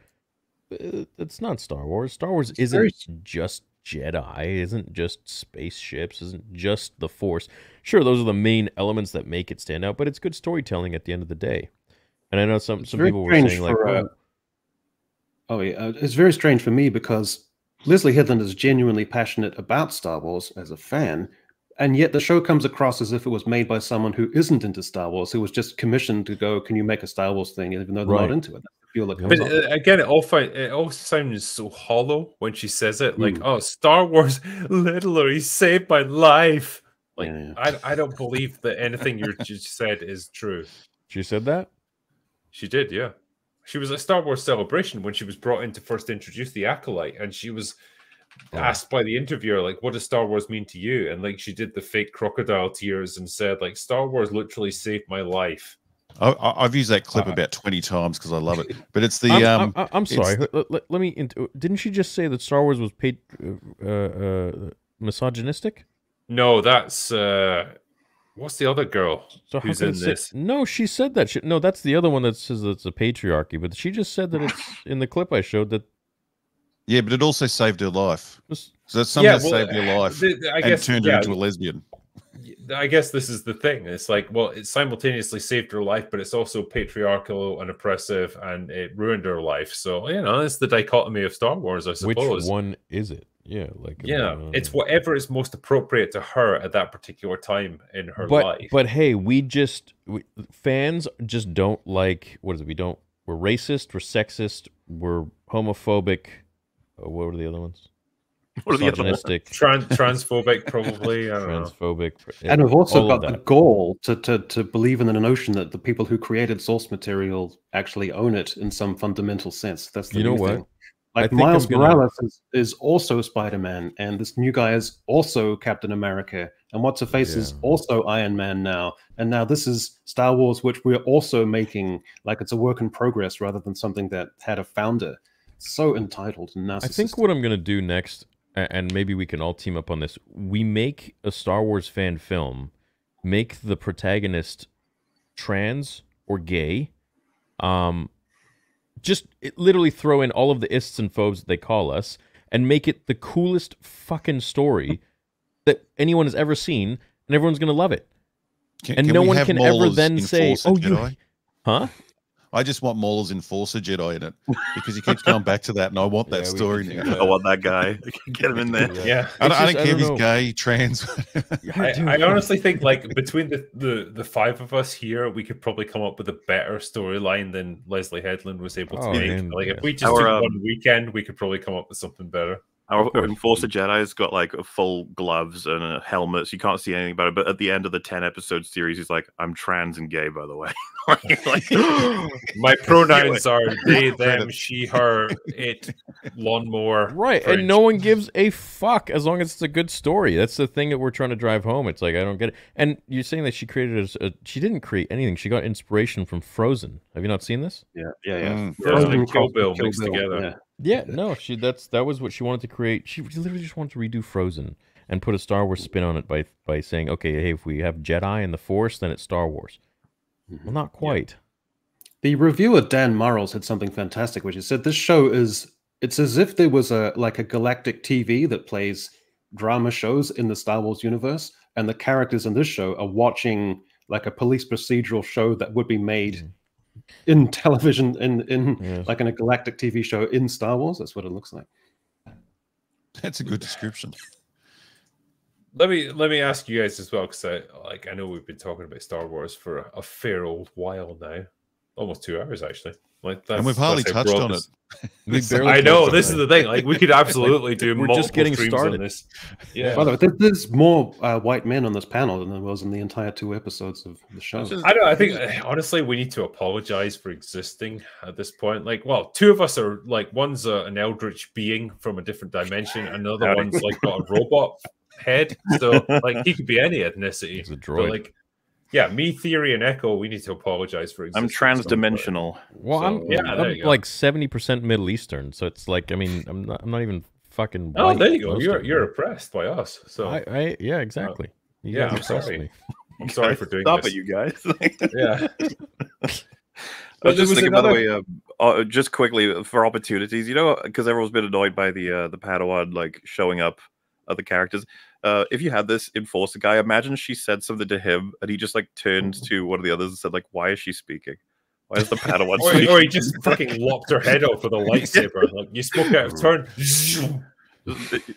It's not Star Wars. Star Wars isn't just Jedi, isn't just spaceships, isn't just the Force. Sure, those are the main elements that make it stand out, but it's good storytelling at the end of the day. And I know some people were saying, like, it's very strange for me because Leslie Headland is genuinely passionate about Star Wars as a fan, and yet the show comes across as if it was made by someone who isn't into Star Wars, who was just commissioned to go, can you make a Star Wars thing, even though they're not into it. But again, it all sounds so hollow when she says it. Like, oh, Star Wars literally saved my life. Like, I don't believe that anything you just said is true. She said that? She did, yeah. She was at Star Wars Celebration when she was brought in to first introduce the Acolyte, and she was asked by the interviewer, like, what does Star Wars mean to you? And like, she did the fake crocodile tears and said, like, Star Wars literally saved my life. I've used that clip about 20 times because I love it. But it's the I'm sorry. Let me. Didn't she just say that Star Wars was misogynistic? No, that's what's the other girl who's in this? No, she said that. No, that's the other one that says it's a patriarchy. But she just said that it's in the clip I showed that. Yeah, but it also saved her life. So that's something that saved her life and turned her into a lesbian. I guess this is the thing. It's like, well, it simultaneously saved her life, but it's also patriarchal and oppressive, and it ruined her life. So, you know, it's the dichotomy of Star Wars, I suppose. Which one is it? Yeah, like it's whatever is most appropriate to her at that particular time in her life. But hey, fans just don't like, what is it? We're racist, we're sexist, we're homophobic. What were the other ones? Misogynistic, transphobic, probably. I don't transphobic, and we've also got the gall to believe in the notion that the people who created source material actually own it in some fundamental sense. That's the new thing. Like Miles Morales is also Spider-Man, and this new guy is also Captain America, and What's-Her-Face is also Iron Man now. And now this is Star Wars, which we're also making like it's a work in progress rather than something that had a founder. So entitled and narcissistic. I think what I'm going to do next, and maybe we can all team up on this, we make a Star Wars fan film, make the protagonist trans or gay, just literally throw in all of the ists and phobes that they call us, and make it the coolest fucking story that anyone has ever seen, and everyone's going to love it. And no one can ever then say, oh, you... Huh? I just want MauLer's Enforcer Jedi in it because he keeps going back to that, and I want that story now. I want that guy. Get him in there. Yeah, I don't care if he's gay, trans. I honestly think, like, between the five of us here, we could probably come up with a better storyline than Leslie Headland was able to make. Man, like, if we just took one weekend, we could probably come up with something better. Our Enforcer Jedi's got like full gloves and a helmet, so you can't see anything about it. But at the end of the 10-episode series, he's like, "I'm trans and gay, by the way." Like, my pronouns are they, them, she, her, it, lawnmower. Right, French. And no one gives a fuck as long as it's a good story. That's the thing that we're trying to drive home. It's like, I don't get it. And you're saying that she created she didn't create anything. She got inspiration from Frozen. Have you not seen this? Yeah. Frozen and Kill Bill mixed together. Yeah, no, that was what she wanted to create. She literally just wanted to redo Frozen and put a Star Wars spin on it by saying, okay, hey, if we have Jedi and the Force, then it's Star Wars. Well, not quite. Yeah. The reviewer Dan Murrell said something fantastic, which he said this show it's as if there was a galactic TV that plays drama shows in the Star Wars universe, and the characters in this show are watching like a police procedural show that would be made in television like in a galactic TV show in Star Wars. That's what it looks like. That's a good description. Let me ask you guys as well, because I know we've been talking about Star Wars for a fair old while now, almost 2 hours actually. And we've hardly touched on it. I know this is the thing. Like, we could absolutely do. We're just getting started. On this. Yeah. By the way, there's more white men on this panel than there was in the entire 2 episodes of the show. I think honestly we need to apologize for existing at this point. Like, well, 2 of us are like, one's an eldritch being from a different dimension, another one's like got a robot head, so like he could be any ethnicity. He's a droid. But, like, yeah, me, Theory, and Echo, we need to apologize for existing. I'm trans-dimensional. Well, so, I'm like 70% Middle Eastern, so it's like, I mean, I'm not even fucking white. Oh, there you go. You're oppressed by us. So yeah, exactly. Yeah, I'm sorry. I'm sorry for doing Stop this. it, you guys. Yeah. I was just thinking, by the way, just quickly for opportunities, because everyone's been annoyed by the Padawan like showing up other characters. If you had this Enforcer guy, imagine she said something to him and he just like turned to one of the others and said like, "Why is she speaking? Why is the Padawan speaking?" Or he just fucking lopped her head off with a lightsaber. Like, you spoke out of turn.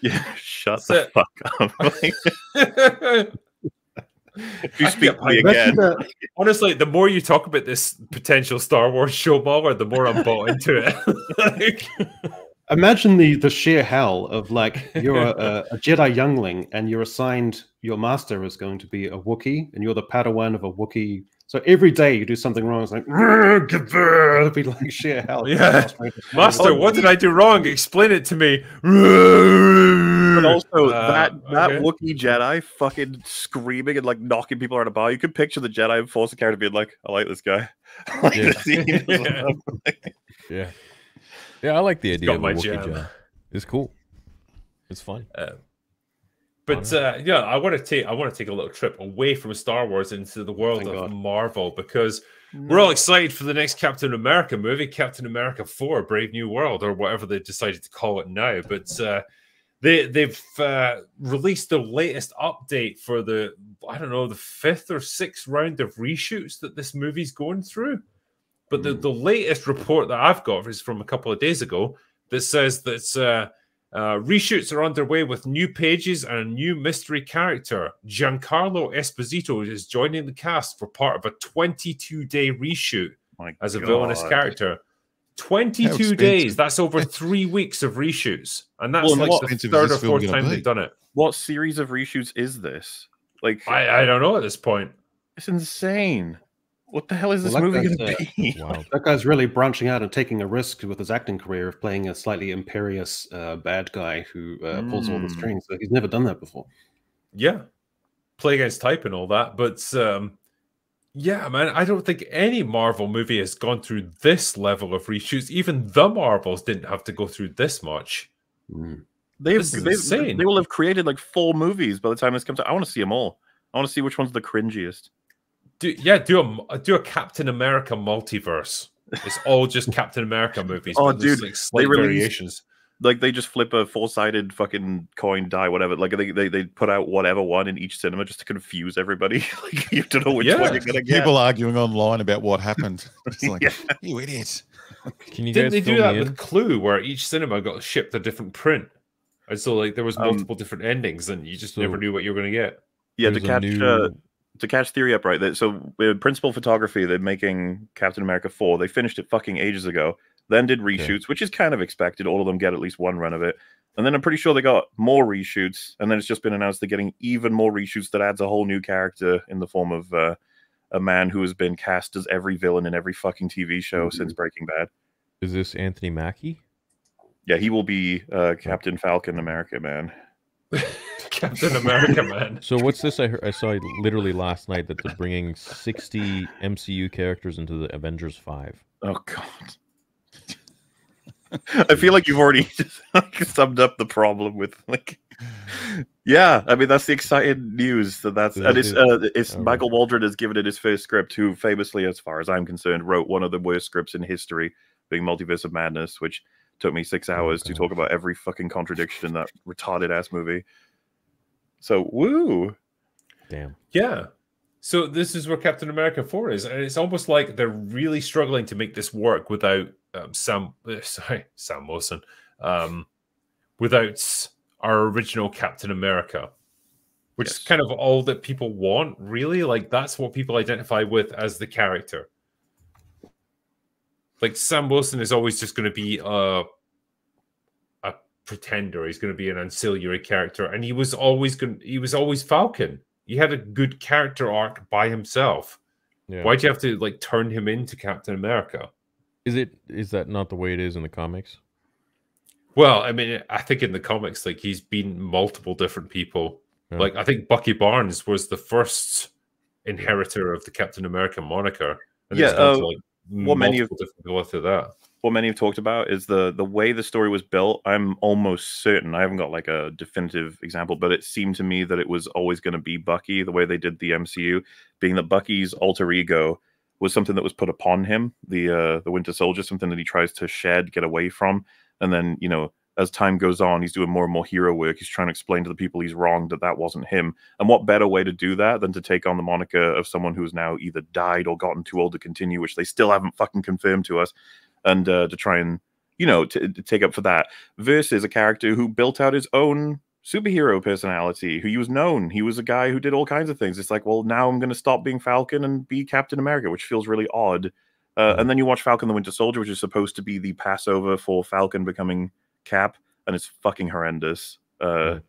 Yeah, shut the fuck up. If you speak to me again. Honestly, the more you talk about this potential Star Wars show, MauLer, the more I'm bought into it. Imagine the sheer hell of like you're a Jedi youngling and you're assigned your master is going to be a Wookiee and you're the Padawan of a Wookiee. So every day you do something wrong, it's like it'd be like sheer hell. Yeah, Master, what did I do wrong? Explain it to me. But also that Wookiee Jedi fucking screaming and like knocking people out of bar. You could picture the Jedi and Force character being like, "I like this guy." Yeah. Yeah, I like the idea of a Wookiee Jedi. It's cool. It's fun. But yeah, I want to take a little trip away from Star Wars into the world of Marvel, because we're all excited for the next Captain America movie, Captain America 4: Brave New World, or whatever they decided to call it now. But they've released the latest update for the fifth or sixth round of reshoots that this movie's going through. But the latest report that I've got is from a couple of days ago that says that reshoots are underway with new pages and a new mystery character. Giancarlo Esposito is joining the cast for part of a 22-day reshoot as a villainous character. 22 days. That's over 3 weeks of reshoots, and that's like the third or fourth time they've done it. What series of reshoots is this? Like, I don't know at this point. It's insane. What the hell is this movie going to be? Wow. That guy's really branching out and taking a risk with his acting career of playing a slightly imperious bad guy who pulls all the strings. Like, he's never done that before. Yeah, play against type and all that. But yeah, man, I don't think any Marvel movie has gone through this level of reshoots. Even the Marvels didn't have to go through this much. They will have created like 4 movies by the time this comes out. I want to see them all. I want to see which one's the cringiest. Do a Captain America multiverse. It's all just Captain America movies. Oh, but dude, like slight variations. Like they just flip a 4-sided fucking coin die, whatever. Like they put out whatever one in each cinema just to confuse everybody. Like you don't know which one you're gonna get. People arguing online about what happened. It's like, you idiots. Can you Didn't guys they do that with Clue, where each cinema got shipped a different print, and so like there was multiple different endings, and you just never knew what you were gonna get. Yeah, to catch theory up right. So Principal Photography, they're making Captain America 4. They finished it fucking ages ago. Then did reshoots, which is kind of expected. All of them get at least one run of it. And then I'm pretty sure they got more reshoots. And then it's just been announced they're getting even more reshoots that adds a whole new character in the form of a man who has been cast as every villain in every fucking TV show since Breaking Bad. Is this Anthony Mackie? Yeah, he will be Captain Falcon America, man. Captain America, man. So what's this? I saw literally last night that they're bringing 60 MCU characters into the Avengers 5. Oh, God. I feel like you've already summed up the problem with like, yeah. I mean, that's the exciting news. It's Michael Waldron has given it his first script, who famously, as far as I'm concerned, wrote one of the worst scripts in history, being Multiverse of Madness, which took me 6 hours to talk about every fucking contradiction in that retarded ass movie. So, woo. Damn. Yeah. So this is where Captain America 4 is, and it's almost like they're really struggling to make this work without Sam Wilson, without our original Captain America, which is kind of all that people want, really. Like, that's what people identify with as the character. Like, Sam Wilson is always just going to be a pretender. He's going to be an ancillary character, and he was always Falcon. He had a good character arc by himself. Yeah. Why'd you have to like turn him into Captain America? Is that not the way it is in the comics? Well, I mean, I think in the comics, like, he's been multiple different people. Yeah. Like, I think Bucky Barnes was the first inheritor of the Captain America moniker. And what many of different people after that. what many have talked about is the way the story was built. I'm almost certain, I haven't got like a definitive example, but it seemed to me that it was always going to be Bucky, the way they did the MCU, being that Bucky's alter ego was something that was put upon him, the Winter Soldier, something that he tries to shed, get away from. And then, you know, as time goes on, he's doing more and more hero work. He's trying to explain to the people he's wronged that that wasn't him. And what better way to do that than to take on the moniker of someone who's now either died or gotten too old to continue, which they still haven't fucking confirmed to us, and to try and, you know, to take up for that, versus a character who built out his own superhero personality, who he was known. He was a guy who did all kinds of things. It's like, well, now I'm going to stop being Falcon and be Captain America, which feels really odd. And then you watch Falcon the Winter Soldier, which is supposed to be the Passover for Falcon becoming Cap, and it's fucking horrendous. And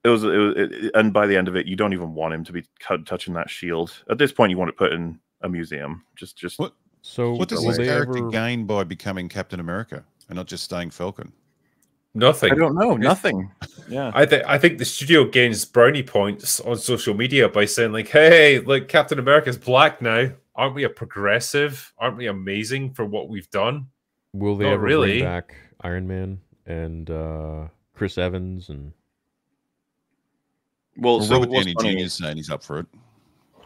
by the end of it, you don't even want him to be touching that shield. At this point, you want to put in a museum. Just what? So what does his character gain by becoming Captain America and not just staying Falcon? Nothing. I don't know. Nothing. Yeah. I think the studio gains brownie points on social media by saying like, "Hey, like Captain America's black now. Aren't we a progressive? Aren't we amazing for what we've done?" Will they ever bring back Iron Man and Chris Evans and? Well, so Robert Downey Jr. is saying he's up for it.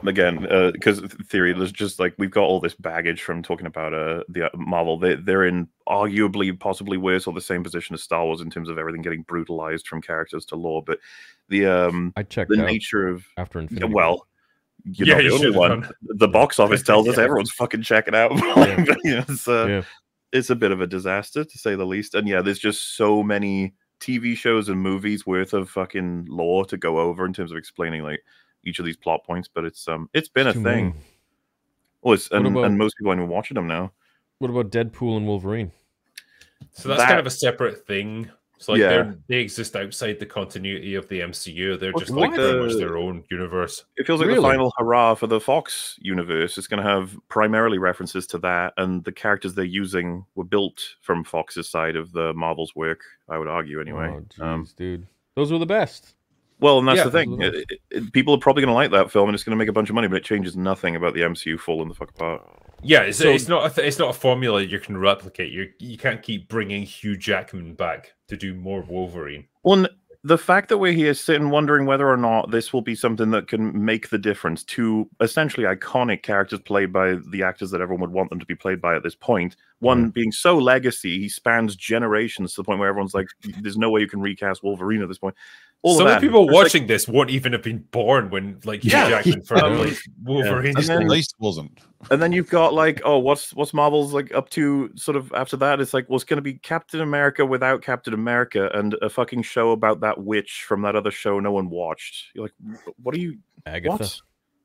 Again, because theory, there's just like we've got all this baggage from talking about the Marvel. They're in arguably, possibly worse or the same position as Star Wars in terms of everything getting brutalized from characters to lore. But the I checked the out nature of after Infinity. Well, you're not the only one. The box office tells us everyone's fucking checking out. It's a bit of a disaster to say the least. And yeah, there's just so many TV shows and movies worth of fucking lore to go over in terms of explaining like each of these plot points, but it's been a thing. Well, and most people aren't even watching them now. What about Deadpool and Wolverine? So that's kind of a separate thing. So like they exist outside the continuity of the MCU. They're just like pretty much their own universe. It feels like the final hurrah for the Fox universe. It's going to have primarily references to that, and the characters they're using were built from Fox's side of the Marvel's work, I would argue anyway. Oh, geez, dude. Those were the best. Well, and that's the thing. People are probably going to like that film, and it's going to make a bunch of money, but it changes nothing about the MCU falling the fuck apart. Yeah, it's not a formula you can replicate. You can't keep bringing Hugh Jackman back to do more Wolverine. Well, the fact that we're here sitting wondering whether or not this will be something that can make the difference to essentially iconic characters played by the actors that everyone would want them to be played by at this point. One being so legacy, he spans generations to the point where everyone's like, there's no way you can recast Wolverine at this point. Some of the people watching this won't even have been born when like Hugh Jackman first Wolverine. And then, at least wasn't. And then you've got like, oh, what's Marvel's like up to sort of after that? It's like, well, it's going to be Captain America without Captain America and a fucking show about that witch from that other show no one watched. You're like, what are you? Agatha. What?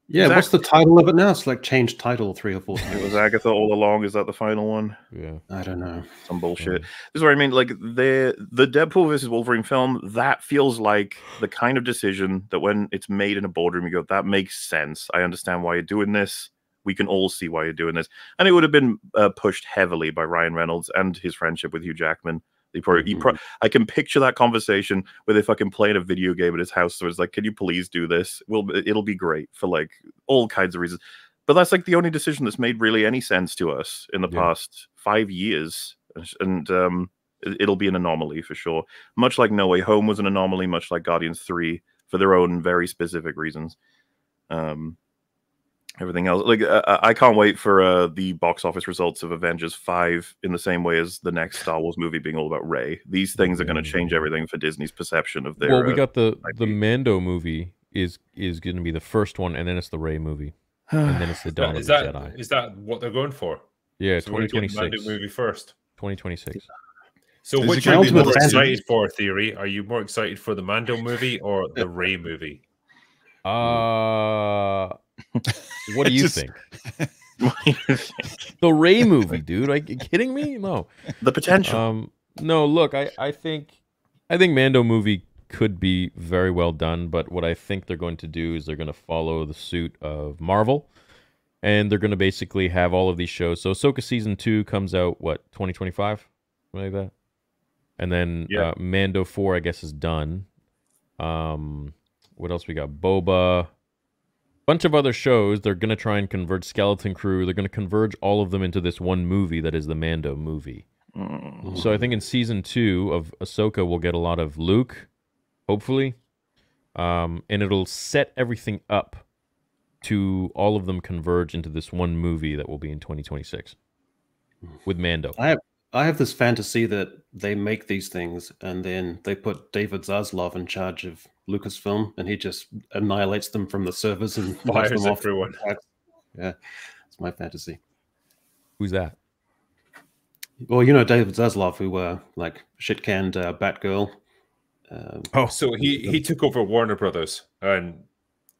Yeah, what's the title of it now? It's like changed title 3 or 4 times. It was Agatha all along. Is that the final one? Yeah, I don't know. Some bullshit. This is what I mean. Like the Deadpool versus Wolverine film, that feels like the kind of decision that when it's made in a boardroom, you go, that makes sense. I understand why you're doing this. We can all see why you're doing this. And it would have been pushed heavily by Ryan Reynolds and his friendship with Hugh Jackman. I can picture that conversation where they fucking playing a video game at his house. So it's like, can you please do this? It'll be great for like all kinds of reasons. But that's like the only decision that's made really any sense to us in the past 5 years. And it'll be an anomaly for sure. Much like No Way Home was an anomaly, much like Guardians 3 for their own very specific reasons. Everything else, like I can't wait for the box office results of Avengers 5 in the same way as the next Star Wars movie being all about Rey. These things are going to change everything for Disney's perception of their. Well, we got the Mando movie is going to be the first one, and then it's the Rey movie, and then it's the Dawn of the Jedi. Is that what they're going for? Yeah, so 2026. Mando movie first. 2026. So, which are you more excited for? Theory? Are you more excited for the Mando movie or the Rey movie? What do you think? The Rey movie, dude. Are you kidding me? No. The potential. No, look, I think Mando movie could be very well done, but what I think they're going to do is they're going to follow the suit of Marvel, and they're going to basically have all of these shows. So Ahsoka season 2 comes out, 2025? Something like that. And then Mando 4, I guess, is done. What else we got? Boba. bunch of other shows. They're going to try and convert Skeleton Crew. They're going to converge all of them into this one movie that is the Mando movie. So I think in season 2 of Ahsoka, we'll get a lot of Luke, hopefully. And it'll set everything up to all of them converge into this one movie that will be in 2026 with Mando. I have this fantasy that they make these things and then they put David Zaslav in charge of Lucasfilm and he just annihilates them from the servers and fires them off. Everyone. Yeah, it's my fantasy. Who's that? Well, you know David Zaslav, who like shit-canned Batgirl. So he took over Warner Brothers and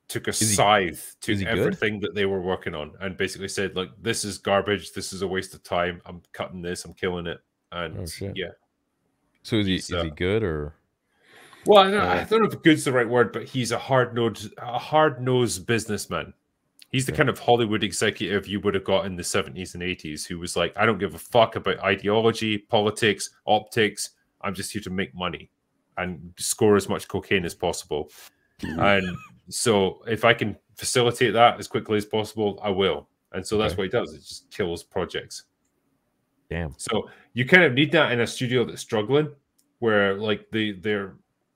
took a scythe to everything that they were working on and basically said, like, this is garbage, this is a waste of time, I'm cutting this, I'm killing it. And yeah. So is he good or? Well, I don't know if good's the right word, but he's a hard-nosed businessman. He's the kind of Hollywood executive you would have got in the 70s and 80s who was like, I don't give a fuck about ideology, politics, optics. I'm just here to make money and score as much cocaine as possible. And so if I can facilitate that as quickly as possible, I will. And so that's what he does. It just kills projects. Damn. So you kind of need that in a studio that's struggling, where like they're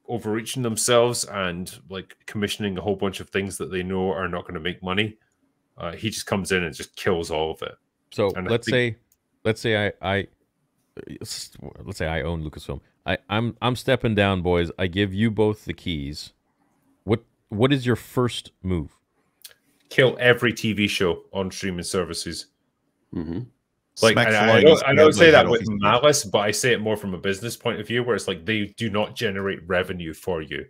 overreaching themselves and like commissioning a whole bunch of things that they know are not going to make money. He just comes in and just kills all of it. So let's say I own Lucasfilm. I'm stepping down, boys. I give you both the keys. What is your first move? Kill every TV show on streaming services. Like, I don't say that with malice, but I say it more from a business point of view, where it's like they do not generate revenue for you.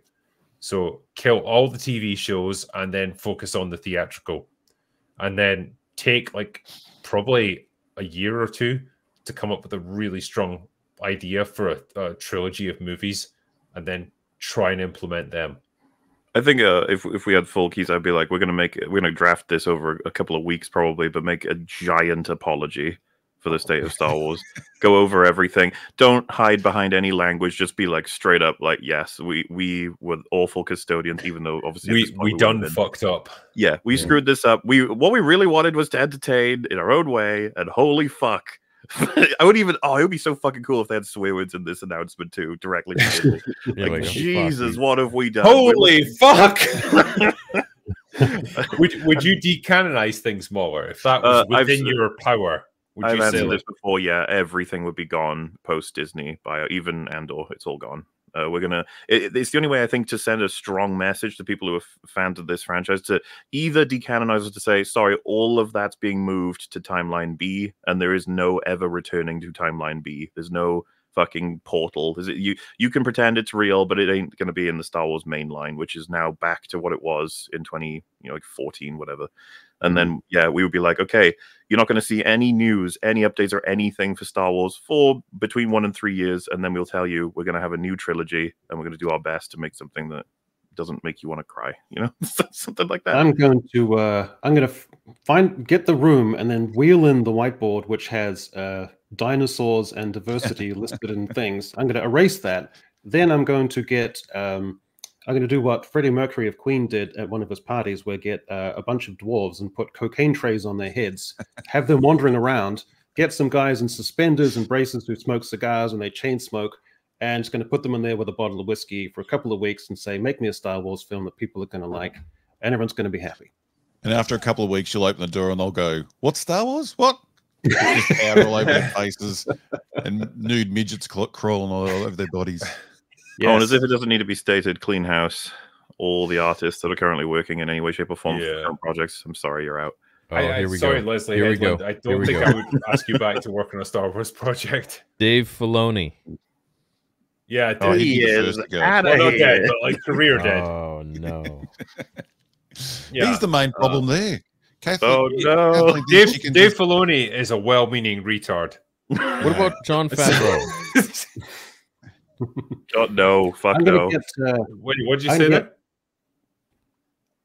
So kill all the TV shows and then focus on the theatrical. And then take like probably a year or two to come up with a really strong idea for a trilogy of movies and then try and implement them. I think if we had full keys, I'd be like, we're gonna draft this over a couple of weeks probably, but make a giant apology for the state of Star Wars. Go over everything. Don't hide behind any language. Just be like straight up, like, yes, we were awful custodians, even though obviously we done fucked up. Yeah, we screwed this up. What we really wanted was to entertain in our own way, and holy fuck. it would be so fucking cool if they had swear words in this announcement too, directly. Like, Jesus, what have we done? Holy fuck! would you decanonize things, MauLer, if that was within your power? I've answered this before. Yeah, everything would be gone post Disney by even Andor. It's all gone. It's the only way I think to send a strong message to people who are fans of this franchise, to either decanonize or to say, sorry, all of that's being moved to timeline B, and there is no ever returning to timeline B. There's no fucking portal. You can pretend it's real, but it ain't going to be in the Star Wars main line, which is now back to what it was in 2014, whatever. And then, yeah, we would be like, okay, you're not going to see any news, any updates, or anything for Star Wars for between 1 and 3 years. And then we'll tell you we're going to have a new trilogy, and we're going to do our best to make something that doesn't make you want to cry, something like that. I'm going to get the room and then wheel in the whiteboard, which has dinosaurs and diversity listed in things. I'm going to erase that. Then I'm going to get. I'm going to do what Freddie Mercury of Queen did at one of his parties, where get a bunch of dwarves and put cocaine trays on their heads, have them wandering around, get some guys in suspenders and braces who smoke cigars and they chain smoke, and it's going to put them in there with a bottle of whiskey for a couple of weeks and say, make me a Star Wars film that people are going to like, and everyone's going to be happy. And after a couple of weeks, you'll open the door and they'll go, "What's Star Wars? What?" Just hair all over their faces and nude midgets crawling all over their bodies. Yes. Oh, and as if it doesn't need to be stated, clean house. All the artists that are currently working in any way, shape, or form for current projects. I'm sorry, you're out. Sorry, Leslie. Here we go. I don't think I would ask you back to work on a Star Wars project. Dave Filoni. Yeah, he is not dead, but like career dead. Oh no. Yeah. He's the main problem there. Oh no, Dave Filoni is a well-meaning retard. What about Jon Favreau? No, fuck no. What did you say there?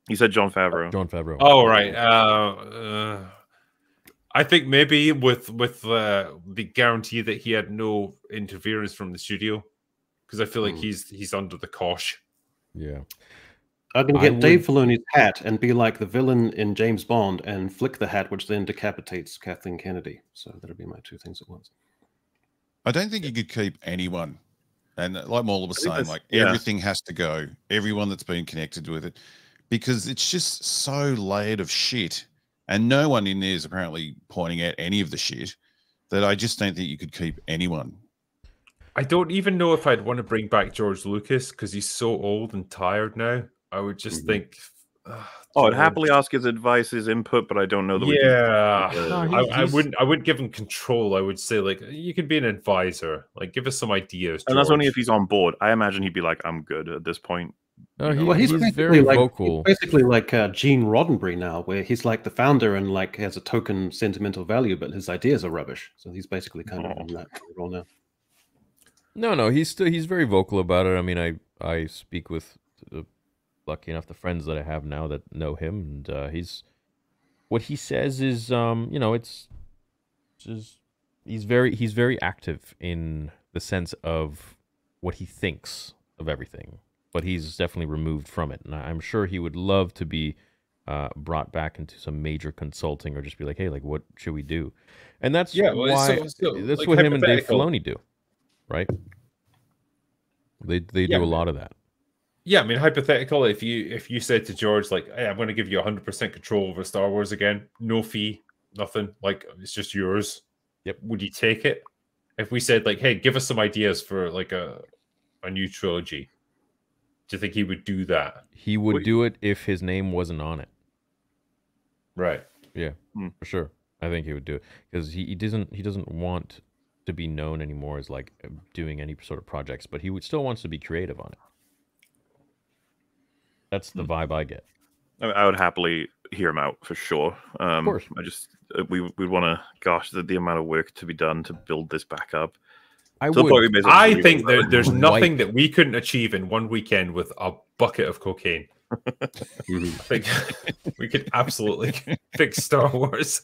He said Jon Favreau. Jon Favreau. Oh, right. I think maybe with the guarantee that he had no interference from the studio, because I feel like he's under the cosh. Yeah. I'm going to get Dave Filoni's hat and be like the villain in James Bond and flick the hat, which then decapitates Kathleen Kennedy. So that'll be my two things at once. I don't think you could keep anyone. And like MauLer was saying, like everything has to go. Everyone that's been connected with it. Because it's just so layered of shit. And no one in there is apparently pointing out any of the shit that I just don't think you could keep anyone. I don't even know if I'd want to bring back George Lucas because he's so old and tired now. I would just think... I'd happily ask his advice, his input, but I don't know the I wouldn't give him control. I would say, like, you could be an advisor. Like, give us some ideas, George. And that's only if he's on board. I imagine he'd be like, I'm good at this point. He's very vocal. He's basically like Gene Roddenberry now, where he's like the founder and like has a token sentimental value, but his ideas are rubbish. So he's basically kind of in that role now. No, he's very vocal about it. I mean, I speak with lucky enough the friends that I have now that know him, and what he says is it's just he's very active in the sense of what he thinks of everything, but he's definitely removed from it. And I'm sure he would love to be brought back into some major consulting or just be like, hey, like, what should we do? And that's why that's like what him and Dave Filoni do. Right? They do a lot of that. Yeah, I mean, hypothetical, if you said to George, like, hey, I'm going to give you 100% control over Star Wars again, no fee, nothing, like, it's just yours. Yep. Would you take it? If we said, like, hey, give us some ideas for, like, a new trilogy, do you think he would do that? He would do it if his name wasn't on it. Right. Yeah, for sure. I think he would do it because he doesn't want to be known anymore as like doing any sort of projects, but he still wants to be creative on it. That's the vibe I get. I would happily hear him out for sure. Of course. We'd want to. Gosh, the amount of work to be done to build this back up. I think there's nothing that we couldn't achieve in one weekend with a bucket of cocaine. I think we could absolutely fix Star Wars.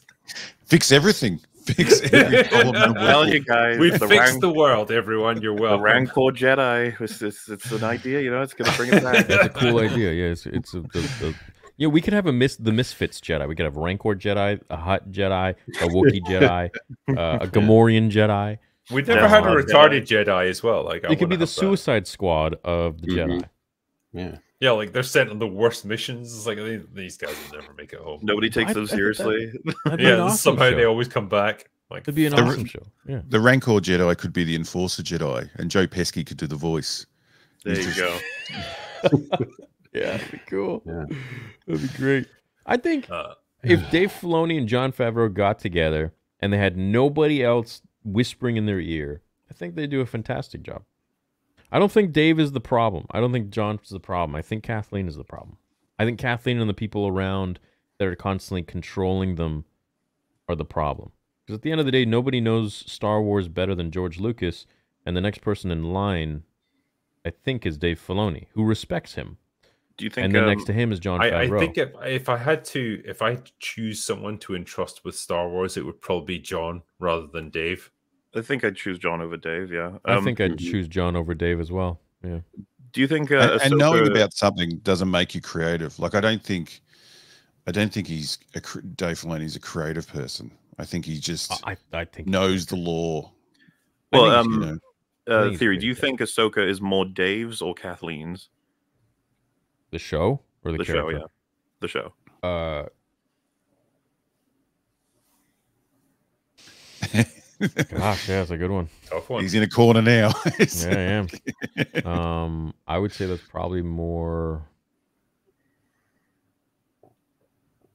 Fix everything. Fix every problem. Well, you guys, we fixed the world, everyone. You're welcome. The Rancor Jedi. It's an idea, it's going to bring it back. That's a cool idea. Yeah, we could have the Misfits Jedi. We could have Rancor Jedi, a Hutt Jedi, a Wookiee Jedi, a Gamorrean Jedi. We never had a retarded Jedi as well. Like, it could be the Suicide Squad of the Jedi. Yeah, like they're sent on the worst missions. It's like these guys will never make it home. Nobody takes them seriously. Somehow they always come back. Like, it'd be an awesome show. Yeah, the Rancor Jedi could be the Enforcer Jedi, and Joe Pesci could do the voice. There you go. Yeah, that'd be cool. Yeah. That'd be great. I think if Dave Filoni and Jon Favreau got together and they had nobody else whispering in their ear, I think they do a fantastic job. I don't think Dave is the problem. I don't think John is the problem. I think Kathleen is the problem. I think Kathleen and the people around that are constantly controlling them are the problem. Because at the end of the day, nobody knows Star Wars better than George Lucas, and the next person in line, I think, is Dave Filoni, who respects him. Do you think? And then next to him is Jon Favreau. I think if I choose someone to entrust with Star Wars, it would probably be John rather than Dave. I think I'd choose John over Dave. Yeah, I think I'd choose John over Dave as well. Yeah. Do you think? And knowing about something doesn't make you creative. Like I don't think he's Dave Filoni's a creative person. I think he just I think knows the lore. Well, Theory. Do you think Ahsoka is more Dave's or Kathleen's? The show or the character? Show? Yeah, the show. Gosh, yeah, that's a good one. Tough one. He's in a corner now. Yeah, I am. I would say that's probably more.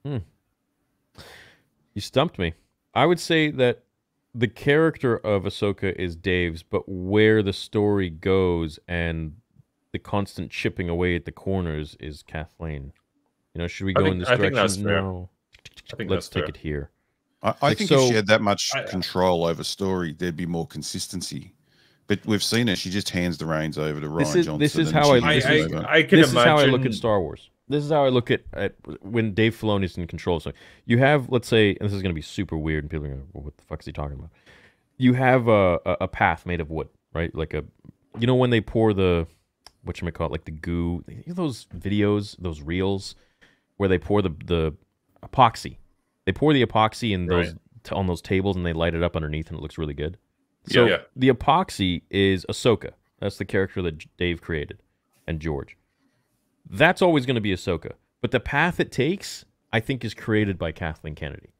You stumped me. I would say that the character of Ahsoka is Dave's, but where the story goes and the constant chipping away at the corners is Kathleen. Should we go in this direction? No. Let's take it here. I think if she had that much control over story, there'd be more consistency. But we've seen it; she just hands the reins over to Rian Johnson. This is how I look at Star Wars. This is how I look at when Dave Filoni's in control. So you have, let's say, and this is going to be super weird, and people are going to go, "What the fuck is he talking about?" You have a path made of wood, right? Like when they pour the whatchamacallit, like the goo. You know those videos, those reels, where they pour the epoxy. They pour the epoxy in those on those tables and they light it up underneath and it looks really good. So the epoxy is Ahsoka. That's the character that Dave created and George. That's always going to be Ahsoka. But the path it takes, I think, is created by Kathleen Kennedy.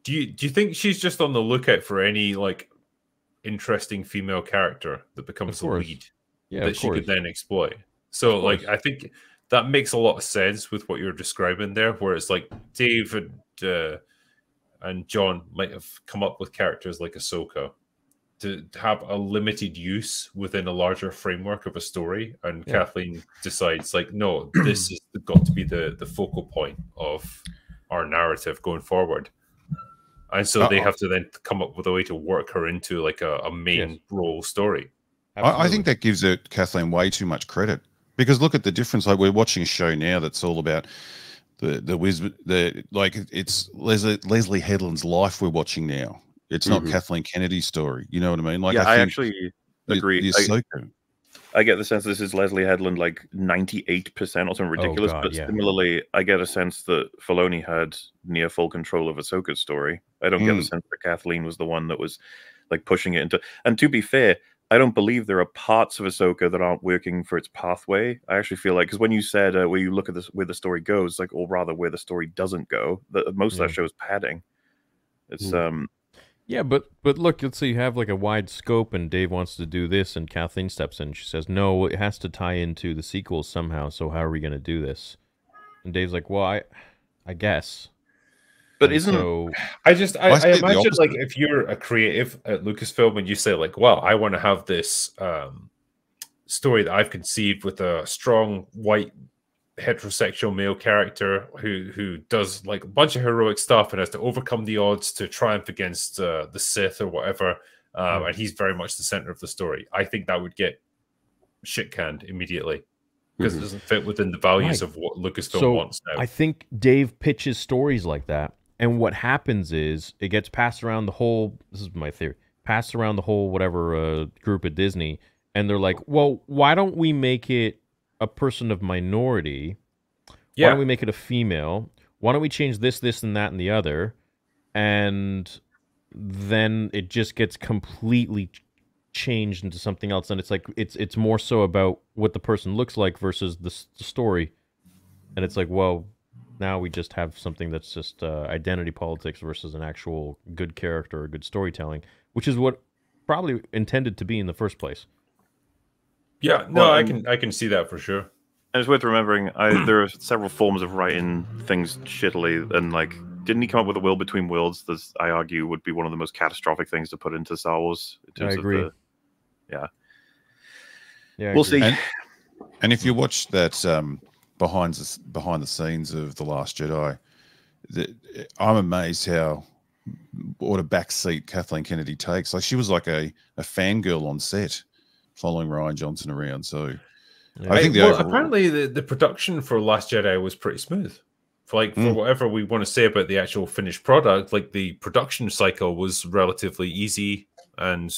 Do you think she's just on the lookout for any like interesting female character that becomes the lead that she could then exploit? So like I think that makes a lot of sense with what you're describing there, where it's like Dave and John might have come up with characters like Ahsoka to have a limited use within a larger framework of a story, and Kathleen decides like, no, this is got to be the focal point of our narrative going forward. And so they have to then come up with a way to work her into like a main role story. I think that gives Kathleen way too much credit, because look at the difference. Like we're watching a show now that's all about it's Leslie Headland's life we're watching now. It's not Kathleen Kennedy's story. You know what I mean? Like I actually agree. I get the sense this is Leslie Headland like 98% or something ridiculous. But similarly, I get a sense that Filoni had near full control of Ahsoka's story. I don't get the sense that Kathleen was the one that was like pushing it into. And to be fair, I don't believe there are parts of Ahsoka that aren't working for its pathway. I actually feel like, because when you said where you look at this, where the story goes, like, or rather where the story doesn't go, most of that show is padding. It's Yeah, but look, let's say you have like a wide scope and Dave wants to do this and Kathleen steps in. She says, no, it has to tie into the sequels somehow, so how are we going to do this? And Dave's like, well, I guess. But and isn't... So, I imagine like if you're a creative at Lucasfilm and you say like, well, I want to have this story that I've conceived with a strong white heterosexual male character who does like a bunch of heroic stuff and has to overcome the odds to triumph against the Sith or whatever, and he's very much the center of the story. I think that would get shit canned immediately because it doesn't fit within the values of what Lucasfilm wants now. I think Dave pitches stories like that, and what happens is it gets passed around the whole, this is my theory, passed around the whole whatever group at Disney, and they're like, well, why don't we make it a person of minority? Why don't we make it a female? Why don't we change this, and that, and the other? And then it just gets completely changed into something else. And it's like, it's more so about what the person looks like versus the story. And it's like, well, now we just have something that's just identity politics versus an actual good character or good storytelling, which is what probably intended to be in the first place. Yeah, no, I can see that for sure. And it's worth remembering, there are several forms of writing things shittily, and like, didn't he come up with a will between worlds that I argue would be one of the most catastrophic things to put into Star Wars? In terms I agree. Of yeah, we'll see. And if you watch that behind the scenes of The Last Jedi, I'm amazed what a backseat Kathleen Kennedy takes. Like, she was like a fangirl on set, following Rian Johnson around. So I think apparently the production for Last Jedi was pretty smooth. For whatever we want to say about the actual finished product, like the production cycle was relatively easy and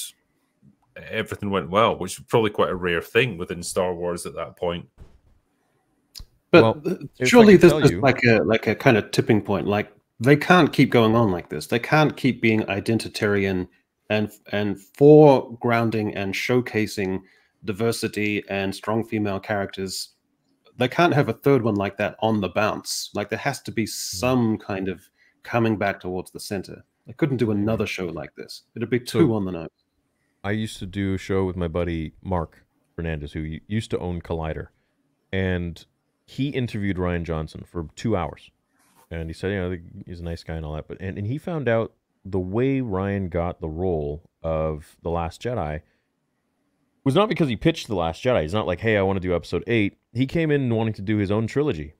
everything went well, which is probably quite a rare thing within Star Wars at that point. But surely this is like a kind of tipping point. Like, they can't keep going on like this. They can't keep being identitarian and foregrounding and showcasing diversity and strong female characters. They can't have a third one like that on the bounce. Like, there has to be some kind of coming back towards the center. They couldn't do another show like this. It'd be too on the nose. I used to do a show with my buddy Mark Fernandez, who used to own Collider, and he interviewed Rian Johnson for 2 hours. And he said, you know, he's a nice guy and all that, but and he found out the way Rian got the role of The Last Jedi was not because he pitched The Last Jedi. He's not like, hey, I want to do episode 8. He came in wanting to do his own trilogy,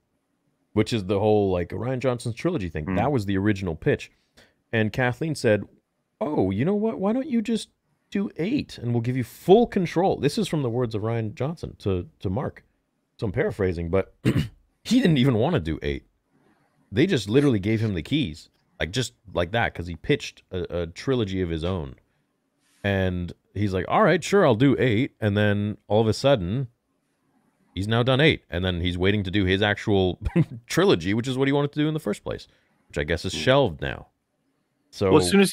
which is the whole, like, Rian Johnson's trilogy thing. That was the original pitch. And Kathleen said, oh, you know what? Why don't you just do 8 and we'll give you full control. This is from the words of Rian Johnson to Mark. So I'm paraphrasing, but he didn't even want to do 8. They just literally gave him the keys, like just like that, because he pitched a trilogy of his own. And he's like, all right, sure, I'll do 8. And then all of a sudden, he's now done 8. And then he's waiting to do his actual trilogy, which is what he wanted to do in the first place, which I guess is shelved now. So, well, as soon as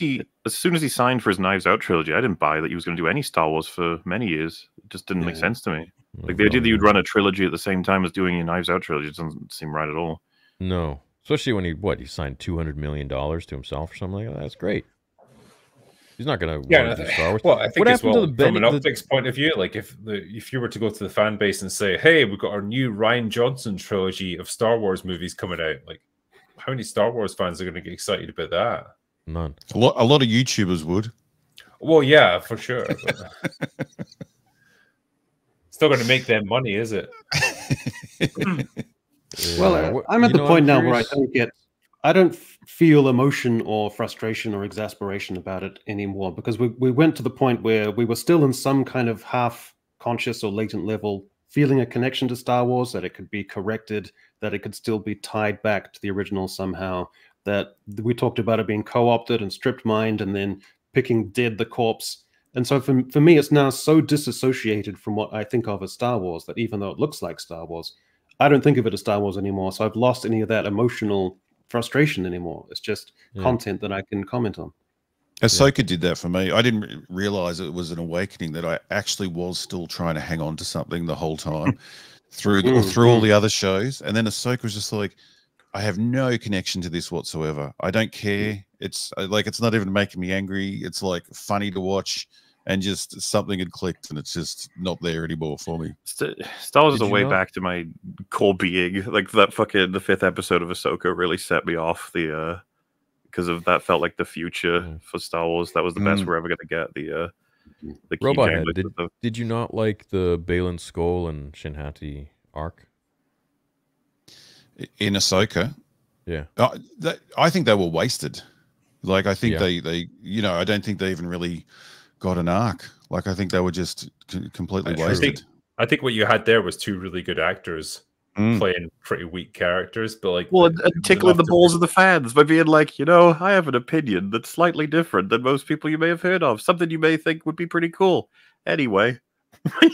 he signed for his Knives Out trilogy, I didn't buy that he was going to do any Star Wars for many years. It just didn't make sense to me. Like the idea that you'd run a trilogy at the same time as doing your Knives Out trilogy doesn't seem right at all. No, especially when he signed $200 million to himself or something like that. That's great. He's not going to do Star Wars. Well, I think as well, from an optics point of view, like if you were to go to the fan base and say, "Hey, we've got our new Rian Johnson trilogy of Star Wars movies coming out," like how many Star Wars fans are going to get excited about that? None. A lot of YouTubers would. Well, yeah, for sure. But still going to make them money, is it? Well, I'm at the point now where I don't feel emotion or frustration or exasperation about it anymore, because we went to the point where we were still in some kind of half conscious or latent level feeling a connection to Star Wars, that it could be corrected, that it could still be tied back to the original somehow, that we talked about it being co-opted and stripped mined and then picking dead the corpse. And so for me, it's now so disassociated from what I think of as Star Wars that even though it looks like Star Wars, I don't think of it as Star Wars anymore. So I've lost any of that emotional frustration anymore. It's just content that I can comment on. Ahsoka did that for me. I didn't realize it was an awakening, that I actually was still trying to hang on to something the whole time through all the other shows. And then Ahsoka was just like, I have no connection to this whatsoever. I don't care. It's like, it's not even making me angry. It's like funny to watch, and just something had clicked, and it's just not there anymore for me. Star Wars is a way back to my core being. Like that fucking the 5th episode of Ahsoka really set me off. Because of that felt like the future for Star Wars. That was the best we're ever going to get. The Robot Head, did you not like the Baylan Skoll and Shin-Hati arc? In Ahsoka? Yeah. I think they were wasted. Like, I think they I don't think they even really got an arc. Like, I think they were just completely wasted. I think what you had there was 2 really good actors playing pretty weak characters, but like, well, and tickling the balls of the fans by being like, I have an opinion that's slightly different than most people you may have heard of, something you may think would be pretty cool. Anyway,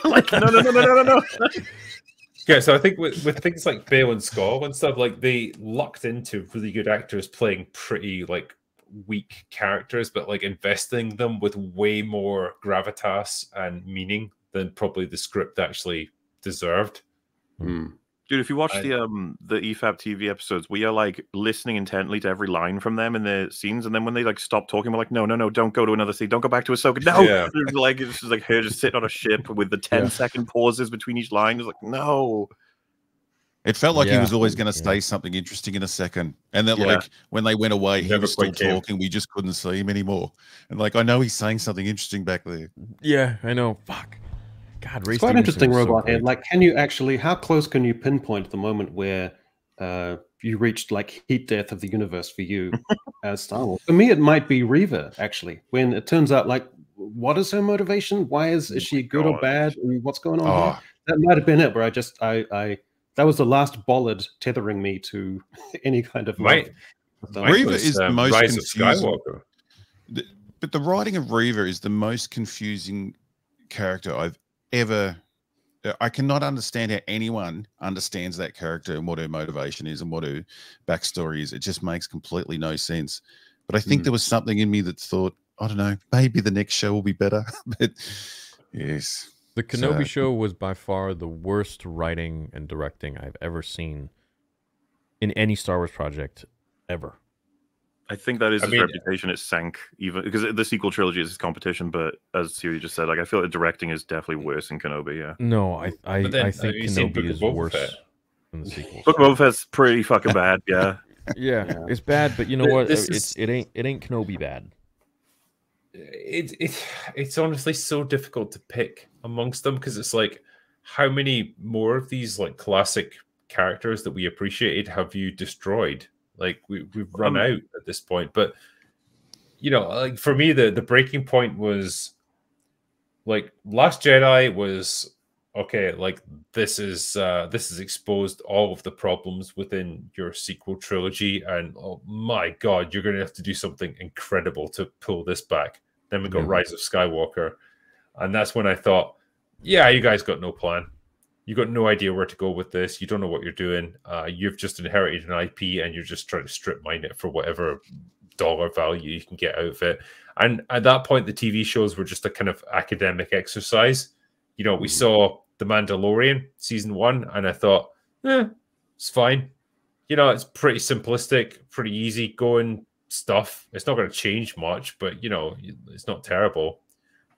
like, no. Yeah, so I think with things like Baylan Skoll and stuff, like they lucked into really good actors playing pretty like weak characters, but like investing them with way more gravitas and meaning than probably the script actually deserved. Dude, if you watch the EFAP TV episodes, we are like listening intently to every line from them in their scenes, and then when they like stop talking, we're like, no, don't go to another scene, don't go back to Ahsoka, no. Yeah. Like it's just like her just sitting on a ship with the 10-second pauses between each line. It's like, no. It felt like he was always going to say something interesting in a second, and then like when they went away, he was still talking. We just couldn't see him anymore. And like, I know he's saying something interesting back there. Yeah, I know. Fuck. God, it's quite interesting, Robot Head. Like, can you actually? How close can you pinpoint the moment where you reached like heat death of the universe for you as Star Wars? For me, it might be Reva. Actually, when it turns out, like, what is her motivation? Why is she good or bad? And what's going on here? That might have been it. Where I that was the last bollard tethering me to any kind of Reva is the most confusing. But the writing of Reva is the most confusing character I've ever. I cannot understand how anyone understands that character and what her motivation is and what her backstory is. It just makes completely no sense. But I think there was something in me that thought, I don't know, maybe the next show will be better. But yes. The Kenobi show was by far the worst writing and directing I've ever seen in any Star Wars project ever. I think that is his reputation. It sank even because the sequel trilogy is his competition. But as Siri just said, like I feel like the directing is definitely worse in Kenobi. Yeah. No, I think Kenobi is worse than the sequel. Book of Boba Fett's pretty fucking bad. Yeah. Yeah, it's bad, but you know what? It ain't Kenobi bad. It's honestly so difficult to pick amongst them because it's like, how many more of these like classic characters that we appreciated have you destroyed? Like we've run out at this point. But like for me, the breaking point was like Last Jedi was okay. Like this is exposed all of the problems within your sequel trilogy, and oh my god, you're going to have to do something incredible to pull this back. Then we got Rise of Skywalker. And that's when I thought, yeah, you guys got no plan. You got no idea where to go with this. You don't know what you're doing. You've just inherited an IP and you're just trying to strip mine it for whatever dollar value you can get out of it. And at that point, the TV shows were just a kind of academic exercise. You know, we saw The Mandalorian season 1, and I thought, it's fine. You know, it's pretty simplistic, pretty easy going stuff. It's not going to change much, but, you know, it's not terrible.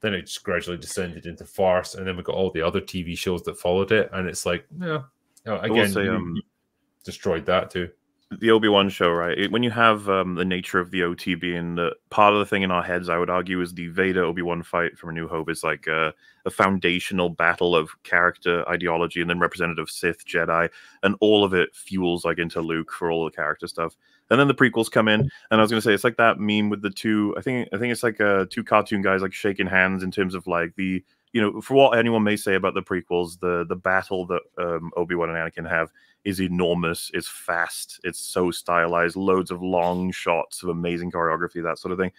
Then it just gradually descended into farce, and then we got all the other TV shows that followed it, and it's like, again, you destroyed that too. The Obi-Wan show, right? When you have the nature of the OT being the part of the thing in our heads, I would argue is the Vader Obi-Wan fight from A New Hope is like a foundational battle of character ideology, and then representative Sith, Jedi, and all of it fuels like into Luke for all the character stuff. And then the prequels come in, and I was going to say it's like that meme with the two. I think it's like two cartoon guys like shaking hands in terms of like the, you know, for what anyone may say about the prequels, the battle that Obi-Wan and Anakin have is enormous. It's fast. It's so stylized. Loads of long shots of amazing choreography, that sort of thing.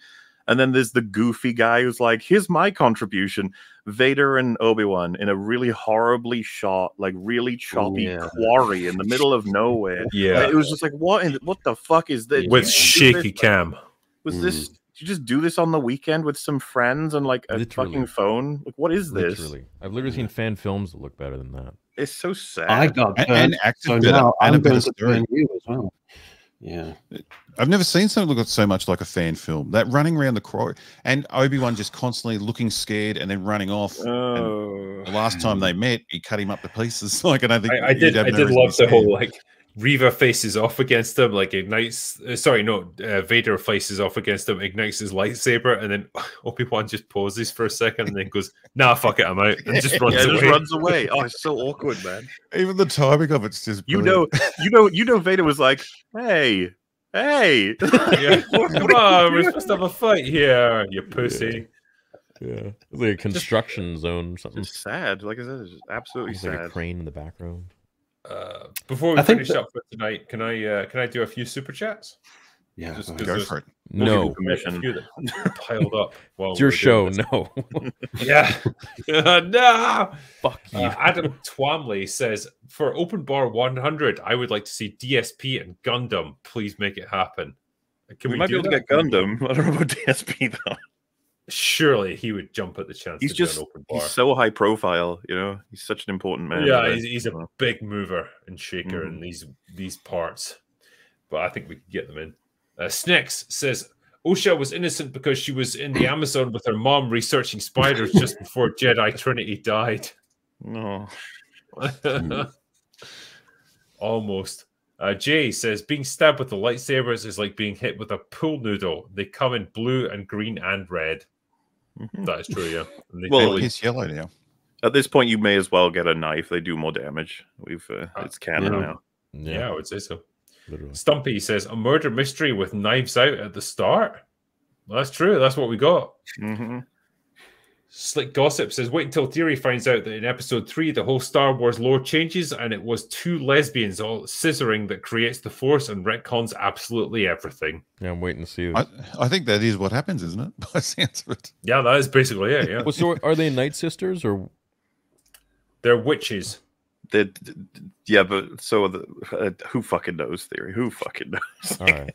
And then there's the goofy guy who's like, here's my contribution. Vader and Obi-Wan in a really horribly shot, like really choppy quarry in the middle of nowhere. Yeah. It was just like, what the fuck is this? With shaky cam. Was this, did you just do this on the weekend with some friends and like a fucking phone? Like, what is this? Literally. I've literally seen fan films that look better than that. It's so sad. I got and so now I'm going to burn you as well. Yeah, I've never seen something look so much like a fan film. That running around the quarry and Obi-Wan just constantly looking scared and then running off. And the last time they met, he cut him up to pieces. Like, and I think I did love the whole like Reva faces off against him, like ignites. Vader faces off against him, ignites his lightsaber, and then Obi-Wan just pauses for a second and then goes, "Nah, fuck it, I'm out," and just runs away. Just runs away. Oh, it's so awkward, man. Even the timing of it's just brilliant. You know, Vader was like, "Hey, yeah. Come on, we're supposed to have a fight here, you pussy." Yeah, it's like a construction zone or something. It's sad. Like I said, it's just absolutely sad. Like a crane in the background. Before we finish up for tonight, can I do a few super chats? Yeah, just go for it. No, piled up. It's your show. No. Yeah. No. Fuck you. Adam Twamley says, for Open Bar 100, I would like to see DSP and Gundam. Please make it happen. Can we might be able to get Gundam. I don't know about DSP though. Surely he would jump at the chance. He's just he's so high profile, you know. He's such an important man. Yeah, he's a big mover and shaker in these parts. But I think we could get them in. Snix says Osha was innocent because she was in the Amazon with her mom researching spiders just before Jedi Trinity died. No. Almost. Jay says being stabbed with the lightsabers is like being hit with a pool noodle. They come in blue and green and red. That is true, yeah. Well, it's yellow now. At this point, you may as well get a knife. They do more damage. It's canon now. Yeah, I would say so. Literally. Stumpy says a murder mystery with knives out at the start. Well, that's true. That's what we got. Slick Gossip says wait until Theory finds out that in episode 3 the whole Star Wars lore changes and it was 2 lesbians all scissoring that creates the Force and retcons absolutely everything. Yeah, I'm waiting to see this. I think that is what happens, isn't it? By the sense of it. Yeah, that is basically it. Yeah. Well, so are they Night Sisters or they're witches? Yeah, but so who fucking knows, Theory? Who fucking knows? All right.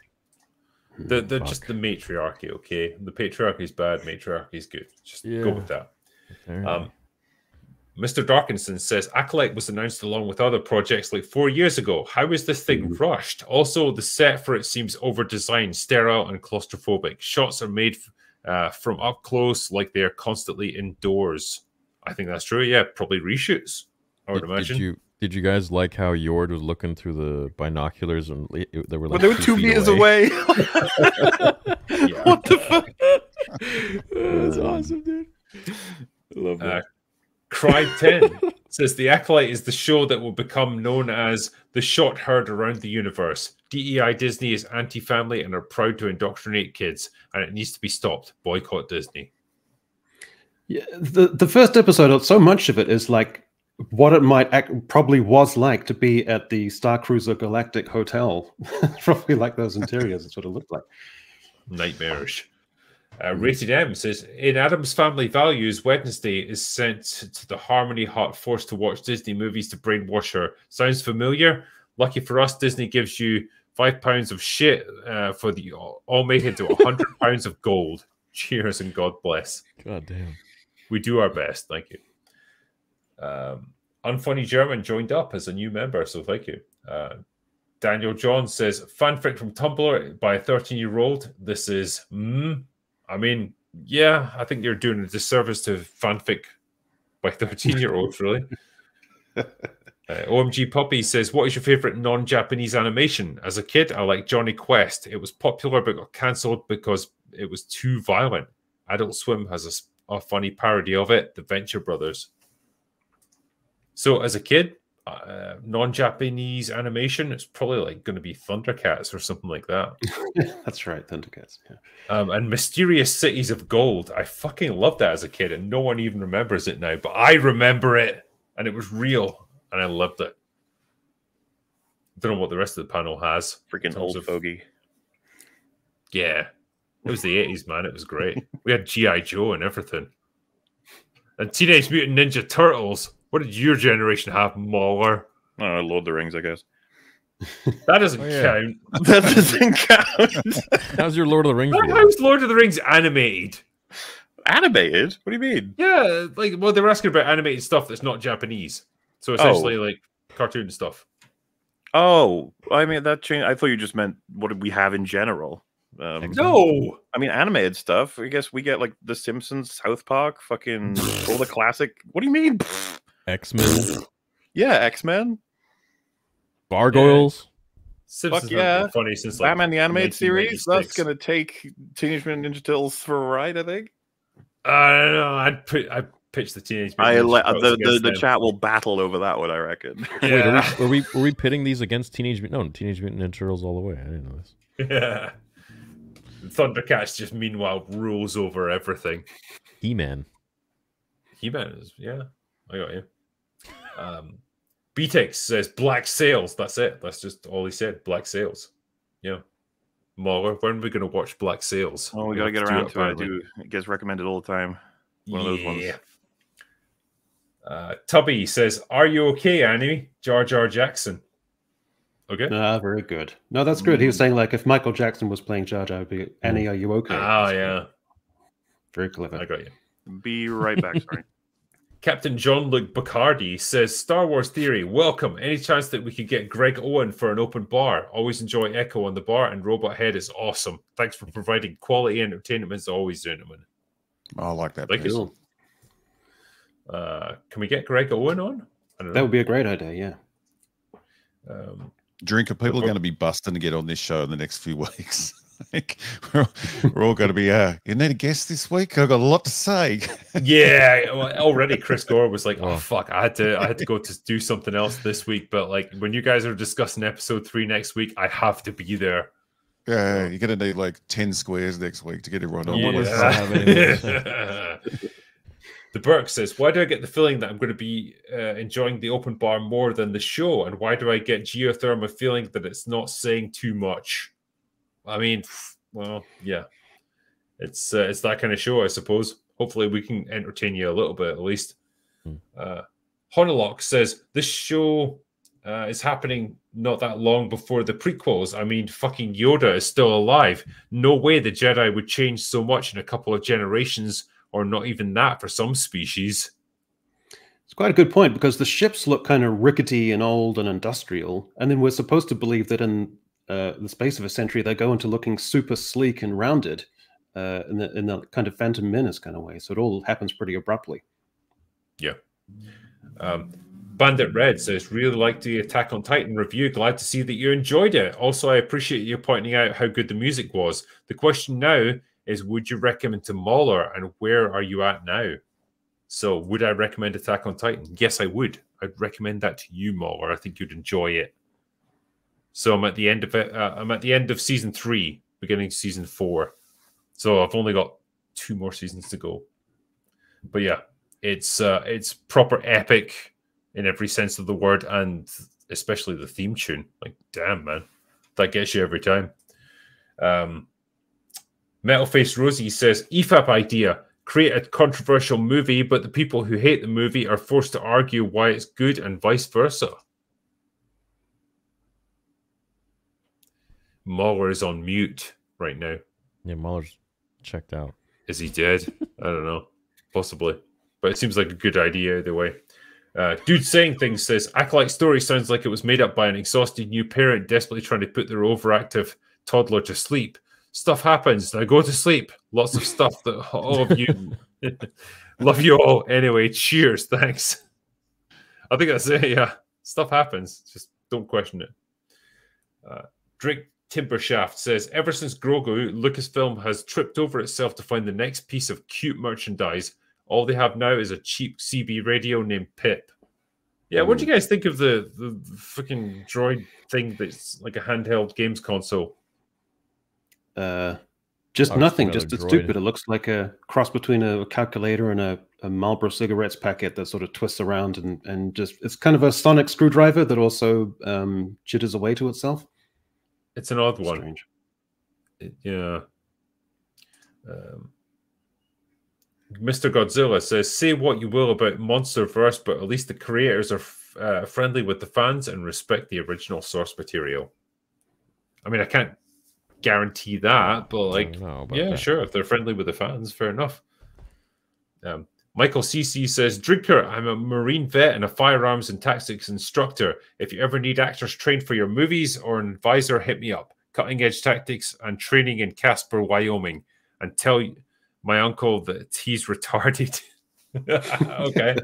They're just the matriarchy, okay? The patriarchy is bad, matriarchy is good. Just go with that. Mr. Darkinson says Acolyte was announced along with other projects like 4 years ago. How is this thing rushed? Also, the set for it seems over-designed, sterile, and claustrophobic. Shots are made from up close like they are constantly indoors. I think that's true. Yeah, probably reshoots, I would imagine. Did you guys like how Yord was looking through the binoculars and they were like they were 2 meters away? What the fuck? That's awesome, dude. I love that. Cry10 says the Acolyte is the show that will become known as the shot heard around the universe. DEI Disney is anti-family and are proud to indoctrinate kids, and it needs to be stopped. Boycott Disney. Yeah, the first episode, so much of it is like what it might probably was like to be at the Star Cruiser Galactic Hotel. Probably like those interiors. That's what it looked like. Nightmarish. Rated M says, in Adam's Family Values, Wednesday is sent to the Harmony Hut, forced to watch Disney movies to brainwash her. Sounds familiar? Lucky for us, Disney gives you £5 of shit for the all make into £100 of gold. Cheers and God bless. God damn. We do our best. Thank you. Unfunny German joined up as a new member, so thank you. Daniel John says, fanfic from Tumblr by a 13-year-old. This is, I mean, yeah, I think you're doing a disservice to fanfic by 13-year-olds, really. OMG Puppy says, what is your favorite non-Japanese animation? As a kid, I liked Johnny Quest. It was popular but got cancelled because it was too violent. Adult Swim has a funny parody of it, The Venture Brothers. So as a kid, non-Japanese animation, it's probably like going to be Thundercats or something like that. That's right, Thundercats. Yeah. And Mysterious Cities of Gold. I fucking loved that as a kid, and no one even remembers it now. But I remember it, and it was real, and I loved it. Don't know what the rest of the panel has. Freaking old fogey. Yeah. It was the 80s, man. It was great. We had G.I. Joe and everything. And Teenage Mutant Ninja Turtles. What did your generation have, MauLer? I don't know, Lord of the Rings, I guess. That doesn't count. That doesn't count. How's your Lord of the Rings? How's Lord of the Rings animated? Animated? What do you mean? Yeah, like, well, they were asking about animated stuff that's not Japanese. So essentially, like, cartoon stuff. Oh, I mean, that changed. I thought you just meant what did we have in general. No, I mean animated stuff. I guess we get like The Simpsons, South Park, fucking all the classic. What do you mean? X-Men. Yeah, X-Men. Gargoyles. Simpsons Fuck yeah. Been funny since like Batman the Animated Series. That's gonna take Teenage Mutant Ninja Turtles for a ride, I think. I don't know. I'd pitch the Teenage Mutant Ninja Turtles the chat will battle over that one, I reckon. Yeah. Wait, are we pitting these against Teenage Mutant Ninja Turtles all the way? I didn't know this. Yeah. Thundercats just meanwhile rules over everything. He-Man. He-Man is, yeah. I got you. BTEX says Black Sails. That's it. That's just all he said. Black Sails. Yeah. MauLer, when are we going to watch Black Sails? Oh, we got to get around to it. It gets recommended all the time. One of those ones. Tubby says, are you okay, Annie? Jar Jar Jackson. Okay. Very good. No, that's good. He was saying, like, if Michael Jackson was playing Jar Jar, it'd be, Annie, are you okay? Oh, yeah. Very clever. I got you. Be right back, sorry. Captain Jean-Luc Bacardi says, Star Wars Theory, welcome. Any chance that we could get Greg Owen for an open bar? Always enjoy Echo on the bar, and Robot Head is awesome. Thanks for providing quality entertainment as always, gentlemen. I like that. Like cool. Can we get Greg Owen on? I don't know. That would be a great idea, yeah. Drinker, people are going to be busting to get on this show in the next few weeks. Like, we're all going to be, you need a guest this week? I've got a lot to say. Yeah, well, already Chris Gore was like, oh, fuck, I had to go to do something else this week. But like, when you guys are discussing episode 3 next week, I have to be there. Yeah, you're going to need like 10 squares next week to get everyone on. Yeah. The Burke says, why do I get the feeling that I'm going to be enjoying the open bar more than the show? And why do I get geothermal feeling that it's not saying too much? I mean, well, yeah. It's that kind of show, I suppose. Hopefully we can entertain you a little bit, at least. Honolock says, this show is happening not that long before the prequels. I mean, fucking Yoda is still alive. No way the Jedi would change so much in a couple of generations, or not even that for some species. It's quite a good point, because the ships look kind of rickety and old and industrial, and then we're supposed to believe that in the space of a century they go into looking super sleek and rounded in the kind of Phantom Menace kind of way. So it all happens pretty abruptly. Yeah. Bandit Red says, really liked the Attack on Titan review. Glad to see that you enjoyed it. Also, I appreciate you pointing out how good the music was. The question now is, would you recommend to MauLer, and where are you at now? So would I recommend Attack on Titan? Yes, I would. I'd recommend that to you, MauLer. I think you'd enjoy it. So I'm at the end of it. I'm at the end of season 3, beginning of season 4. So I've only got 2 more seasons to go. But yeah, it's proper epic in every sense of the word, and especially the theme tune. Like, damn, man, that gets you every time. Metalface Rosie says, EFAP idea. Create a controversial movie, but the people who hate the movie are forced to argue why it's good and vice versa. MauLer is on mute right now. Yeah, MauLer's checked out. Is he dead? I don't know. Possibly. But it seems like a good idea either way. Dude Saying Things says, Acolyte story sounds like it was made up by an exhausted new parent desperately trying to put their overactive toddler to sleep. Stuff happens. Now go to sleep. Lots of stuff that all of you love you all. Anyway, cheers. Thanks. I think that's it. Yeah. Stuff happens. Just don't question it. Drake Timbershaft says, ever since Grogu, Lucasfilm has tripped over itself to find the next piece of cute merchandise. All they have now is a cheap CB radio named Pip. Yeah, what do you guys think of the freaking droid thing that's like a handheld games console? Just nothing. Just it's stupid. It looks like a cross between a calculator and a Marlboro cigarettes packet that sort of twists around and just it's kind of a sonic screwdriver that also jitters away to itself. It's an odd one. Strange. Yeah. Mr. Godzilla says, say what you will about Monsterverse, but at least the creators are friendly with the fans and respect the original source material. I mean, I can't guarantee that, but like, yeah, sure. If they're friendly with the fans, fair enough. Michael CC says, Drinker, I'm a Marine vet and a firearms and tactics instructor. If you ever need actors trained for your movies or an advisor, hit me up. Cutting edge tactics and training in Casper, Wyoming. And tell my uncle that he's retarded. Okay.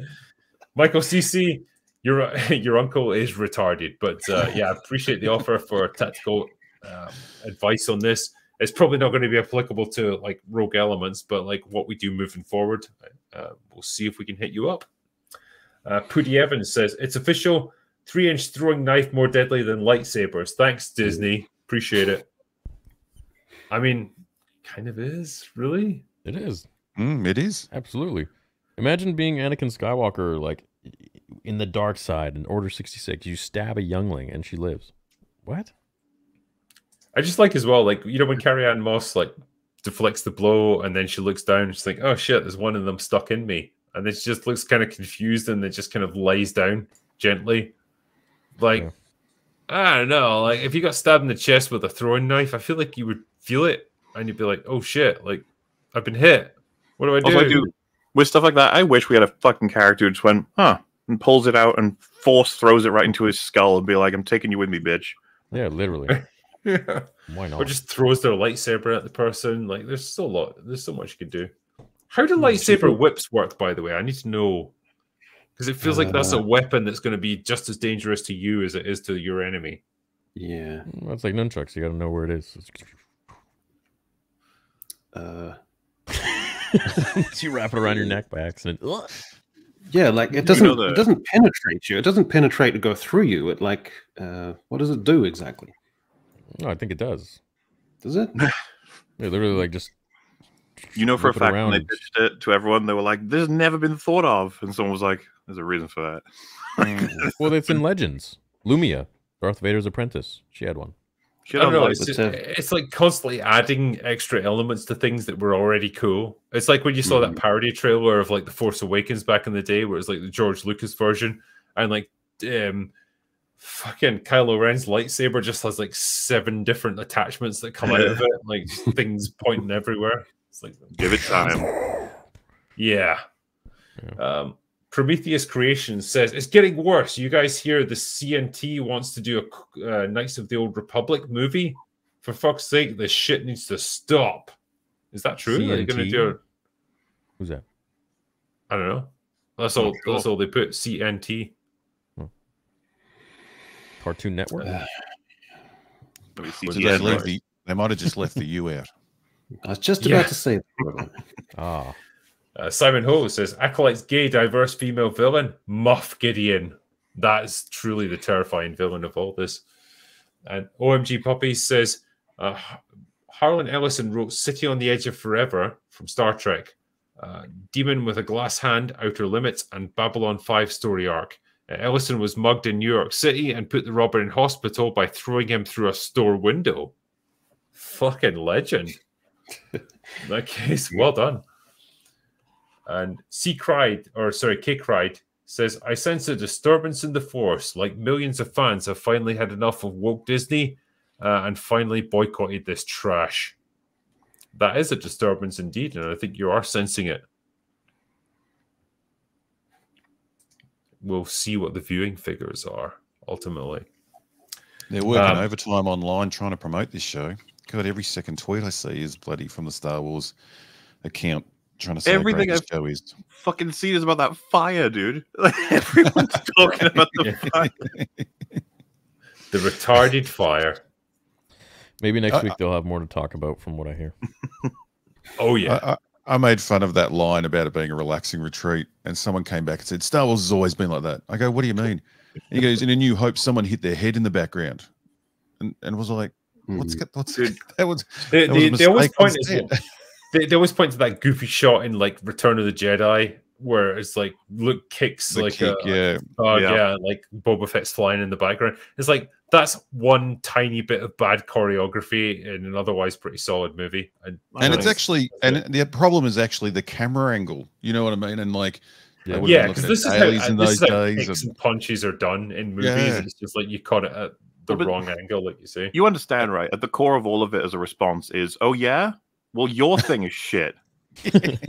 Michael CC, your uncle is retarded. But yeah, I appreciate the offer for tactical advice on this. It's probably not going to be applicable to like Rogue Elements, but like what we do moving forward, we'll see if we can hit you up. Pooty Evans says, it's official, 3-inch throwing knife more deadly than lightsabers. Thanks, Disney. Appreciate it. I mean, kind of is, really? It is. It is. Absolutely. Imagine being Anakin Skywalker, like, in the dark side in Order 66. You stab a youngling and she lives. What? I just like as well, like, you know, when Carrie-Anne Moss, like, deflects the blow and then she looks down, she's like, oh, shit, there's one of them stuck in me. And then she just looks kind of confused and then just kind of lays down gently. Like, yeah. I don't know. Like, if you got stabbed in the chest with a throwing knife, I feel like you would feel it and you'd be like, oh, shit, like, I've been hit. What do I do? Also, I do with stuff like that, I wish we had a fucking character who just went, huh, and pulls it out and force throws it right into his skull and be like, I'm taking you with me, bitch. Yeah, literally. Yeah. Why not? Or just throws their lightsaber at the person. Like, there's so much you can do. How do lightsaber whips work, by the way? I need to know. Because it feels like that's a weapon that's going to be just as dangerous to you as it is to your enemy. Yeah. Well, it's like nunchucks. You got to know where it is. You wrap it around your neck by accident. Yeah, like it doesn't penetrate you. It doesn't penetrate to go through you. It like what does it do exactly? No, I think it does. Does it? Yeah, literally, like just. You know, for a fact, when they pitched it to everyone, they were like, "This has never been thought of," and someone was like, "There's a reason for that." Well, it's in Legends. Lumia, Darth Vader's apprentice. She had one. I don't know. It's like constantly adding extra elements to things that were already cool. It's like when you saw that parody trailer of like The Force Awakens back in the day, where it's like the George Lucas version, and like fucking Kylo Ren's lightsaber just has like 7 different attachments that come out of it, like things pointing everywhere. It's like, give it time. Yeah. Prometheus Creations says, it's getting worse. You guys hear the CNT wants to do a Knights of the Old Republic movie? For fuck's sake, this shit needs to stop. Is that true? CNT? Are you going to do Who's that? I don't know. That's all. That's all they put. CNT. Cartoon Network. They might have just left the U out. I was just about to say that. Simon Ho says, Acolyte's gay, diverse female villain, Moff Gideon. That is truly the terrifying villain of all this. And OMG Puppy says, Harlan Ellison wrote City on the Edge of Forever from Star Trek, Demon with a Glass Hand, Outer Limits, and Babylon 5 story arc. Ellison was mugged in New York City and put the robber in hospital by throwing him through a store window. Fucking legend. In that case, well done. And K Cried says, I sense a disturbance in the force, like millions of fans have finally had enough of woke Disney and finally boycotted this trash. That is a disturbance indeed, and I think you are sensing it. We'll see what the viewing figures are, ultimately. They're working overtime online trying to promote this show. God, every second tweet I see is bloody from the Star Wars account trying to say everything this show is. Fucking seen is about that fire, dude. Everyone's talking about the fire. The retarded fire. Maybe next week they'll have more to talk about from what I hear. Oh, yeah. I made fun of that line about it being a relaxing retreat, and someone came back and said, Star Wars has always been like that. I go, what do you mean? And he goes, in A New Hope, someone hit their head in the background. And was like, what's that was they always point they always point to that goofy shot in like Return of the Jedi where it's like Luke kicks like like Boba Fett's flying in the background. It's like that's one tiny bit of bad choreography in an otherwise pretty solid movie. And it's actually, and the problem is actually the camera angle. You know what I mean? And like, because this is how kicks and punches are done in movies. And it's just like you caught it at the wrong angle, like you say. You understand, right? At the core of all of it as a response is, oh yeah? Well, your thing is shit.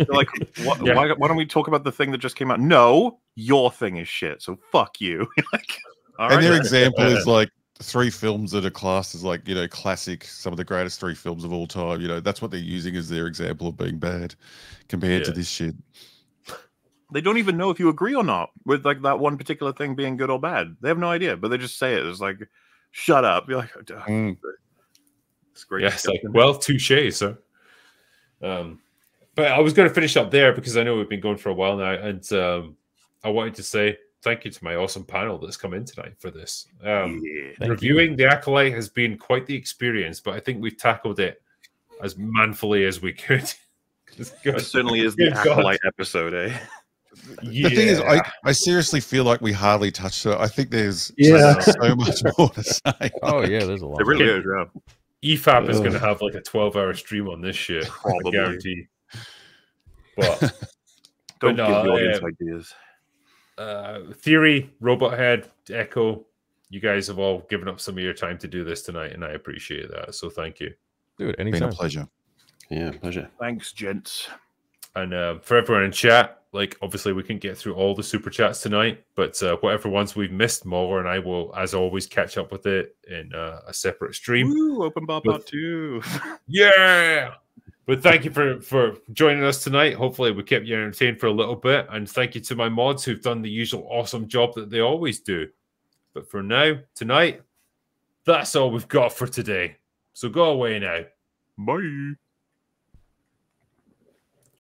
Like, why don't we talk about the thing that just came out? No, your thing is shit. So fuck you. Like, and their example is like 3 films that are classed as like, classic, some of the greatest 3 films of all time. That's what they're using as their example of being bad compared to this shit. They don't even know if you agree or not with like that one particular thing being good or bad. They have no idea, but they just say it. It's like, shut up. You're like, it's great. Yes, like, well, touche, sir. But I was going to finish up there because I know we've been going for a while now, and I wanted to say thank you to my awesome panel that's come in tonight for this. Reviewing The Acolyte has been quite the experience, but I think we've tackled it as manfully as we could. It certainly is the Acolyte episode, eh? The thing is, I seriously feel like we hardly touched it. I think there's so much more to say. Oh yeah, there's a lot. It really is, yeah. EFAP is going to have like a 12-hour stream on this shit, probably. I guarantee. But don't give the audience ideas. Theory, Robot Head, Echo, you guys have all given up some of your time to do this tonight, and I appreciate that. So thank you. Dude, anytime. Been a pleasure. Yeah, pleasure. Thanks, gents. And for everyone in chat, like obviously we couldn't get through all the super chats tonight, but whatever ones we've missed, MauLer and I will, as always, catch up with it in a separate stream. Woo, open bar part 2. Yeah. But thank you for joining us tonight. Hopefully we kept you entertained for a little bit. And thank you to my mods who've done the usual awesome job that they always do. But for now, tonight, that's all we've got for today. So go away now. Bye.